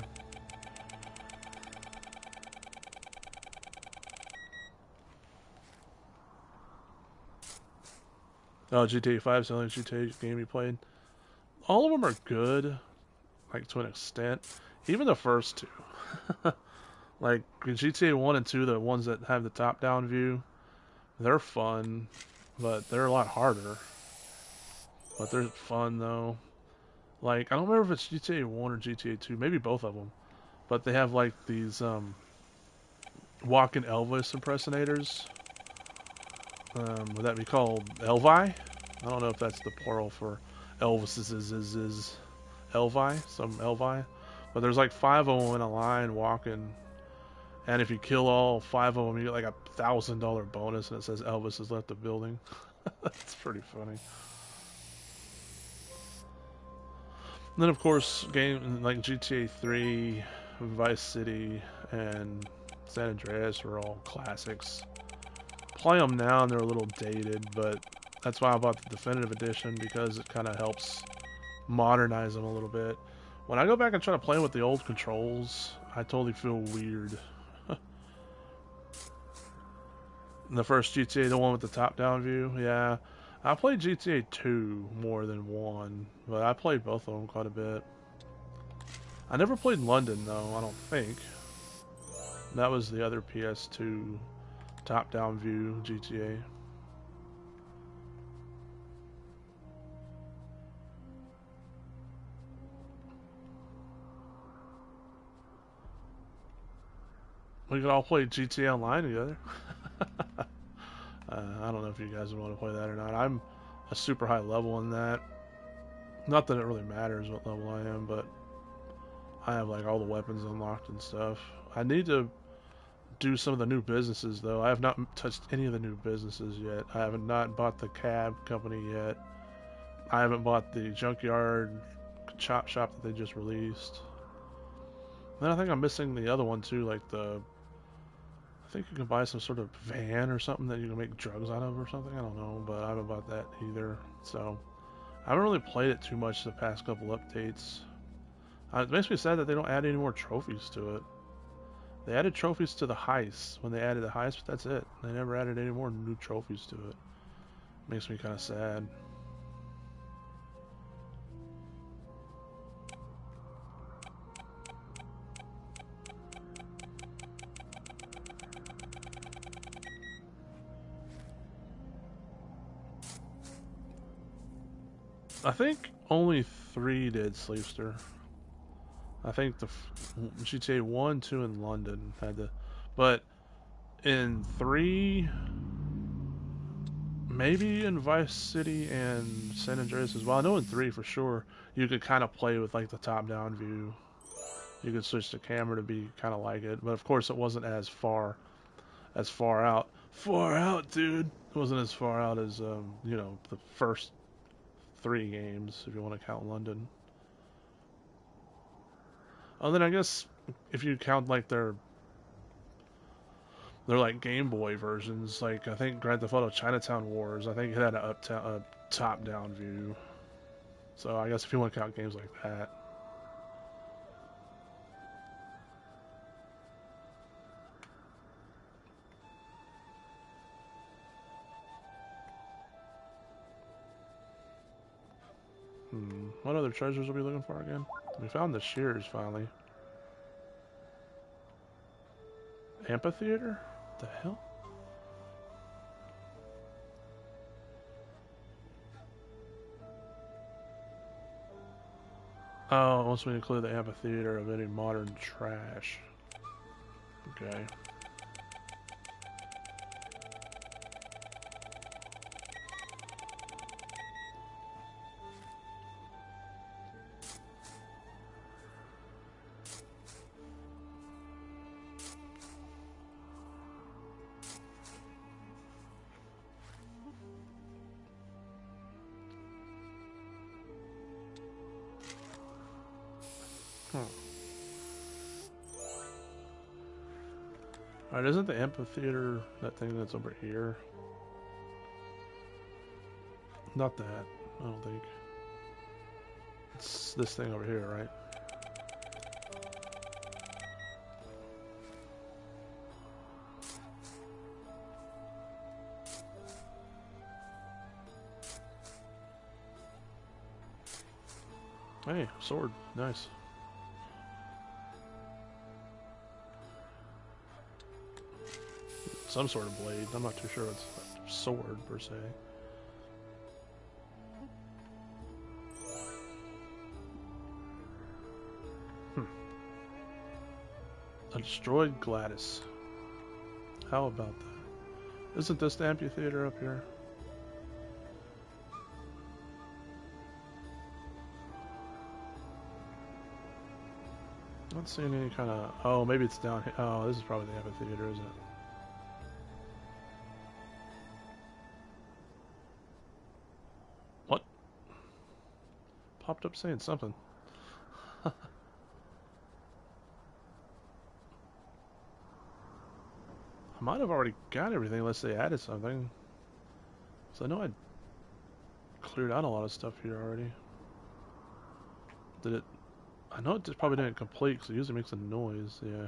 Oh, GTA 5 is the only GTA game you played. All of them are good, like to an extent. Even the first two. Like GTA 1 and 2, the ones that have the top-down view, they're fun. but they're a lot harder. But they're fun though. Like I don't remember if it's GTA 1 or GTA 2, maybe both of them. But they have like these walking Elvis impersonators. Would that be called Elvi? I don't know if that's the plural for Elvis is Elvi, some Elvi. But there's like 5 of them in a line walking, and if you kill all 5 of them, you get like $1,000 bonus, and it says Elvis has left the building. That's pretty funny. And then of course, games like GTA 3, Vice City, and San Andreas are all classics. Play them now and they're a little dated, but that's why I bought the Definitive Edition, because it kind of helps modernize them a little bit. When I go back and try to play with the old controls, I totally feel weird. The first GTA, the one with the top-down view, yeah. I played GTA 2 more than 1, but I played both of them quite a bit. I never played London, though, I don't think. That was the other PS2 top-down view GTA. We could all play GTA Online together. I don't know if you guys would want to play that or not. I'm a super high level in that. Not that it really matters what level I am, but I have like all the weapons unlocked and stuff. I need to do some of the new businesses though. I have not touched any of the new businesses yet. I have not bought the cab company yet. I haven't bought the junkyard chop shop that they just released. And then I think I'm missing the other one too, like I think you can buy some sort of van or something that you can make drugs out of or something. I don't know, but I haven't bought that either. So I haven't really played it too much the past couple updates. It makes me sad that they don't add any more trophies to it. They added trophies to the heist when they added the heist, but that's it. They never added any more new trophies to it. Makes me kind of sad. I think only 3 did Sleepster. I think the GTA 1, 2, and London had the, but in 3, maybe in Vice City and San Andreas as well. I know in 3 for sure you could kind of play with like the top-down view. You could switch the camera to be kind of like it, but of course it wasn't as far out. Far out, dude. It wasn't as far out as you know, the first 3 games, if you want to count London. Oh, then I guess if you count like they're like Game Boy versions, like I think Grand Theft Auto Chinatown Wars, I think it had a top-down view. So I guess if you want to count games like that. What other treasures are we looking for again? We found the shears finally. Amphitheater? What the hell? Oh, it wants me to clear the amphitheater of any modern trash. Okay. Alright, isn't the amphitheater that thing that's over here? Not that, I don't think. It's this thing over here, right? Hey, sword. Nice. Some sort of blade. I'm not too sure it's a sword per se. destroyed Gladys. How about that? Isn't this the amphitheater up here? Not seeing any kind of... Oh, maybe it's down here. Oh, this is probably the amphitheater, isn't it? What? Popped up saying something. I might have already got everything unless they added something. So I know I cleared out a lot of stuff here already. Did it... I know it just probably didn't complete because it usually makes a noise, yeah.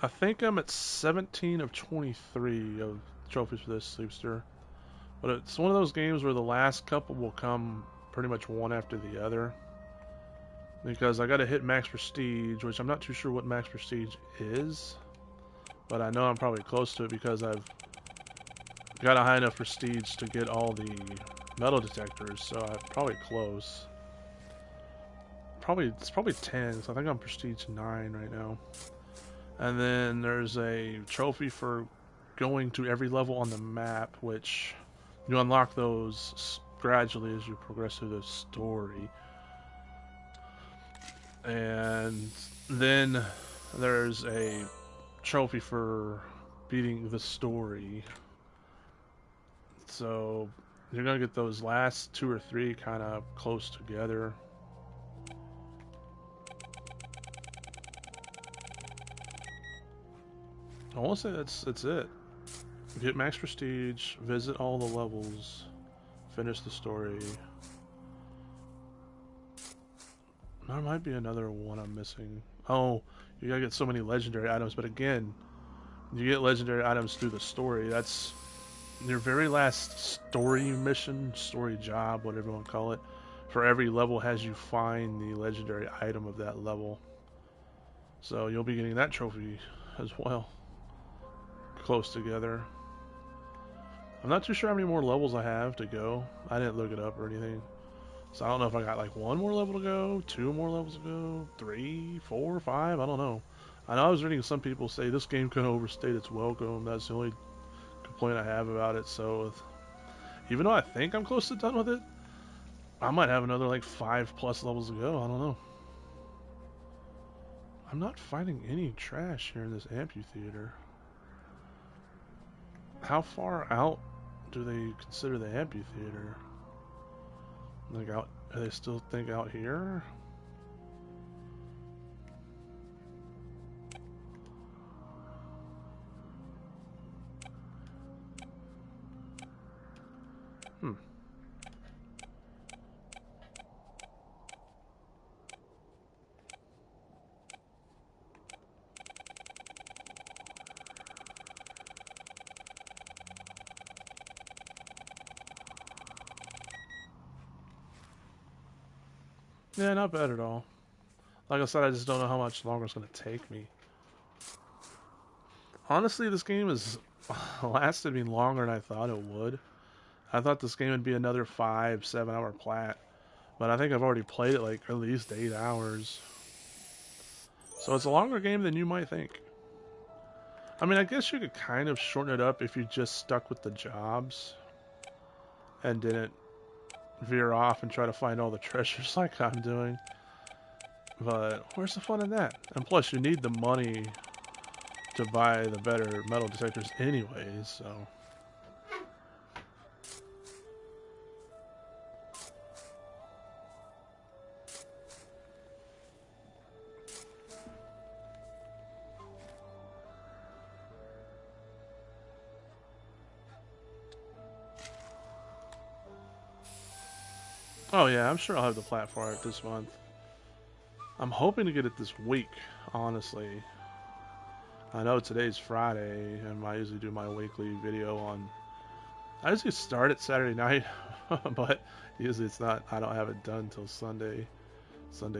I think I'm at 17 of 23 of trophies for this Sleepster. But it's one of those games where the last couple will come pretty much one after the other. Because I gotta hit max prestige, which I'm not too sure what max prestige is. But I know I'm probably close to it because I've got a high enough prestige to get all the metal detectors, so I'm probably close. It's probably 10, so I think I'm prestige 9 right now. And then there's a trophy for going to every level on the map, which you unlock those gradually as you progress through the story. And then there's a trophy for beating the story. So you're gonna get those last 2 or 3 kind of close together. I want to say that's it. Get max prestige, visit all the levels, finish the story. There might be another one I'm missing. Oh, you gotta get so many legendary items, but again, you get legendary items through the story. That's your very last story mission, story job, whatever you want to call it. For every level has you find the legendary item of that level. So you'll be getting that trophy as well. Close together. I'm not too sure how many more levels I have to go. I didn't look it up or anything. So I don't know if I got like 1 more level to go, 2 more levels to go, 3, 4, 5, I don't know. I know I was reading some people say this game could overstate its welcome. That's the only complaint I have about it. So even though I think I'm close to done with it, I might have another like 5+ levels to go. I don't know. I'm not finding any trash here in this amphitheater. How far out do they consider the amphitheater? Like out, do they still think out here? Hmm. Yeah, not bad at all. Like I said, I just don't know how much longer it's going to take me. Honestly, this game has lasted me longer than I thought it would. I thought this game would be another 5-7 hour plat, but I think I've already played it like at least 8 hours. So it's a longer game than you might think. I mean, I guess you could kind of shorten it up if you just stuck with the jobs and didn't veer off and try to find all the treasures like I'm doing. But where's the fun in that? And plus, you need the money to buy the better metal detectors anyways, so... Oh yeah, I'm sure I'll have the plat for it this month. I'm hoping to get it this week, honestly. I know today's Friday, and I usually do my weekly video on... I usually start it Saturday night, but usually it's not... I don't have it done until Sunday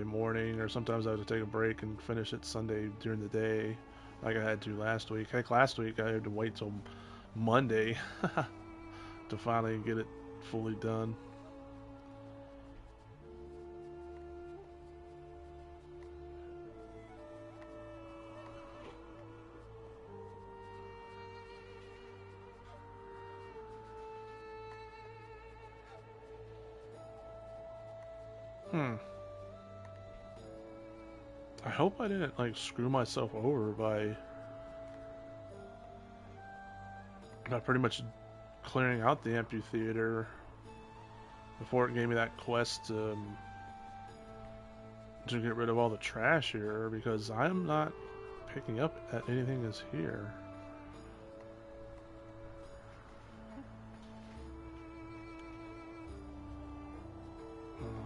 morning, or sometimes I have to take a break and finish it Sunday during the day, like I had to last week. Heck, last week I had to wait till Monday to finally get it fully done. I hope I didn't like screw myself over by pretty much clearing out the amphitheater before it gave me that quest to get rid of all the trash here, because I'm not picking up at anything that's here.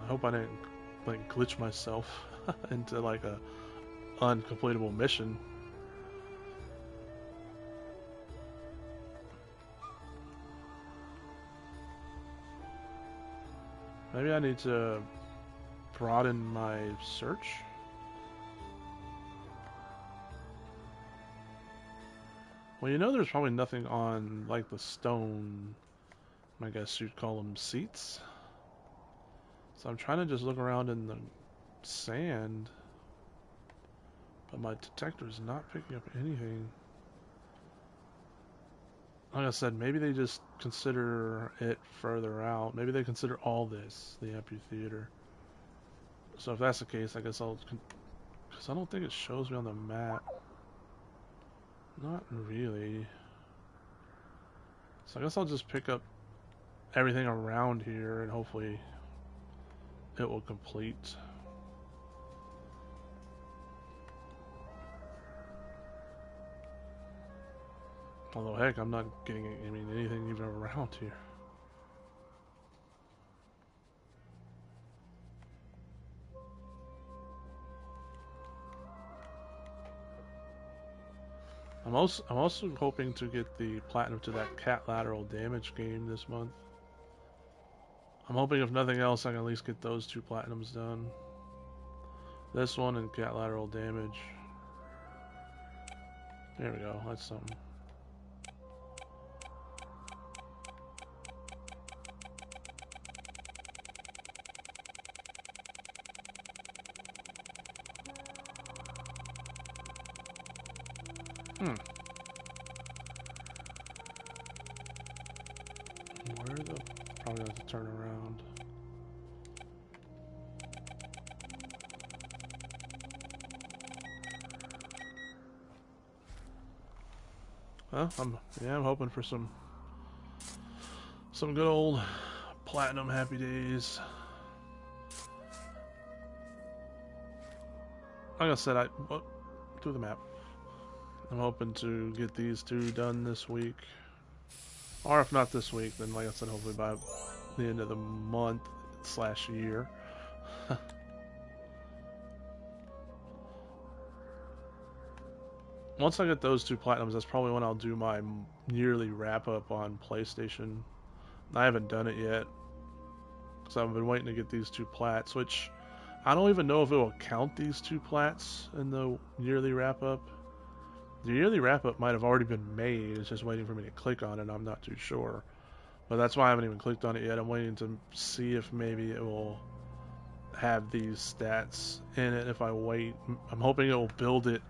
I hope I didn't like glitch myself into like a uncompletable mission. Maybe I need to broaden my search. Well, you know there's probably nothing on like the stone, I guess you'd call them seats. So I'm trying to just look around in the sand, but my detector is not picking up anything. Like I said, maybe they just consider it further out. Maybe they consider all this the amphitheater. So if that's the case, I guess because I don't think it shows me on the map. Not really. So I guess I'll just pick up everything around here and hopefully it will complete. Although heck, I'm not getting anything even around here. I'm also hoping to get the platinum to that cat lateral damage game this month. I'm hoping if nothing else I can at least get those 2 platinums done. This one and cat lateral damage. There we go, that's something. Where the... Probably have to turn around. Well, I'm hoping for some good old platinum happy days. Like I said, through the map. I'm hoping to get these 2 done this week. Or if not this week, then like I said, hopefully by the end of the month / year. Once I get those 2 platinums, that's probably when I'll do my yearly wrap up on PlayStation. I haven't done it yet, because I've been waiting to get these 2 plats, which I don't even know if it will count these 2 plats in the yearly wrap up. The yearly wrap up might have already been made, it's just waiting for me to click on it, I'm not too sure. But that's why I haven't even clicked on it yet. I'm waiting to see if maybe it will have these stats in it if I wait. I'm hoping it will build it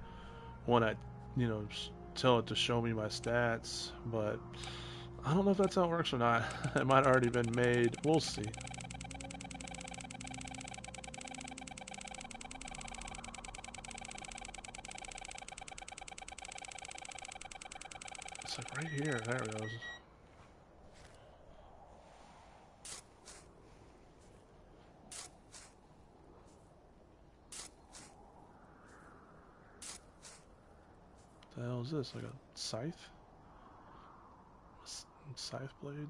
when I, tell it to show me my stats, but I don't know if that's how it works or not. It might have already been made. We'll see. It's like right here. There it goes. What the hell is this? Like a scythe? Scythe blade?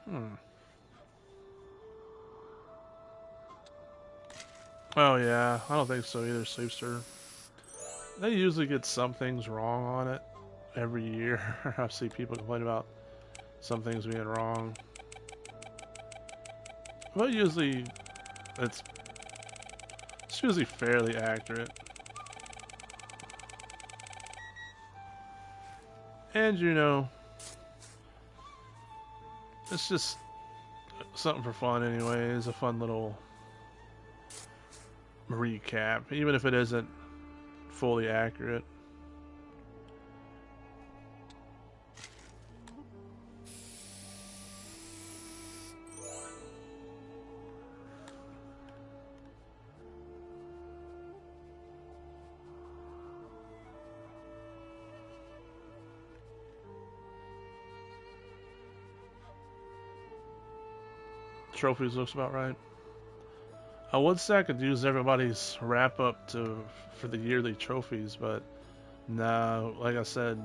Hmm. Oh yeah, I don't think so either, Sleepster. They usually get some things wrong on it every year. I see people complain about some things being wrong. But usually it's, it's usually fairly accurate. And you know, it's just something for fun anyway. It's a fun little recap, even if it isn't fully accurate. Trophies looks about right. I would say I could use everybody's wrap up to for the yearly trophies, but no, like I said,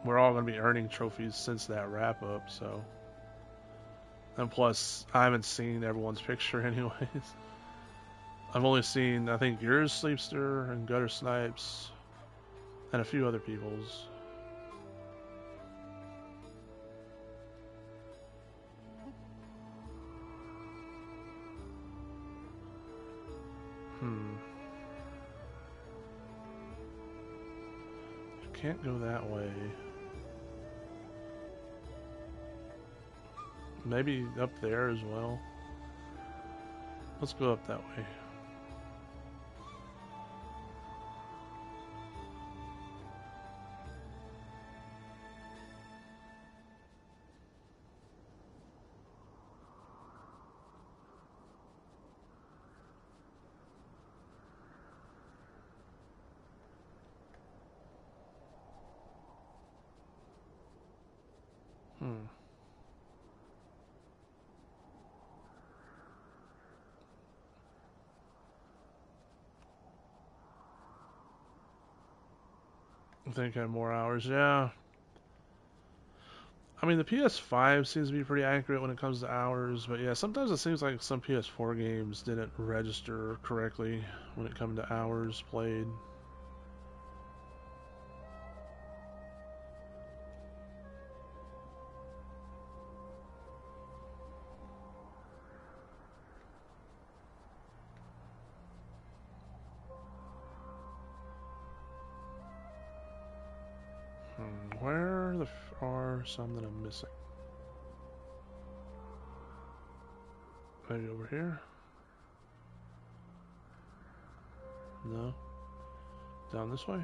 we're all going to be earning trophies since that wrap up. So, and plus, I haven't seen everyone's picture anyways. I've only seen I think yours, Sleepster, and Gutter Snipes, and a few other people's. Hmm. Can't go that way. Maybe up there as well. Let's go up that way. Hmm. I think I have more hours. Yeah. I mean, the PS5 seems to be pretty accurate when it comes to hours, but yeah, sometimes it seems like some PS4 games didn't register correctly when it comes to hours played. Where the are some that I'm missing? Maybe over here? No. Down this way?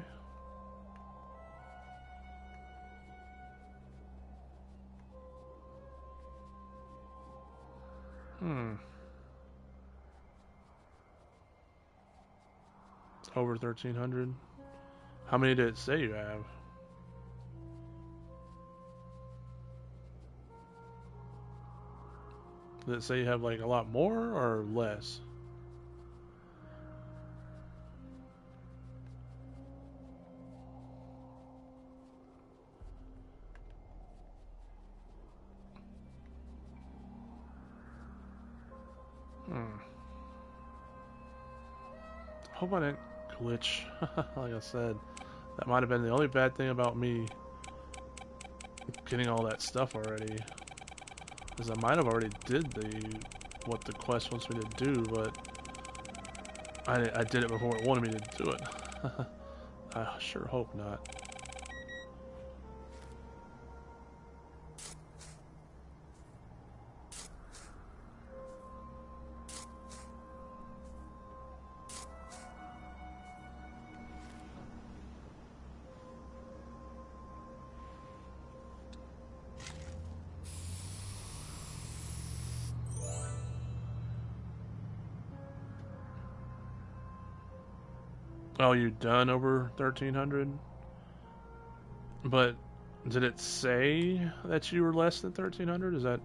Hmm. Over 1,300. How many did it say you have? Did it say you have like a lot more or less? Hmm. Hope I didn't glitch. Like I said, that might have been the only bad thing about me getting all that stuff already. Because I might have already did what the quest wants me to do, but I did it before it wanted me to do it. I sure hope not. Oh, you done over 1,300? But did it say that you were less than 1,300?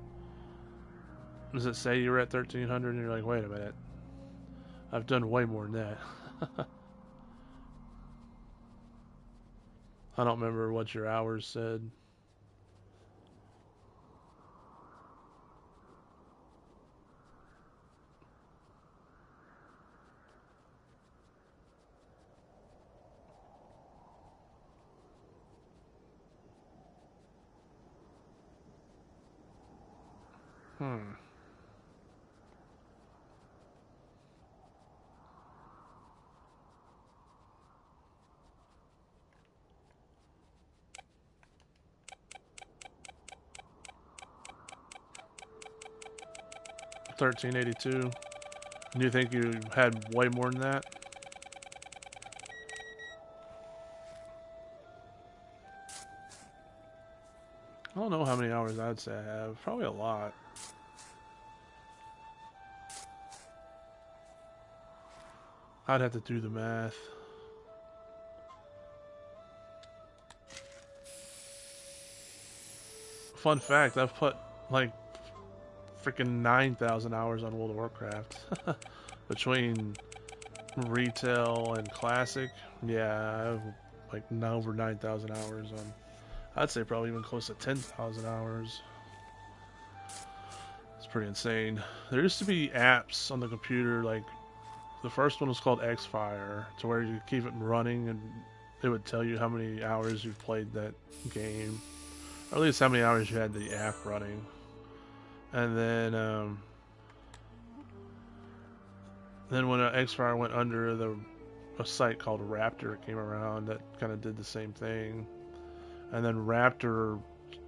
Does it say you were at 1,300 and you're like, wait a minute, I've done way more than that. I don't remember what your hours said. Hmm. $13.82. Do you think you had way more than that? I don't know how many hours I'd say I have. Probably a lot. I'd have to do the math. Fun fact, I've put like freaking 9,000 hours on World of Warcraft. Between retail and classic, yeah, I have like now over 9,000 hours on. I'd say probably even close to 10,000 hours. It's pretty insane. There used to be apps on the computer, like the first one was called Xfire, to where you keep it running and it would tell you how many hours you've played that game, or at least how many hours you had the app running. And then when Xfire went under, a site called Raptor came around that kind of did the same thing. And then Raptor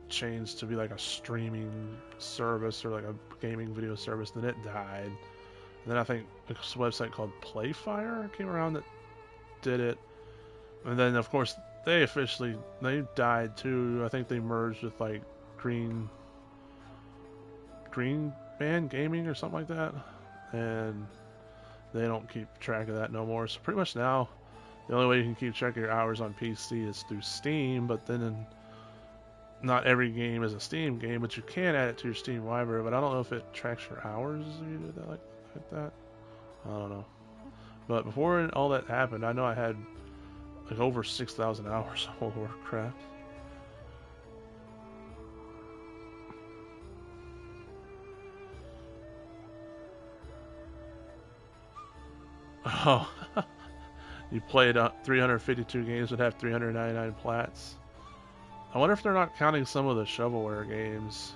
changed to be like a streaming service or like a gaming video service. Then it died. And then I think a website called Playfire came around that did it. And then of course they died too. I think they merged with like Green Band Gaming or something like that. And they don't keep track of that no more. So pretty much now, the only way you can keep track of your hours on PC is through Steam. But then, not every game is a Steam game, but you can add it to your Steam library. But I don't know if it tracks your hours if you do that like that. I don't know. But before all that happened, I know I had like over 6,000 hours on World of Warcraft. Oh, you played 352 games would have 399 plats. I wonder if they're not counting some of the shovelware games.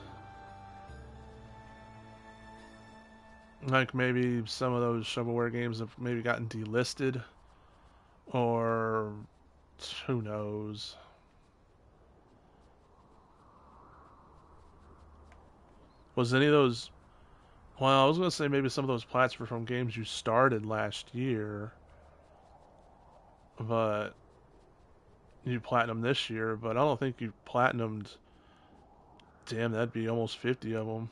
Like maybe some of those shovelware games have maybe gotten delisted, or who knows. Was any of those? Well, I was gonna say maybe some of those plats were from games you started last year, but you platinum this year. But I don't think you platinumed. Damn, that'd be almost 50 of them.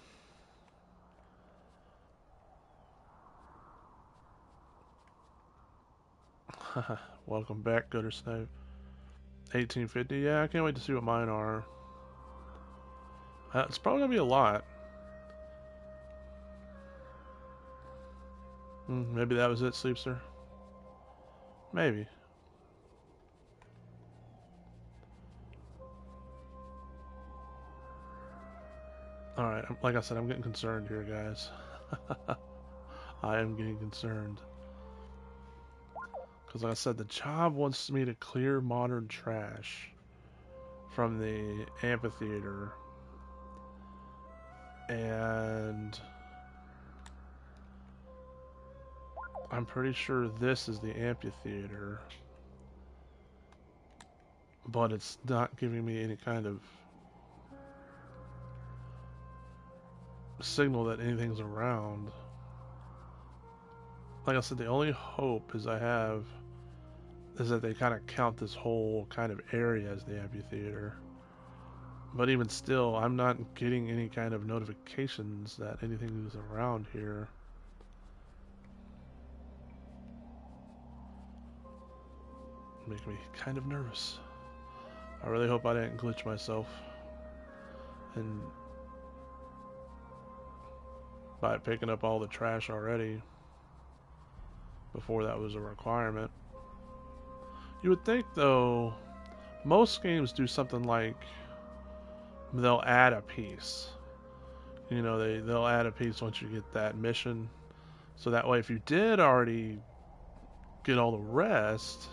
Welcome back, Gutter Snow. 1850. Yeah, I can't wait to see what mine are. It's probably gonna be a lot. Maybe that was it, Sleepster. Maybe. Alright, like I said, I'm getting concerned here, guys. I am getting concerned. Because like I said, the job wants me to clear modern trash from the amphitheater. And I'm pretty sure this is the amphitheater. But it's not giving me any kind of signal that anything's around. Like I said, the only hope is I have is that they kind of count this whole kind of area as the amphitheater. But even still, I'm not getting any kind of notifications that anything is around here. Making me kind of nervous. I really hope I didn't glitch myself and by picking up all the trash already before that was a requirement. You would think, though, most games do something like they'll add a piece. You know, they'll add a piece once you get that mission. So that way, if you did already get all the rest,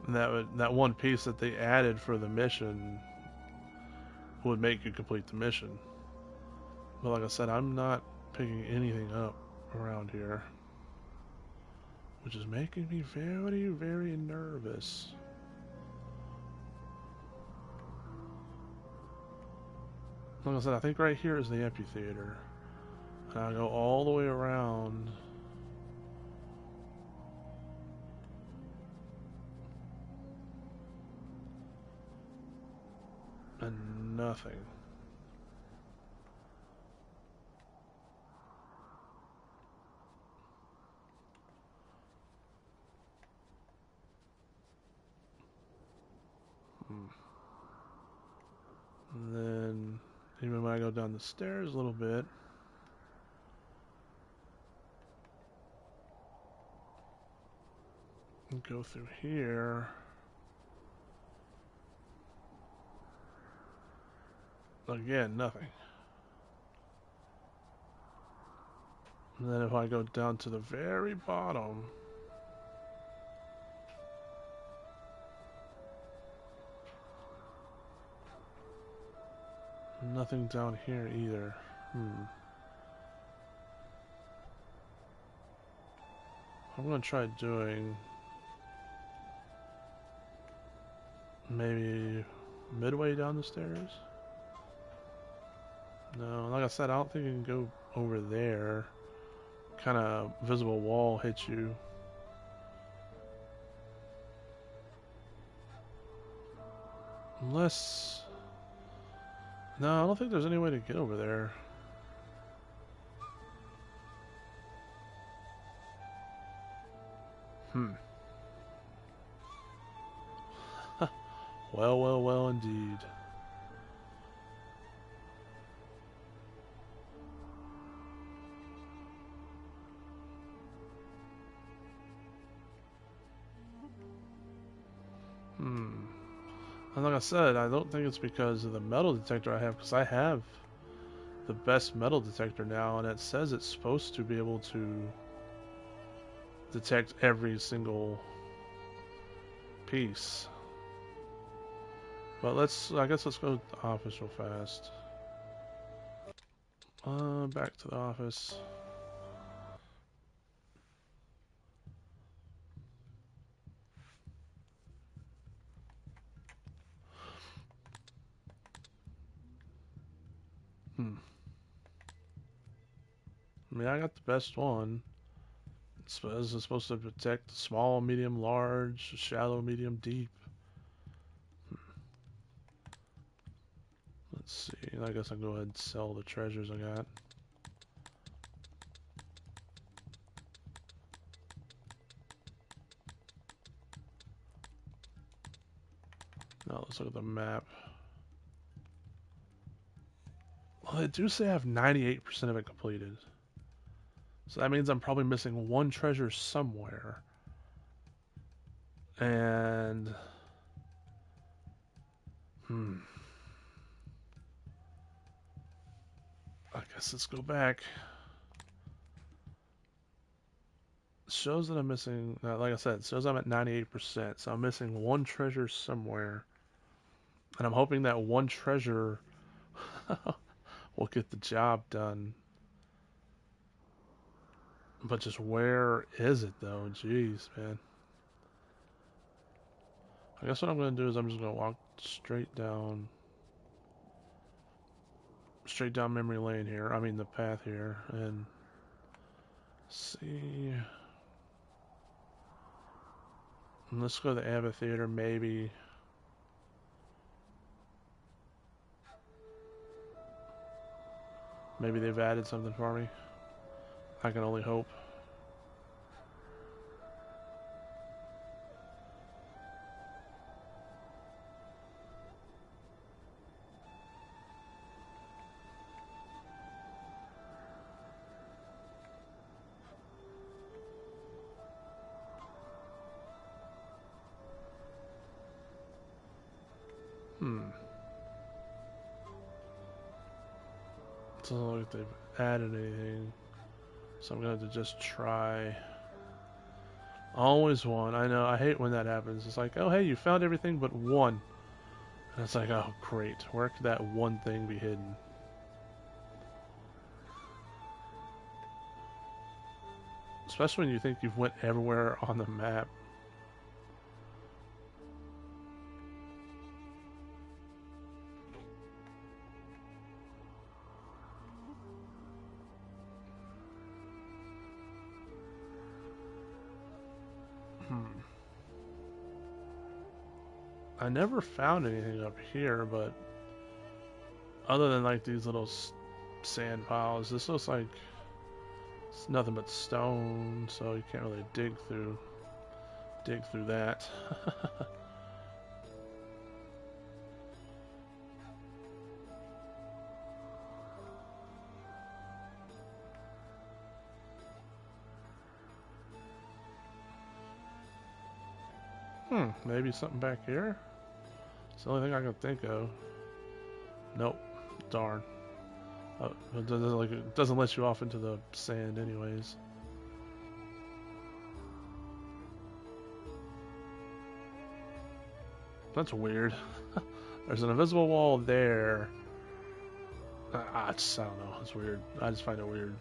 that one piece that they added for the mission would make you complete the mission. But like I said, I'm not picking anything up around here, which is making me very, very nervous. Like I said, I think right here is the amphitheater. And I go all the way around. And nothing. And then, even when I go down the stairs a little bit, and go through here, again, nothing. And then if I go down to the very bottom, nothing down here either. I'm gonna try doing maybe midway down the stairs. No, like I said, I don't think you can go over there. Kind of visible wall hits you. Unless... No, I don't think there's any way to get over there. Well, well, well, indeed. And like I said, I don't think it's because of the metal detector I have, because I have the best metal detector now, and it says it's supposed to be able to detect every single piece. But I guess let's go to the office real fast. Back to the office. I mean, I got the best one. It's supposed to detect small, medium, large, shallow, medium, deep. Let's see. I guess I'll go ahead and sell the treasures I got. Now let's look at the map. Well, they do say I have 98% of it completed. So that means I'm probably missing one treasure somewhere. And... I guess let's go back. It shows that I'm missing... like I said, it shows I'm at 98%. So I'm missing one treasure somewhere. And I'm hoping that one treasure will get the job done. But just where is it though? Jeez, man. I guess what I'm going to do is I'm just going to walk straight down memory lane here. I mean the path here, and see. And let's go to the amphitheater, maybe. Maybe they've added something for me. I can only hope. Doesn't look like they've added anything. So I'm going to have to just try. Always one. I know, I hate when that happens. It's like, oh hey, you found everything but one. And it's like, oh great, where could that one thing be hidden? Especially when you think you've went everywhere on the map. I never found anything up here, but other than like these little sand piles, this looks like it's nothing but stone, so you can't really dig through that. Maybe something back here? It's the only thing I can think of. Nope. Darn. It doesn't let you off into the sand anyways. That's weird. There's an invisible wall there. I don't know. It's weird. I just find it weird.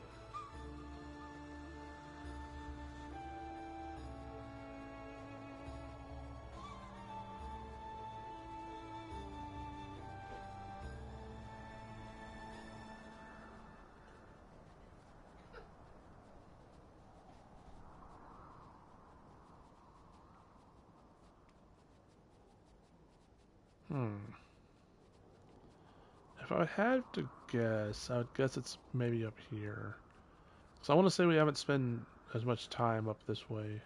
If I had to guess, I would guess it's maybe up here. So I want to say we haven't spent as much time up this way.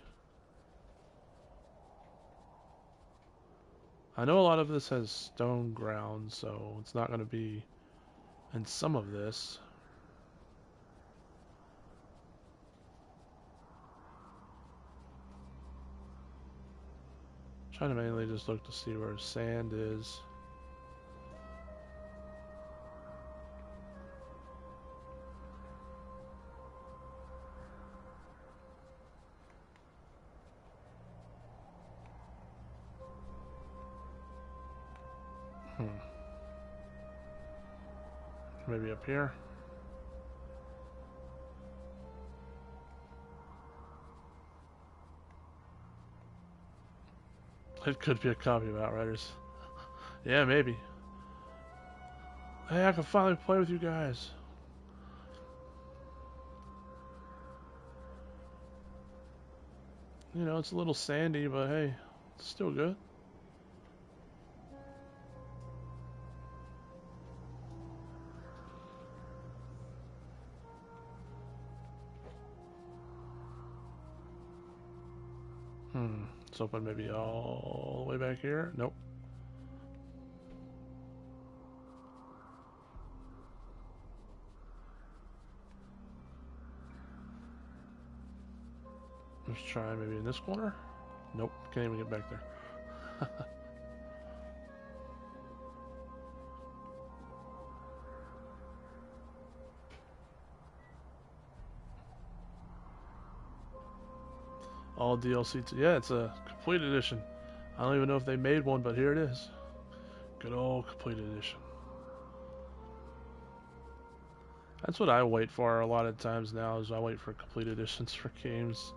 I know a lot of this has stone ground, so it's not going to be in some of this. I'm trying to mainly just look to see where sand is. Maybe up here. It could be a copy of Outriders. Yeah, maybe. Hey, I can finally play with you guys. You know, it's a little sandy, but hey, it's still good. Let's open maybe all the way back here. Nope. Let's try maybe in this corner. Nope, can't even get back there. All DLC. Yeah, it's a complete edition. I don't even know if they made one, but here it is. Good old complete edition. That's what I wait for a lot of times now, is I wait for complete editions for games.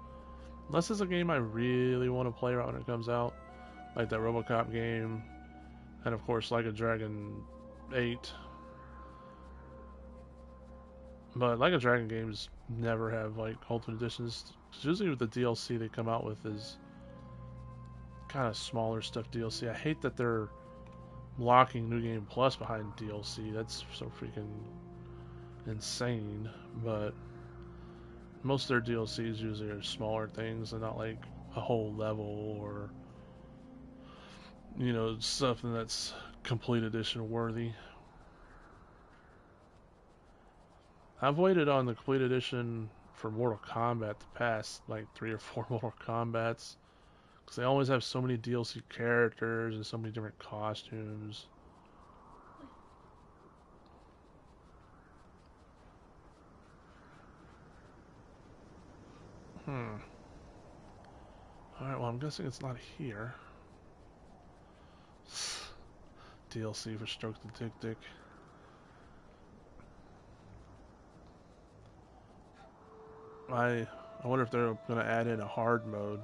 Unless it's a game I really want to play right when it comes out. Like that RoboCop game. And of course, Like a Dragon 8. But Like a Dragon games never have like ultimate editions. Cause usually with the DLC they come out with is kind of smaller stuff DLC. I hate that they're locking New Game Plus behind DLC. That's so freaking insane. But most of their DLCs usually are smaller things and not like a whole level or, you know, something that's complete edition worthy. I've waited on the complete edition for Mortal Kombat the past like 3 or 4 Mortal Kombats, because they always have so many DLC characters and so many different costumes. Alright, well, I'm guessing it's not here. DLC for Stroke the Dick Dick. I I wonder if they're going to add in a hard mode.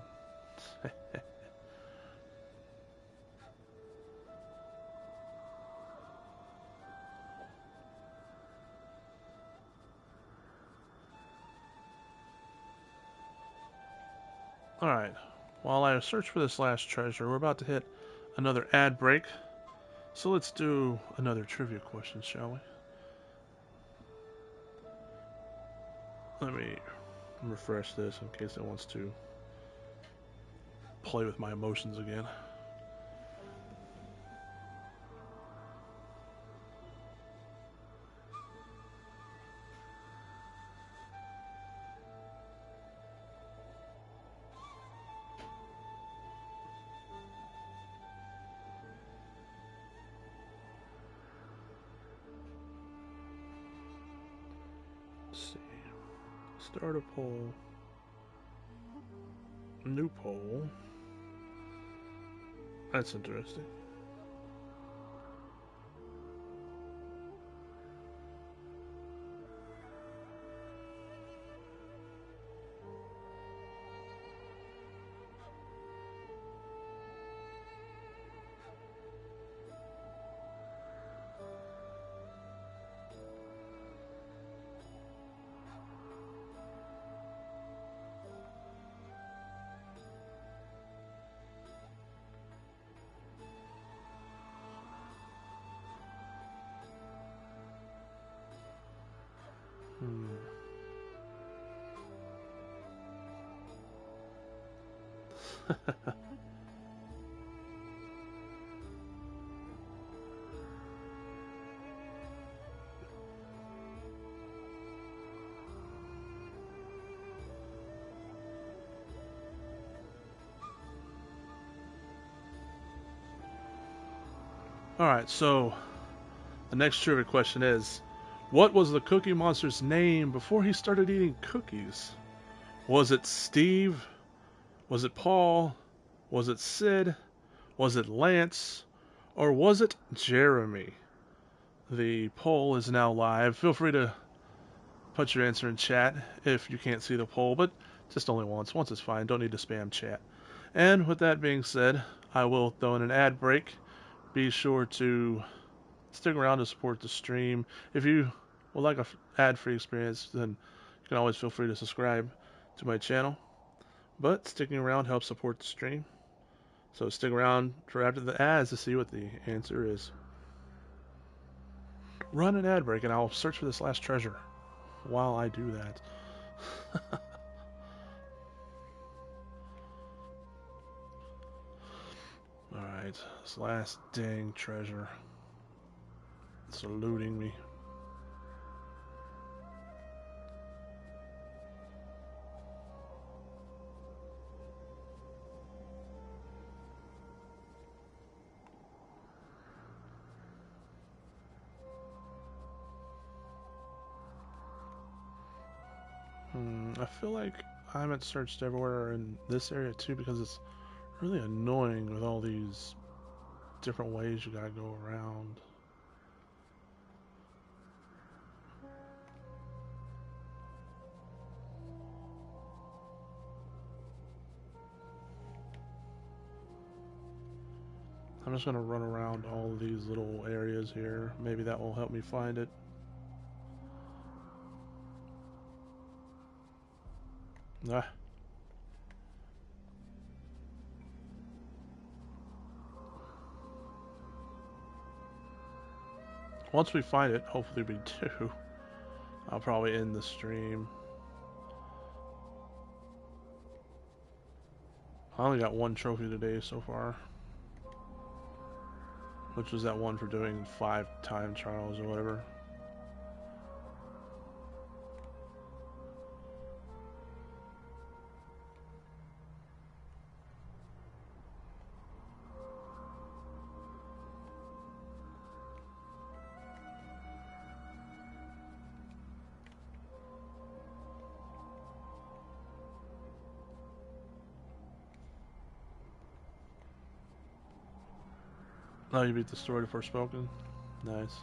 Alright, while I search for this last treasure, we're about to hit another ad break. So let's do another trivia question, shall we? Let me refresh this in case it wants to play with my emotions again. Let's see. Start a poll. New poll. That's interesting. Alright, so the next trivia question is, what was the Cookie Monster's name before he started eating cookies? Was it Steve? Was it Paul? Was it Sid? Was it Lance? Or was it Jeremy? The poll is now live. Feel free to put your answer in chat if you can't see the poll, but just only once. Once is fine. Don't need to spam chat. And with that being said, I will throw in an ad break. Be sure to stick around to support the stream. If you would like an ad-free experience, then you can always feel free to subscribe to my channel. But sticking around helps support the stream. So stick around for after the ads to see what the answer is. Run an ad break and I'll search for this last treasure while I do that. Alright, this last dang treasure. It's eluding me. I feel like I haven't searched everywhere in this area too because it's really annoying with all these different ways you gotta go around. I'm just gonna run around all of these little areas here. Maybe that will help me find it. Ah. Once we find it, hopefully we do, I'll probably end the stream. I only got one trophy today so far, which was that one for doing 5 time trials or whatever. Oh, you beat the story to Forspoken? Nice.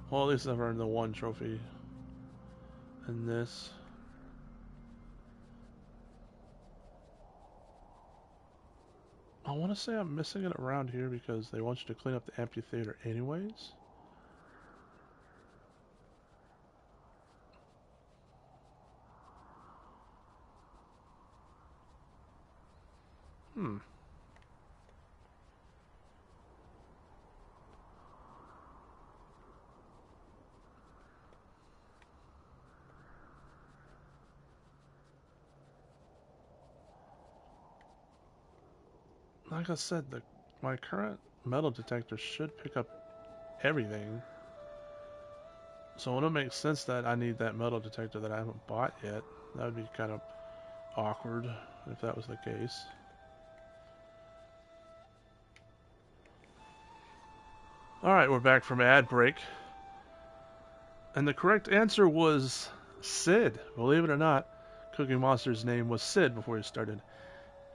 Well, at least I've earned the one trophy in this. I want to say I'm missing it around here because they want you to clean up the amphitheater anyways. Hmm. Like I said, my current metal detector should pick up everything. So it would make sense that I need that metal detector that I haven't bought yet. That would be kind of awkward if that was the case. Alright, we're back from ad break. And the correct answer was Sid. Believe it or not, Cookie Monster's name was Sid before he started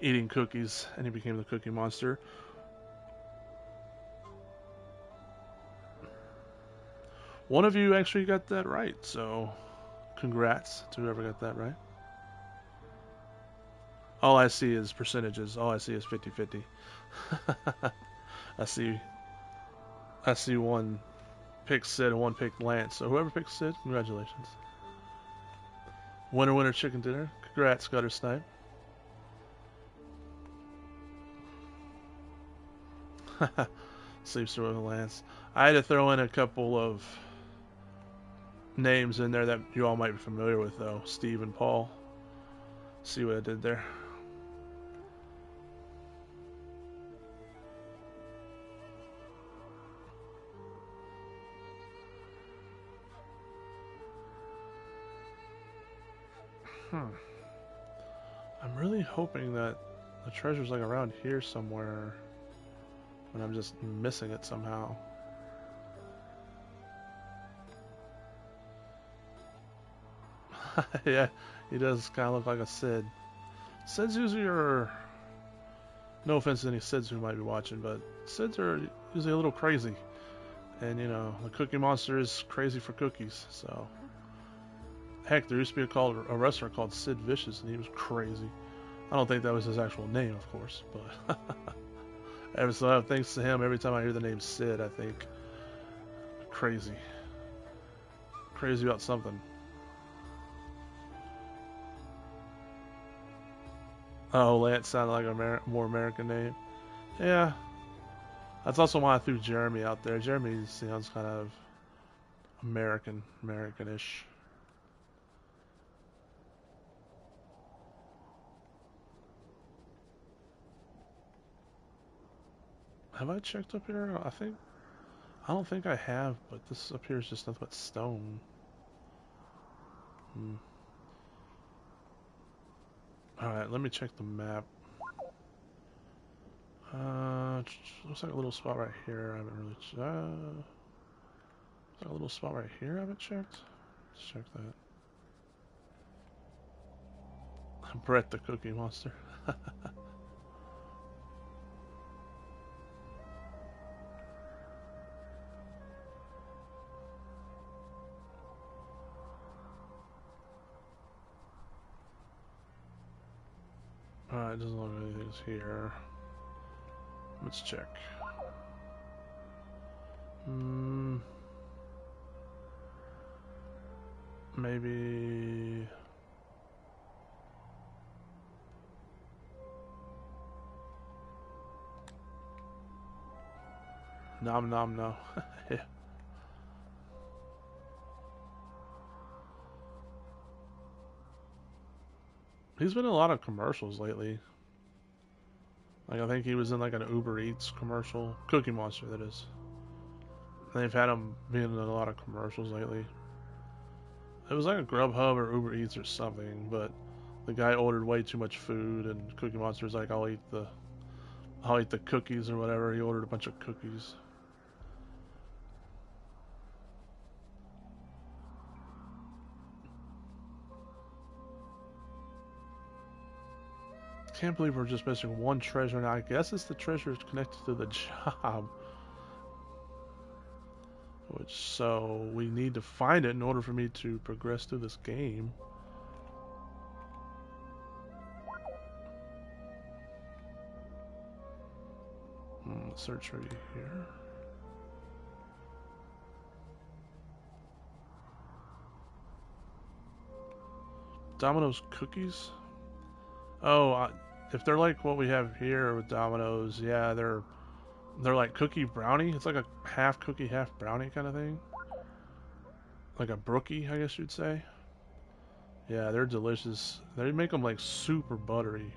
eating cookies and he became the Cookie Monster. One of you actually got that right, so congrats to whoever got that right. All I see is percentages. All I see is 50-50. I see one picked Sid and one picked Lance. So whoever picked Sid, congratulations. Winner, winner, chicken dinner. Congrats, Gutter Snipe. Sleeps through with Lance. I had to throw in a couple of names in there that you all might be familiar with, though. Steve and Paul. See what I did there. I'm really hoping that the treasure's like around here somewhere, and I'm just missing it somehow. Yeah, he does kind of look like a Sid. Sids usually are, no offense to any Sids who might be watching, but Sids are usually a little crazy. And you know, the Cookie Monster is crazy for cookies, so. Heck, there used to be a wrestler called Sid Vicious, and he was crazy. I don't think that was his actual name, of course, but so thanks to him, every time I hear the name Sid, I think crazy, crazy about something. Oh, Lance sounded like a more American name. Yeah, that's also why I threw Jeremy out there. Jeremy sounds kind of Americanish. Have I checked up here? I don't think I have, but this up here is just nothing but stone. Hmm. Alright, let me check the map. Looks like a little spot right here. I haven't really. A little spot right here I haven't checked. Let's check that. Brett the Cookie Monster. Alright, doesn't look like anything's here. Let's check. Maybe. Nom nom no. Yeah. He's been in a lot of commercials lately. Like I think he was in like an Uber Eats commercial. Cookie Monster, that is. They've had him being in a lot of commercials lately. It was like a Grubhub or Uber Eats or something, but the guy ordered way too much food, and Cookie Monster was like, I'll eat the cookies or whatever." He ordered a bunch of cookies. Can't believe we're just missing one treasure now. I guess it's the treasure connected to the job. Which, so we need to find it in order for me to progress through this game. Search right here. Domino's cookies? Oh, if they're like what we have here with Domino's, yeah, they're like cookie brownie. It's like a half cookie, half brownie kind of thing. Like a brookie, I guess you'd say. Yeah, they're delicious. They make them like super buttery,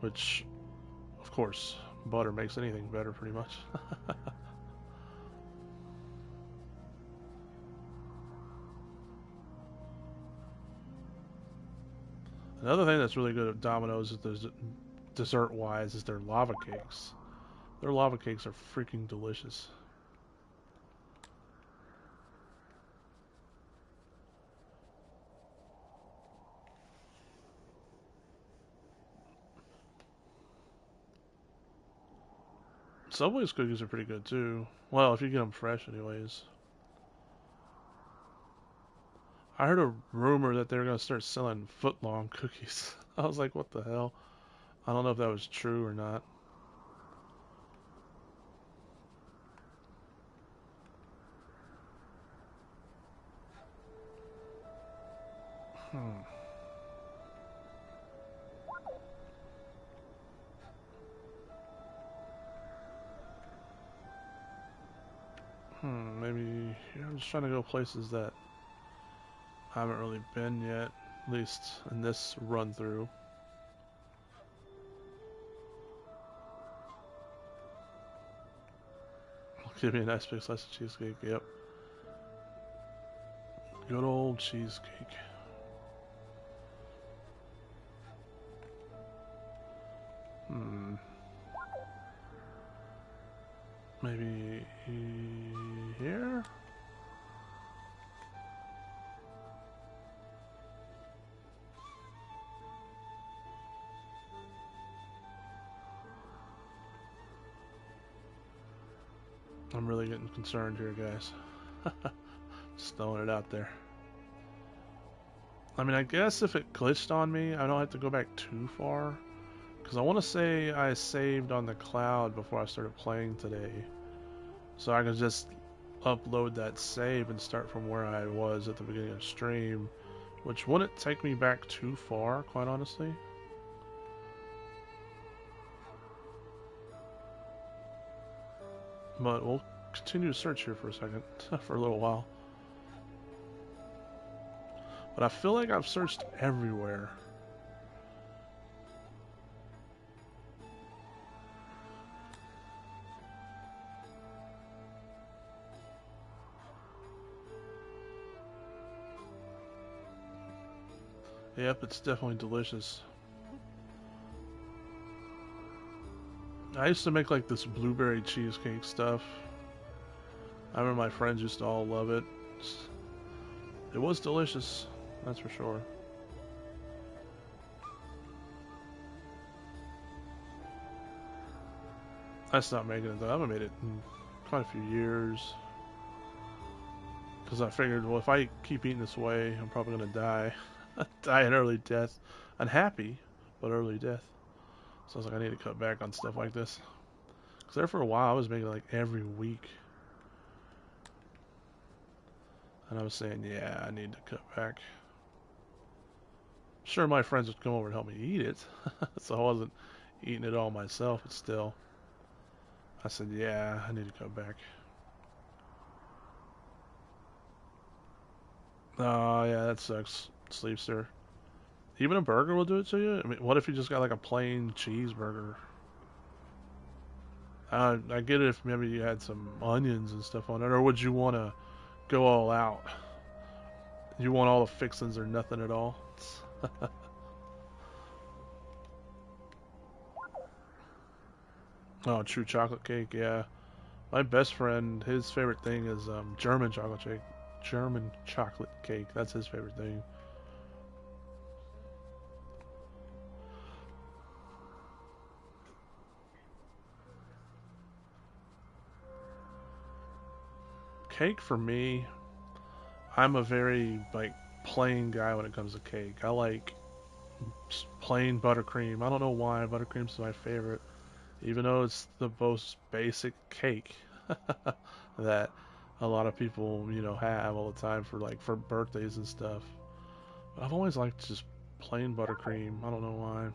which, of course, butter makes anything better pretty much. Another thing that's really good at Domino's is there's dessert-wise is their lava cakes. Their lava cakes are freaking delicious. Subway's cookies are pretty good too. Well, if you get them fresh, anyways. I heard a rumor that they were gonna start selling foot-long cookies. I was like, what the hell? I don't know if that was true or not. Hmm. Maybe I'm just trying to go places that I haven't really been yet, at least in this run through. Give me a nice big slice of cheesecake. Yep. Good old cheesecake. Hmm. Maybe here? I'm really getting concerned here, guys. Just throwing it out there. I mean, I guess if it glitched on me, I don't have to go back too far. Because I want to say I saved on the cloud before I started playing today. So I can just upload that save and start from where I was at the beginning of stream. Which wouldn't take me back too far, quite honestly. But we'll continue to search here for a second, for a little while. But I feel like I've searched everywhere. Yep, it's definitely delicious. I used to make like this blueberry cheesecake stuff. I remember my friends used to all love it. It was delicious, that's for sure. I stopped making it though. I haven't made it in quite a few years. Because I figured, well, if I keep eating this way, I'm probably going to die. Die an early death. Unhappy, but early death. So I was like, I need to cut back on stuff like this. Because there for a while, I was making it like every week. And I was saying, yeah, I need to cut back. Sure, my friends would come over and help me eat it. So I wasn't eating it all myself, but still. I said, yeah, I need to cut back. Oh, yeah, that sucks. Sleepster. Even a burger will do it to you? I mean, what if you just got like a plain cheeseburger? I get it if maybe you had some onions and stuff on it, or would you want to go all out? You want all the fixings or nothing at all? Oh, true chocolate cake, yeah. My best friend, his favorite thing is German chocolate cake. German chocolate cake. That's his favorite thing. cake for me, I'm a very like plain guy when it comes to cake. I like plain buttercream. I don't know why buttercream's my favorite, even though it's the most basic cake that a lot of people, have all the time for like for birthdays and stuff. But I've always liked just plain buttercream. I don't know why.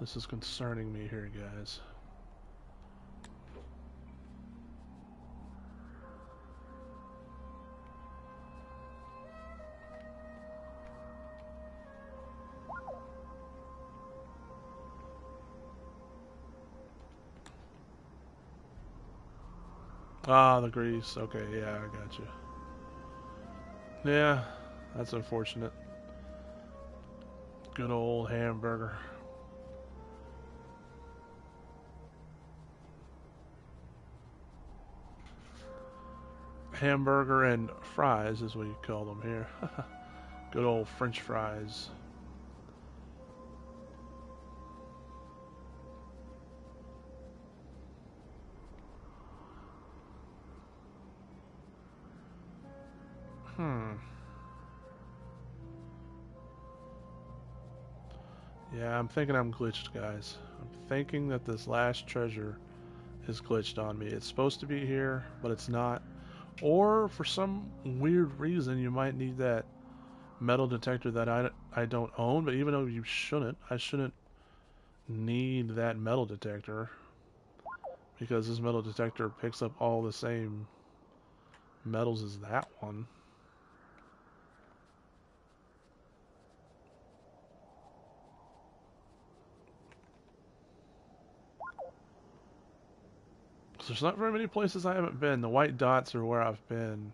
This is concerning me here, guys. Ah, the grease. Okay, yeah, I got you. Yeah, that's unfortunate. Good old hamburger. Hamburger and fries is what you call them here. Good old French fries. Hmm. Yeah, I'm thinking I'm glitched, guys. I'm thinking that this last treasure is glitched on me. It's supposed to be here, but it's not. Or for some weird reason, you might need that metal detector that I don't own. But even though you shouldn't, I shouldn't need that metal detector because this metal detector picks up all the same metals as that one. So there's not very many places I haven't been. The white dots are where I've been.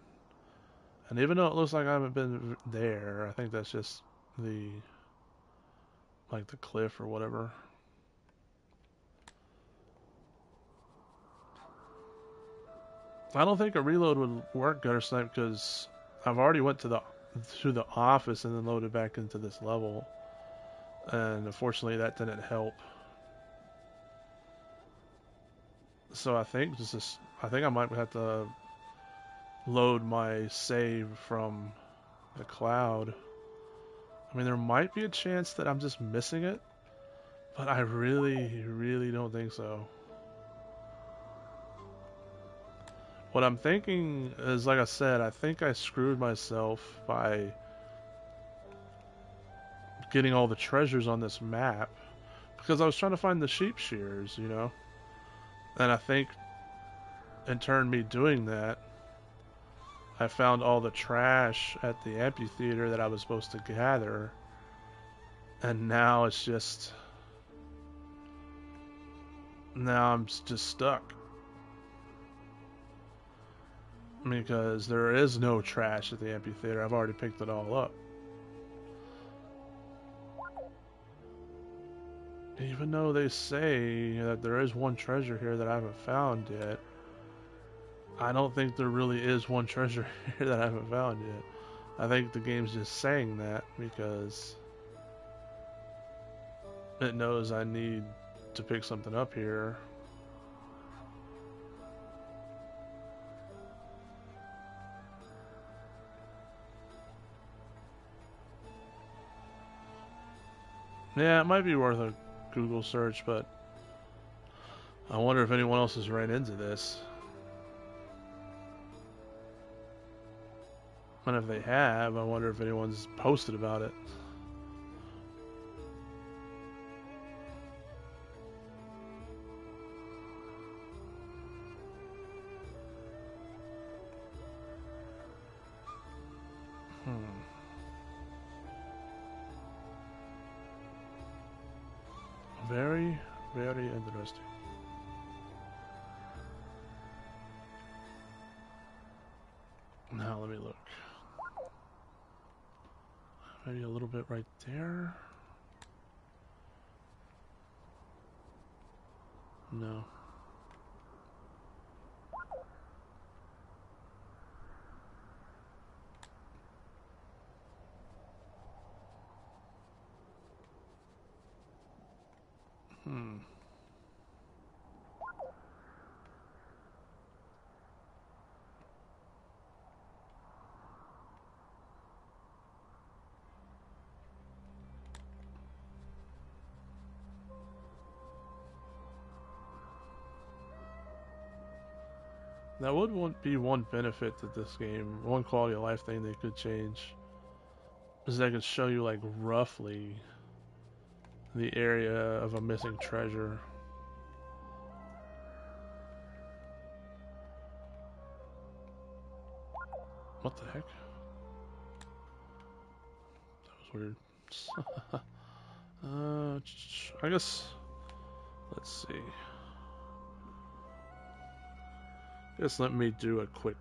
And even though it looks like I haven't been there, I think that's just the, like the cliff or whatever. I don't think a reload would work, Gutter Snipe, because I've already went to the office and then loaded back into this level. And unfortunately that didn't help. So I think I might have to load my save from the cloud. I mean, there might be a chance that I'm just missing it, but I really, really don't think so. What I'm thinking is, like I said, I think I screwed myself by getting all the treasures on this map because I was trying to find the sheep shears. And I think in turn me doing that, I found all the trash at the amphitheater that I was supposed to gather, and now I'm just stuck because there is no trash at the amphitheater. I've already picked it all up. Even though they say that there is one treasure here that I haven't found yet, I don't think there really is one treasure here that I haven't found yet. I think the game's just saying that because it knows I need to pick something up here. Yeah, it might be worth a Google search, but I wonder if anyone else has ran into this. And if they have, I wonder if anyone's posted about it. Hmm. Very, very interesting. Now let me look. Maybe a little bit right there. No. Hmm. That would be one benefit to this game, one quality of life thing they could change, is they could show you like roughly the area of a missing treasure. What the heck? That was weird. I guess, let's see. Just let me do a quick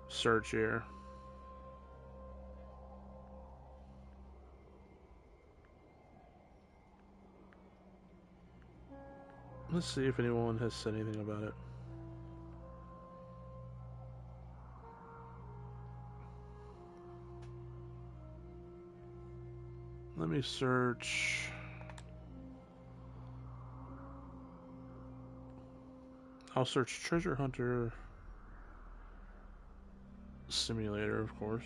search here. Let's see if anyone has said anything about it. Let me search. I'll search Treasure Hunter Simulator, of course.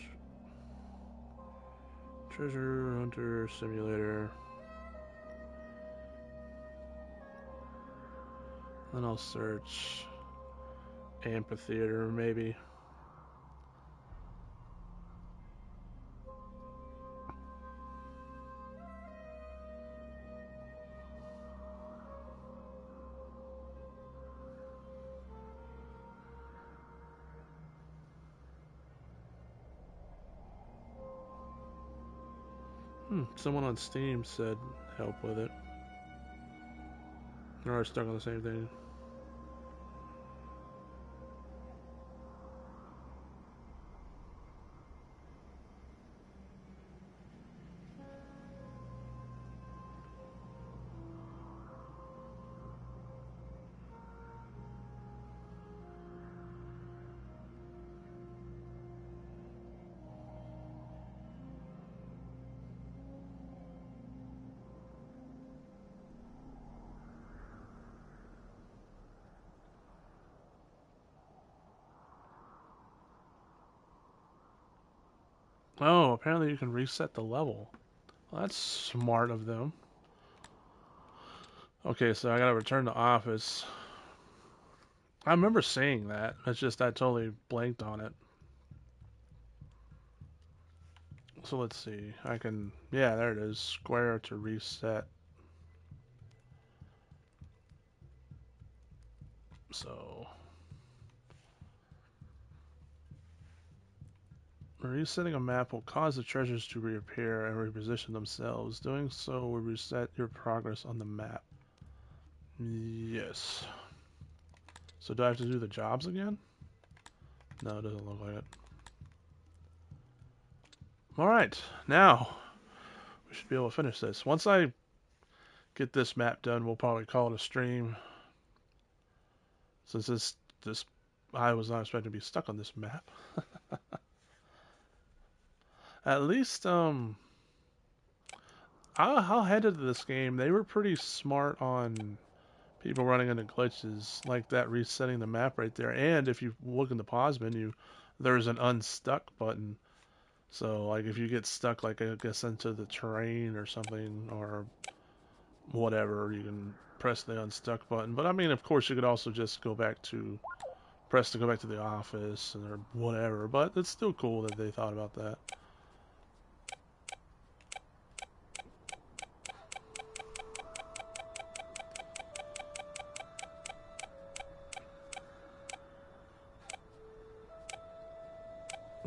Treasure Hunter Simulator. Then I'll search Amphitheater, maybe. Someone on Steam said help with it. Or stuck on the same thing. Oh, apparently you can reset the level. Well, that's smart of them. Okay, so I gotta return to office. I remember saying that. It's just I totally blanked on it. So let's see. I can. Yeah, there it is. Square to reset. So. Resetting a map will cause the treasures to reappear and reposition themselves. Doing so will reset your progress on the map. Yes. So do I have to do the jobs again? No, it doesn't look like it. Alright, now we should be able to finish this. Once I get this map done, we'll probably call it a stream. Since this I was not expecting to be stuck on this map. At least how headed this game, they were pretty smart on people running into glitches like that, resetting the map right there. And if you look in the pause menu, there's an unstuck button. So like if you get stuck, like I guess into the terrain or something or whatever, you can press the unstuck button. But I mean, of course, you could also just go back to the office or whatever. But it's still cool that they thought about that.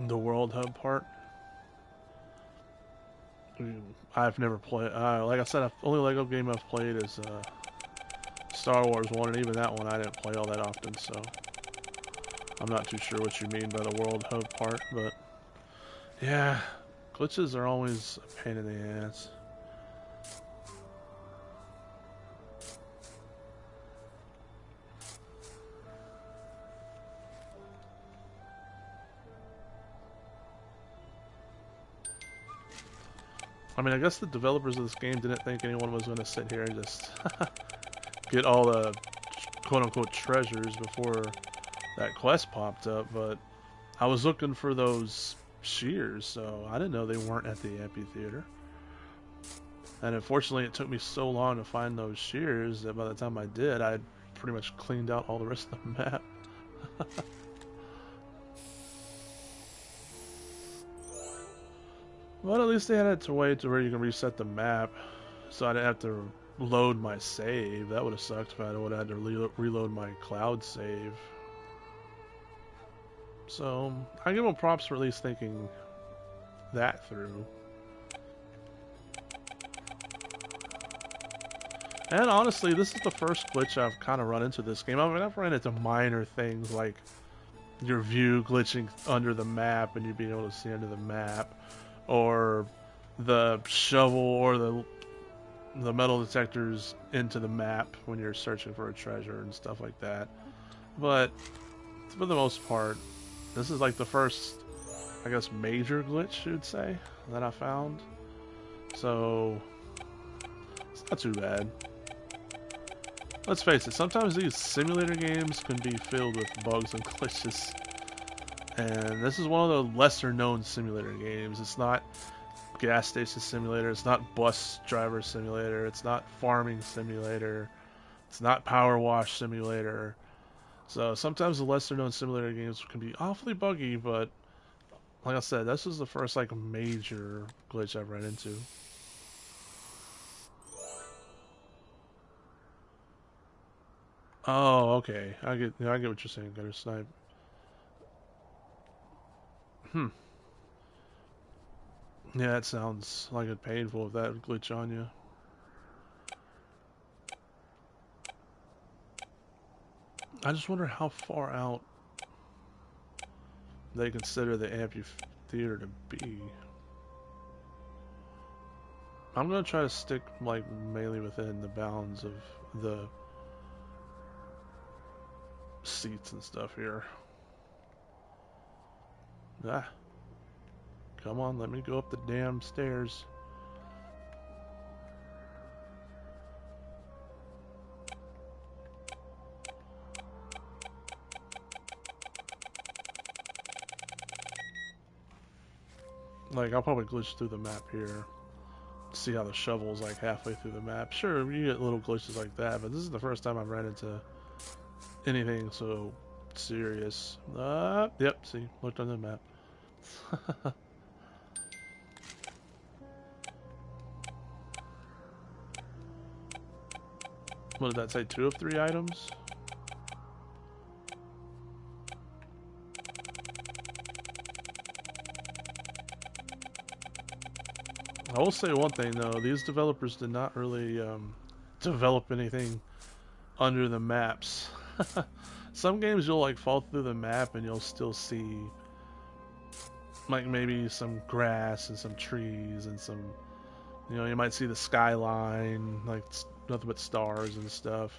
The World Hub part. I've never played. Like I said, the only Lego game I've played is Star Wars 1, and even that one I didn't play all that often, so I'm not too sure what you mean by the World Hub part, but yeah, glitches are always a pain in the ass. I mean, I guess the developers of this game didn't think anyone was going to sit here and just get all the quote-unquote treasures before that quest popped up, but I was looking for those shears, so I didn't know they weren't at the amphitheater. And unfortunately, it took me so long to find those shears that by the time I did, I had pretty much cleaned out all the rest of the map. But at least they had it to wait to where you can reset the map, so I didn't have to load my save. That would have sucked if I would have had to reload my cloud save. So I give them props for at least thinking that through. And honestly, this is the first glitch I've kind of run into this game. I mean, I've run into minor things like your view glitching under the map and you being able to see under the map, or the shovel or the metal detectors into the map when you're searching for a treasure and stuff like that. But for the most part, this is like the first, I guess, major glitch, you'd say, that I found. So it's not too bad. Let's face it, sometimes these simulator games can be filled with bugs and glitches. And this is one of the lesser known simulator games. It's not gas station simulator, it's not bus driver simulator, it's not farming simulator, it's not power wash simulator. So sometimes the lesser known simulator games can be awfully buggy, but like I said, this is the first like major glitch I've run into. Oh, okay. I get what you're saying, Gutter Snipe. Hmm. Yeah, it sounds like it's painful if that would glitch on you. I just wonder how far out they consider the amphitheater to be. I'm gonna try to stick like mainly within the bounds of the seats and stuff here. Ah, come on, let me go up the damn stairs. Like, I'll probably glitch through the map here. See how the shovel's like halfway through the map. Sure, you get little glitches like that, but this is the first time I've ran into anything so serious. Yep, see, looked on the map. What did that say? 2 of 3 items? I will say one thing though, these developers did not really develop anything under the maps. Some games you'll like fall through the map and you'll still see like maybe some grass and some trees and some, you know, you might see the skyline, like nothing but stars and stuff.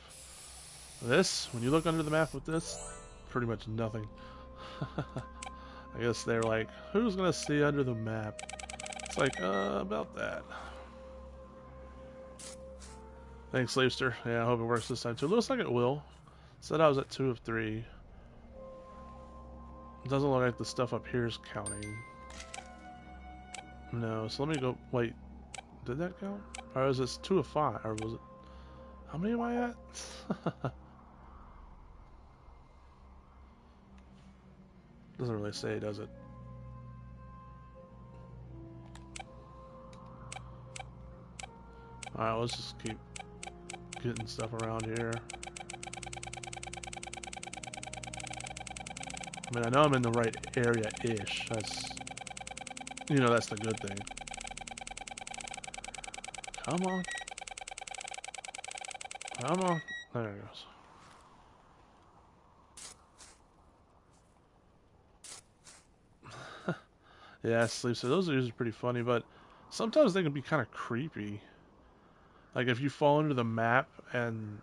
This, when you look under the map with this, pretty much nothing. I guess they're like, who's gonna see under the map? It's like, about that. Thanks, Leafster. Yeah, I hope it works this time too. Looks like it will. Said I was at 2 of 3. Doesn't look like the stuff up here is counting. No, so let me go. Wait, did that count? Or is this 2 of 5? Or was it? How many am I at? Doesn't really say, does it? Alright, let's just keep getting stuff around here. I mean, I know I'm in the right area-ish. That's, you know, that's the good thing. Come on. Come on. There it goes. Yeah, sleep. So those are usually pretty funny, but sometimes they can be kind of creepy. Like if you fall under the map and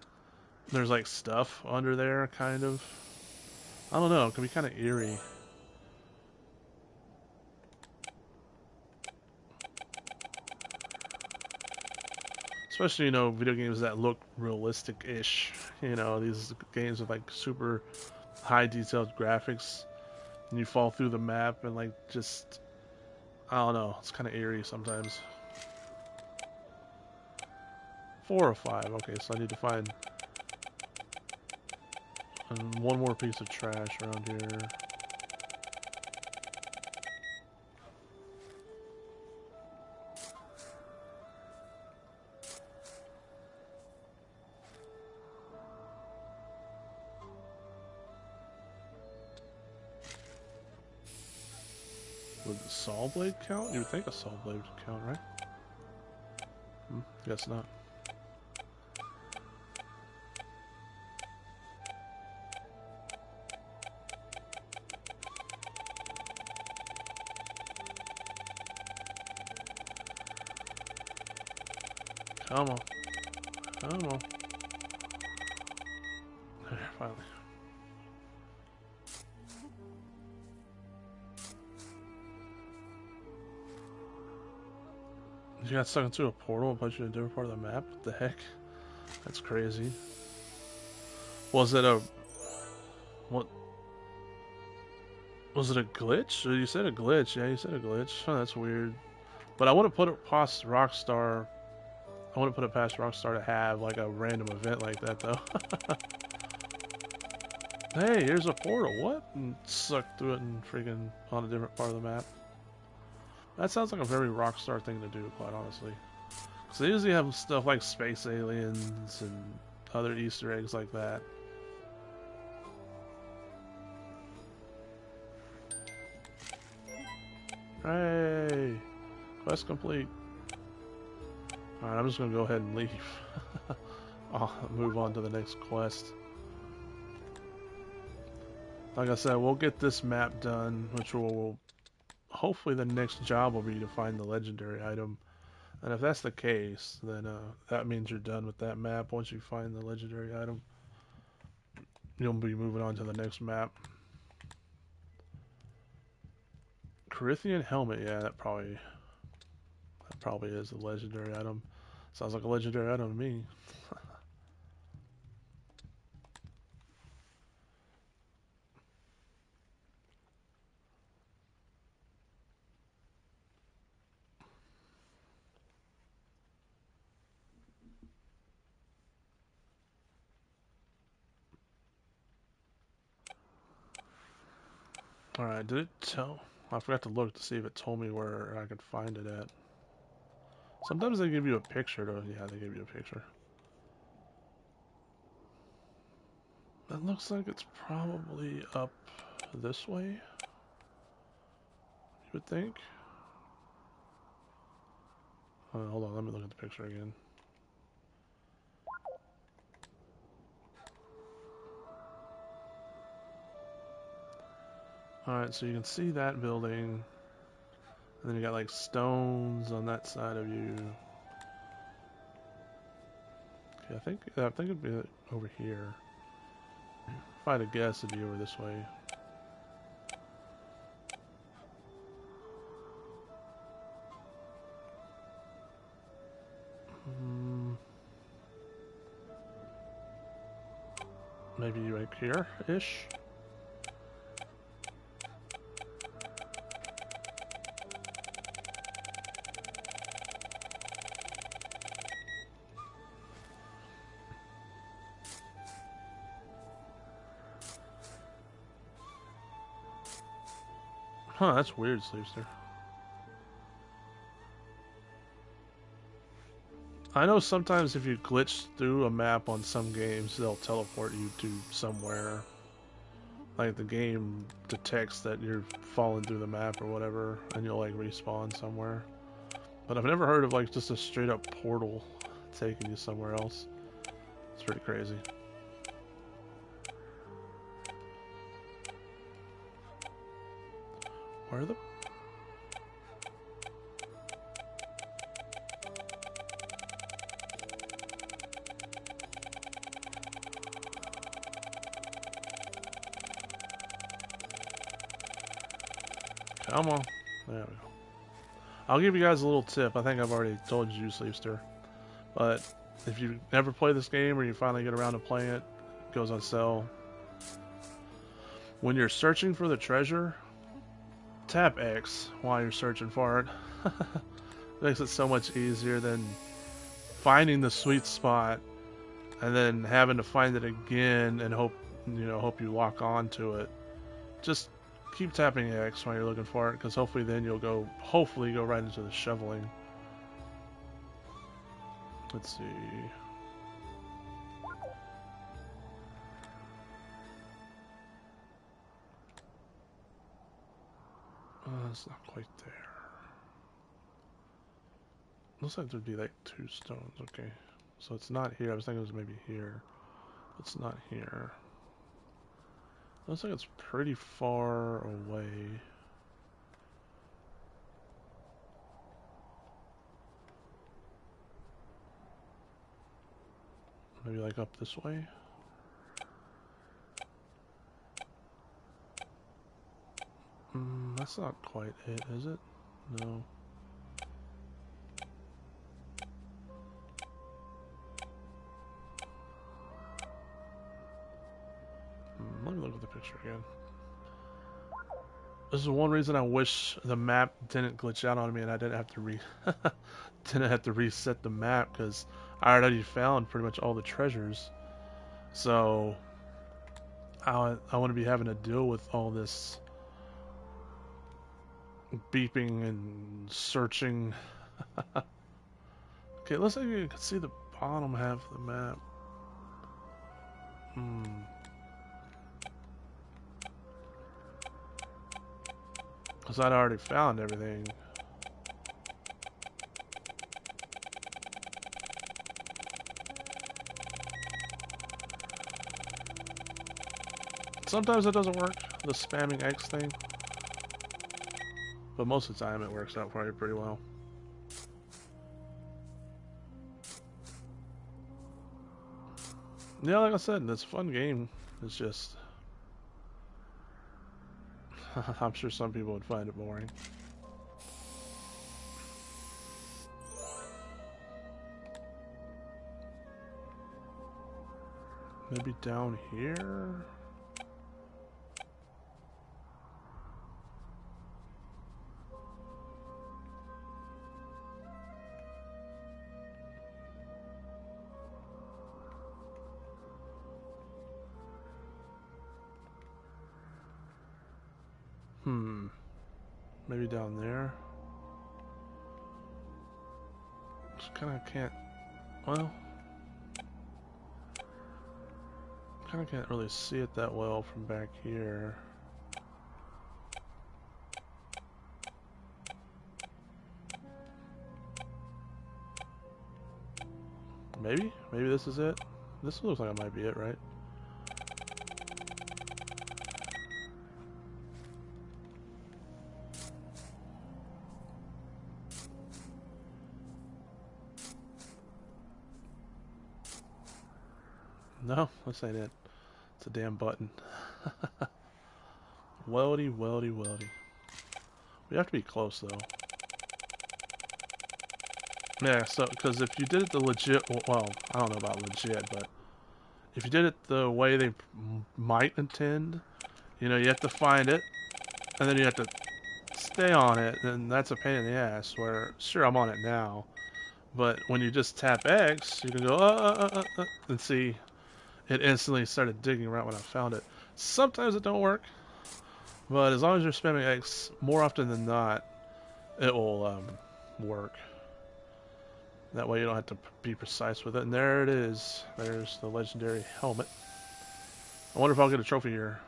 there's like stuff under there, kind of. I don't know. It can be kind of eerie. Especially, you know, video games that look realistic-ish. You know, these games with like super high detailed graphics, and you fall through the map and like just, I don't know, it's kind of eerie sometimes. 4 or 5. Okay, so I need to find one more piece of trash around here. Would the saw blade count? You would think a saw blade would count, right? Guess not. Come on. Come on. There, finally. You got stuck into a portal and put you in a different part of the map? What the heck? That's crazy. Was it a... What? Was it a glitch? You said a glitch. Yeah, you said a glitch. Oh, that's weird. But I wouldn't put it past Rockstar. I wouldn't put it past Rockstar to have like a random event like that, though. Hey, here's a portal. What? And suck through it and freaking on a different part of the map. That sounds like a very Rockstar thing to do, quite honestly. Because they usually have stuff like space aliens and other Easter eggs like that. Hey! Quest complete. Alright, I'm just going to go ahead and leave. I'll move on to the next quest. Like I said, we'll get this map done, which will... Hopefully the next job will be to find the legendary item. And if that's the case, then that means you're done with that map. Once you find the legendary item, you'll be moving on to the next map. Corinthian helmet, yeah, that probably is the legendary item. Sounds like a legendary item to me. Alright, did it tell? I forgot to look to see if it told me where I could find it at. Sometimes they give you a picture, though. Yeah, they give you a picture. That looks like it's probably up this way. You would think. Hold on, let me look at the picture again. Alright, so you can see that building. And then you got like stones on that side of you. Okay, I think it'd be over here. If I had to guess, it'd be over this way. Maybe right here-ish? Huh, that's weird, Sleepster. I know sometimes if you glitch through a map on some games, they'll teleport you to somewhere. Like the game detects that you're falling through the map or whatever, and you'll like respawn somewhere. But I've never heard of like just a straight up portal taking you somewhere else. It's pretty crazy. Where are the... Come on. There we go. I'll give you guys a little tip. I think I've already told you, Sleepster. But if you never play this game or you finally get around to playing it, it goes on sale. When you're searching for the treasure, tap X while you're searching for it. Makes it so much easier than finding the sweet spot and then having to find it again and hope you lock on to it. Just keep tapping X while you're looking for it, because hopefully then you'll go right into the shoveling. Let's see. It's not quite there. Looks like there'd be like 2 stones. Okay, so it's not here. I was thinking it was maybe here. It's not here. Looks like it's pretty far away. Maybe like up this way. That's not quite it, is it? No. Let me look at the picture again. This is one reason I wish the map didn't glitch out on me and I didn't have to reset the map, because I already found pretty much all the treasures. So I want to be having to deal with all this beeping and searching. Okay, looks like you can see the bottom half of the map. Because I'd already found everything. Sometimes it doesn't work, the spamming X thing. But most of the time it works out for you pretty well. Yeah, like I said, it's a fun game. It's just... I'm sure some people would find it boring. Maybe down here? Maybe down there? Just kinda can't... Well... Kinda can't really see it that well from back here. Maybe? Maybe this is it? This looks like it might be it, right? No, this ain't it. It's a damn button. Weldy, weldy, weldy. We have to be close, though. Yeah, so, because if you did it the legit... Well, I don't know about legit, but... If you did it the way they might intend, you have to find it, and then you have to stay on it, and that's a pain in the ass, where, sure, I'm on it now, but when you just tap X, you can go, and see... It instantly started digging right when I found it. Sometimes it don't work, but as long as you're spamming X, more often than not, it will work. That way you don't have to be precise with it. And there it is. There's the legendary helmet. I wonder if I'll get a trophy here.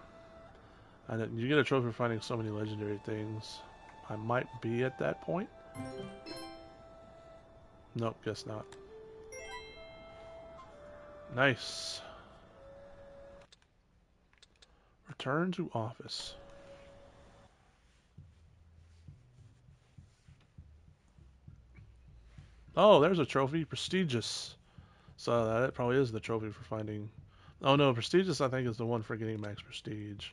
And you get a trophy for finding so many legendary things. I might be at that point. Nope, guess not. Nice. Return to office. Oh, there's a trophy. Prestigious. So that probably is the trophy for finding... Oh no, Prestigious I think is the one for getting max prestige.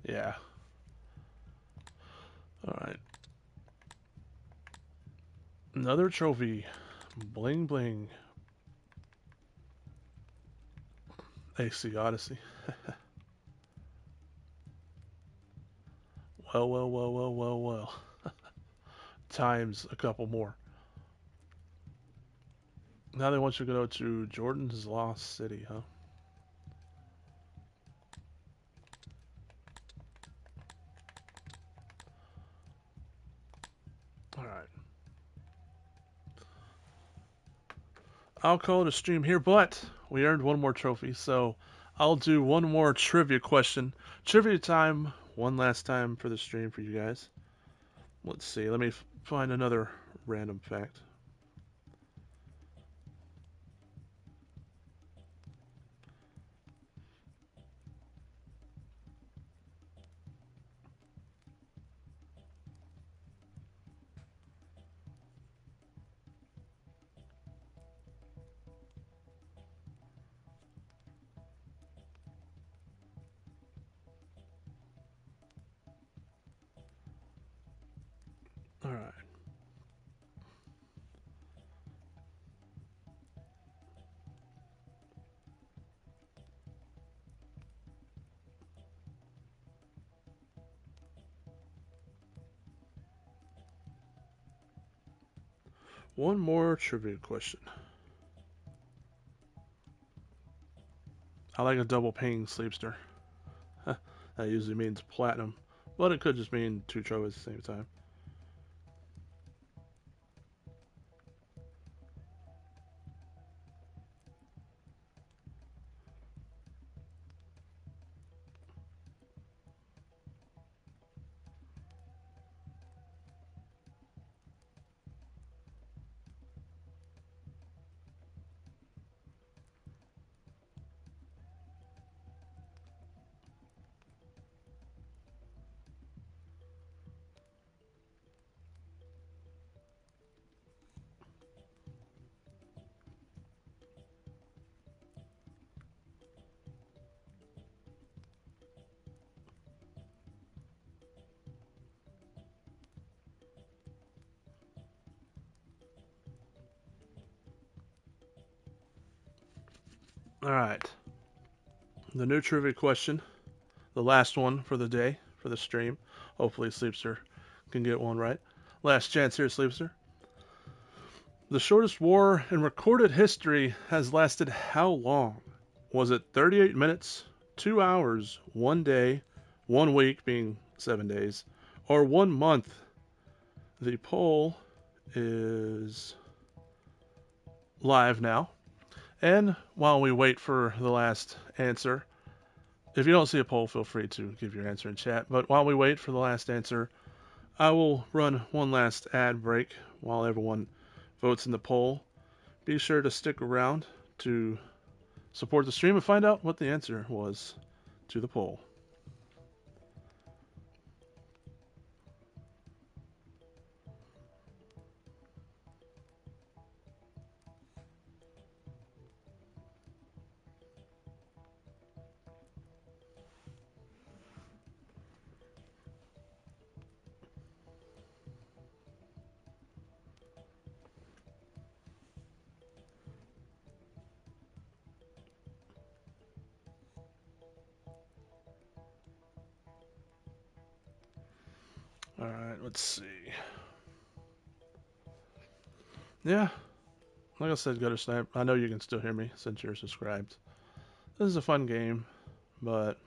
Yeah. Alright. Another trophy. Bling bling. AC Odyssey. Well. Times a couple more. Now they want you to go to Jordan's Lost City, huh? Alright. I'll call it a stream here, but we earned one more trophy, so I'll do one more trivia question. Trivia time, one last time for the stream for you guys. Let's see, let me find another random fact. Alright. One more trivia question. I like a double ping sleepster. That usually means platinum, but it could just mean two trophies at the same time. Alright. The new trivia question, the last one for the day, for the stream. Hopefully, Sleepster can get one right. Last chance here, Sleepster. The shortest war in recorded history has lasted how long? Was it 38 minutes, 2 hours, 1 day, 1 week being 7 days, or 1 month? The poll is live now. And while we wait for the last answer, if you don't see a poll, feel free to give your answer in chat. But while we wait for the last answer, I will run one last ad break while everyone votes in the poll. Be sure to stick around to support the stream and find out what the answer was to the poll. Alright, let's see. Yeah, like I said, Gutter Snipe, I know you can still hear me since you're subscribed. This is a fun game, but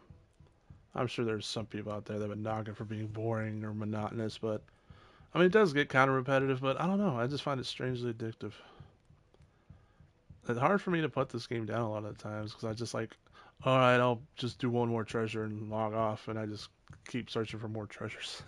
I'm sure there's some people out there that would knock it for being boring or monotonous, but I mean, it does get kind of repetitive, but I don't know. I just find it strangely addictive. It's hard for me to put this game down a lot of the times because I just like, all right, I'll just do one more treasure and log off, and I just keep searching for more treasures.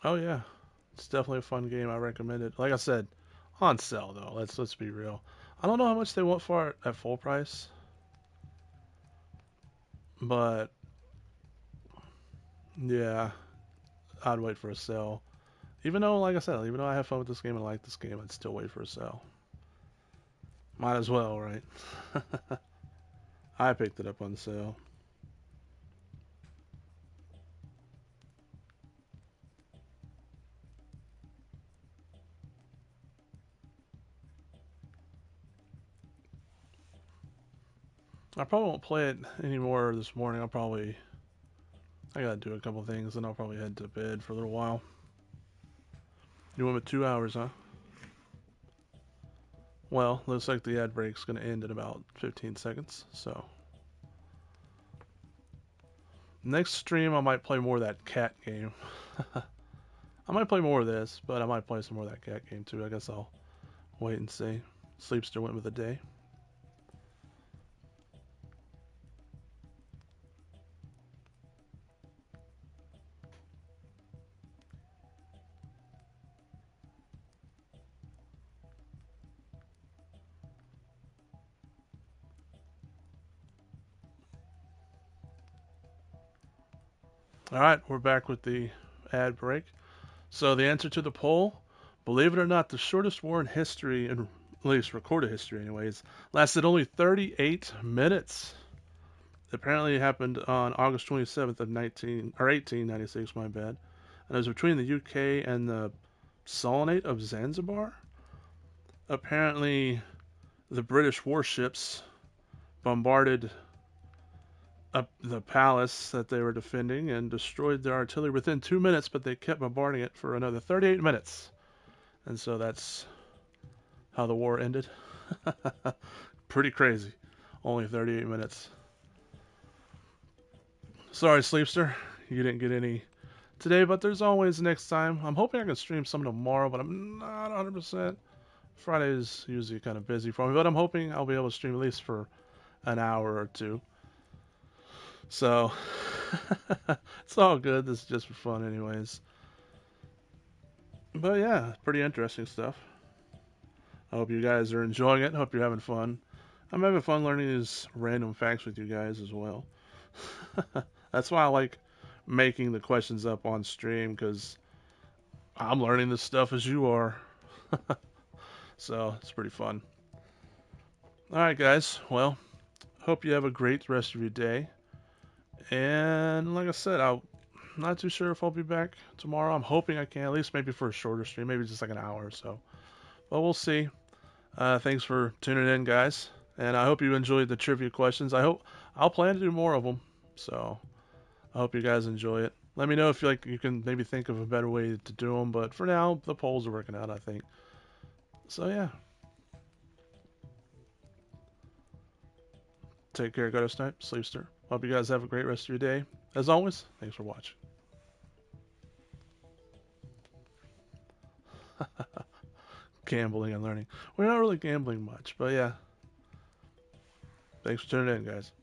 Oh yeah, it's definitely a fun game. I recommend it. Like I said, on sale though. Let's be real. I don't know how much they want for it at full price, but yeah, I'd wait for a sale. Even though, like I said, even though I have fun with this game and I like this game, I'd still wait for a sale. Might as well, right? I picked it up on sale. I probably won't play it anymore this morning. I gotta do a couple things, and I'll probably head to bed for a little while. You went with 2 hours, huh? Well, looks like the ad break's gonna end in about 15 seconds. So next stream, I might play more of that cat game. I might play more of this, but I might play some more of that cat game too. I guess I'll wait and see. Sleepster went with the day. All right, we're back with the ad break. So the answer to the poll, believe it or not, the shortest war in history, in at least recorded history anyways, lasted only 38 minutes. Apparently it happened on August 27th of 1896, my bad. And it was between the UK and the Sultanate of Zanzibar. Apparently the British warships bombarded the palace that they were defending and destroyed their artillery within 2 minutes, but they kept bombarding it for another 38 minutes. And so that's how the war ended. Pretty crazy. Only 38 minutes. Sorry, Sleepster. You didn't get any today, but there's always next time. I'm hoping I can stream some tomorrow, but I'm not 100%. Friday is usually kind of busy for me, but I'm hoping I'll be able to stream at least for an hour or two. So, it's all good. This is just for fun, anyways. But yeah, pretty interesting stuff. I hope you guys are enjoying it. I hope you're having fun. I'm having fun learning these random facts with you guys as well. That's why I like making the questions up on stream because I'm learning this stuff as you are. So it's pretty fun. All right, guys. Well, hope you have a great rest of your day. And like I said, I'm not too sure if I'll be back tomorrow. I'm hoping I can, at least maybe for a shorter stream, maybe just like an hour or so. But we'll see. Thanks for tuning in, guys. And I hope you enjoyed the trivia questions. I'll plan to do more of them. So I hope you guys enjoy it. Let me know if you can maybe think of a better way to do them. But for now, the polls are working out, I think. So yeah, take care, Gutter Snipe, Sleepster. Hope you guys have a great rest of your day. As always, thanks for watching. Gambling and learning. We're not really gambling much, but yeah. Thanks for tuning in, guys.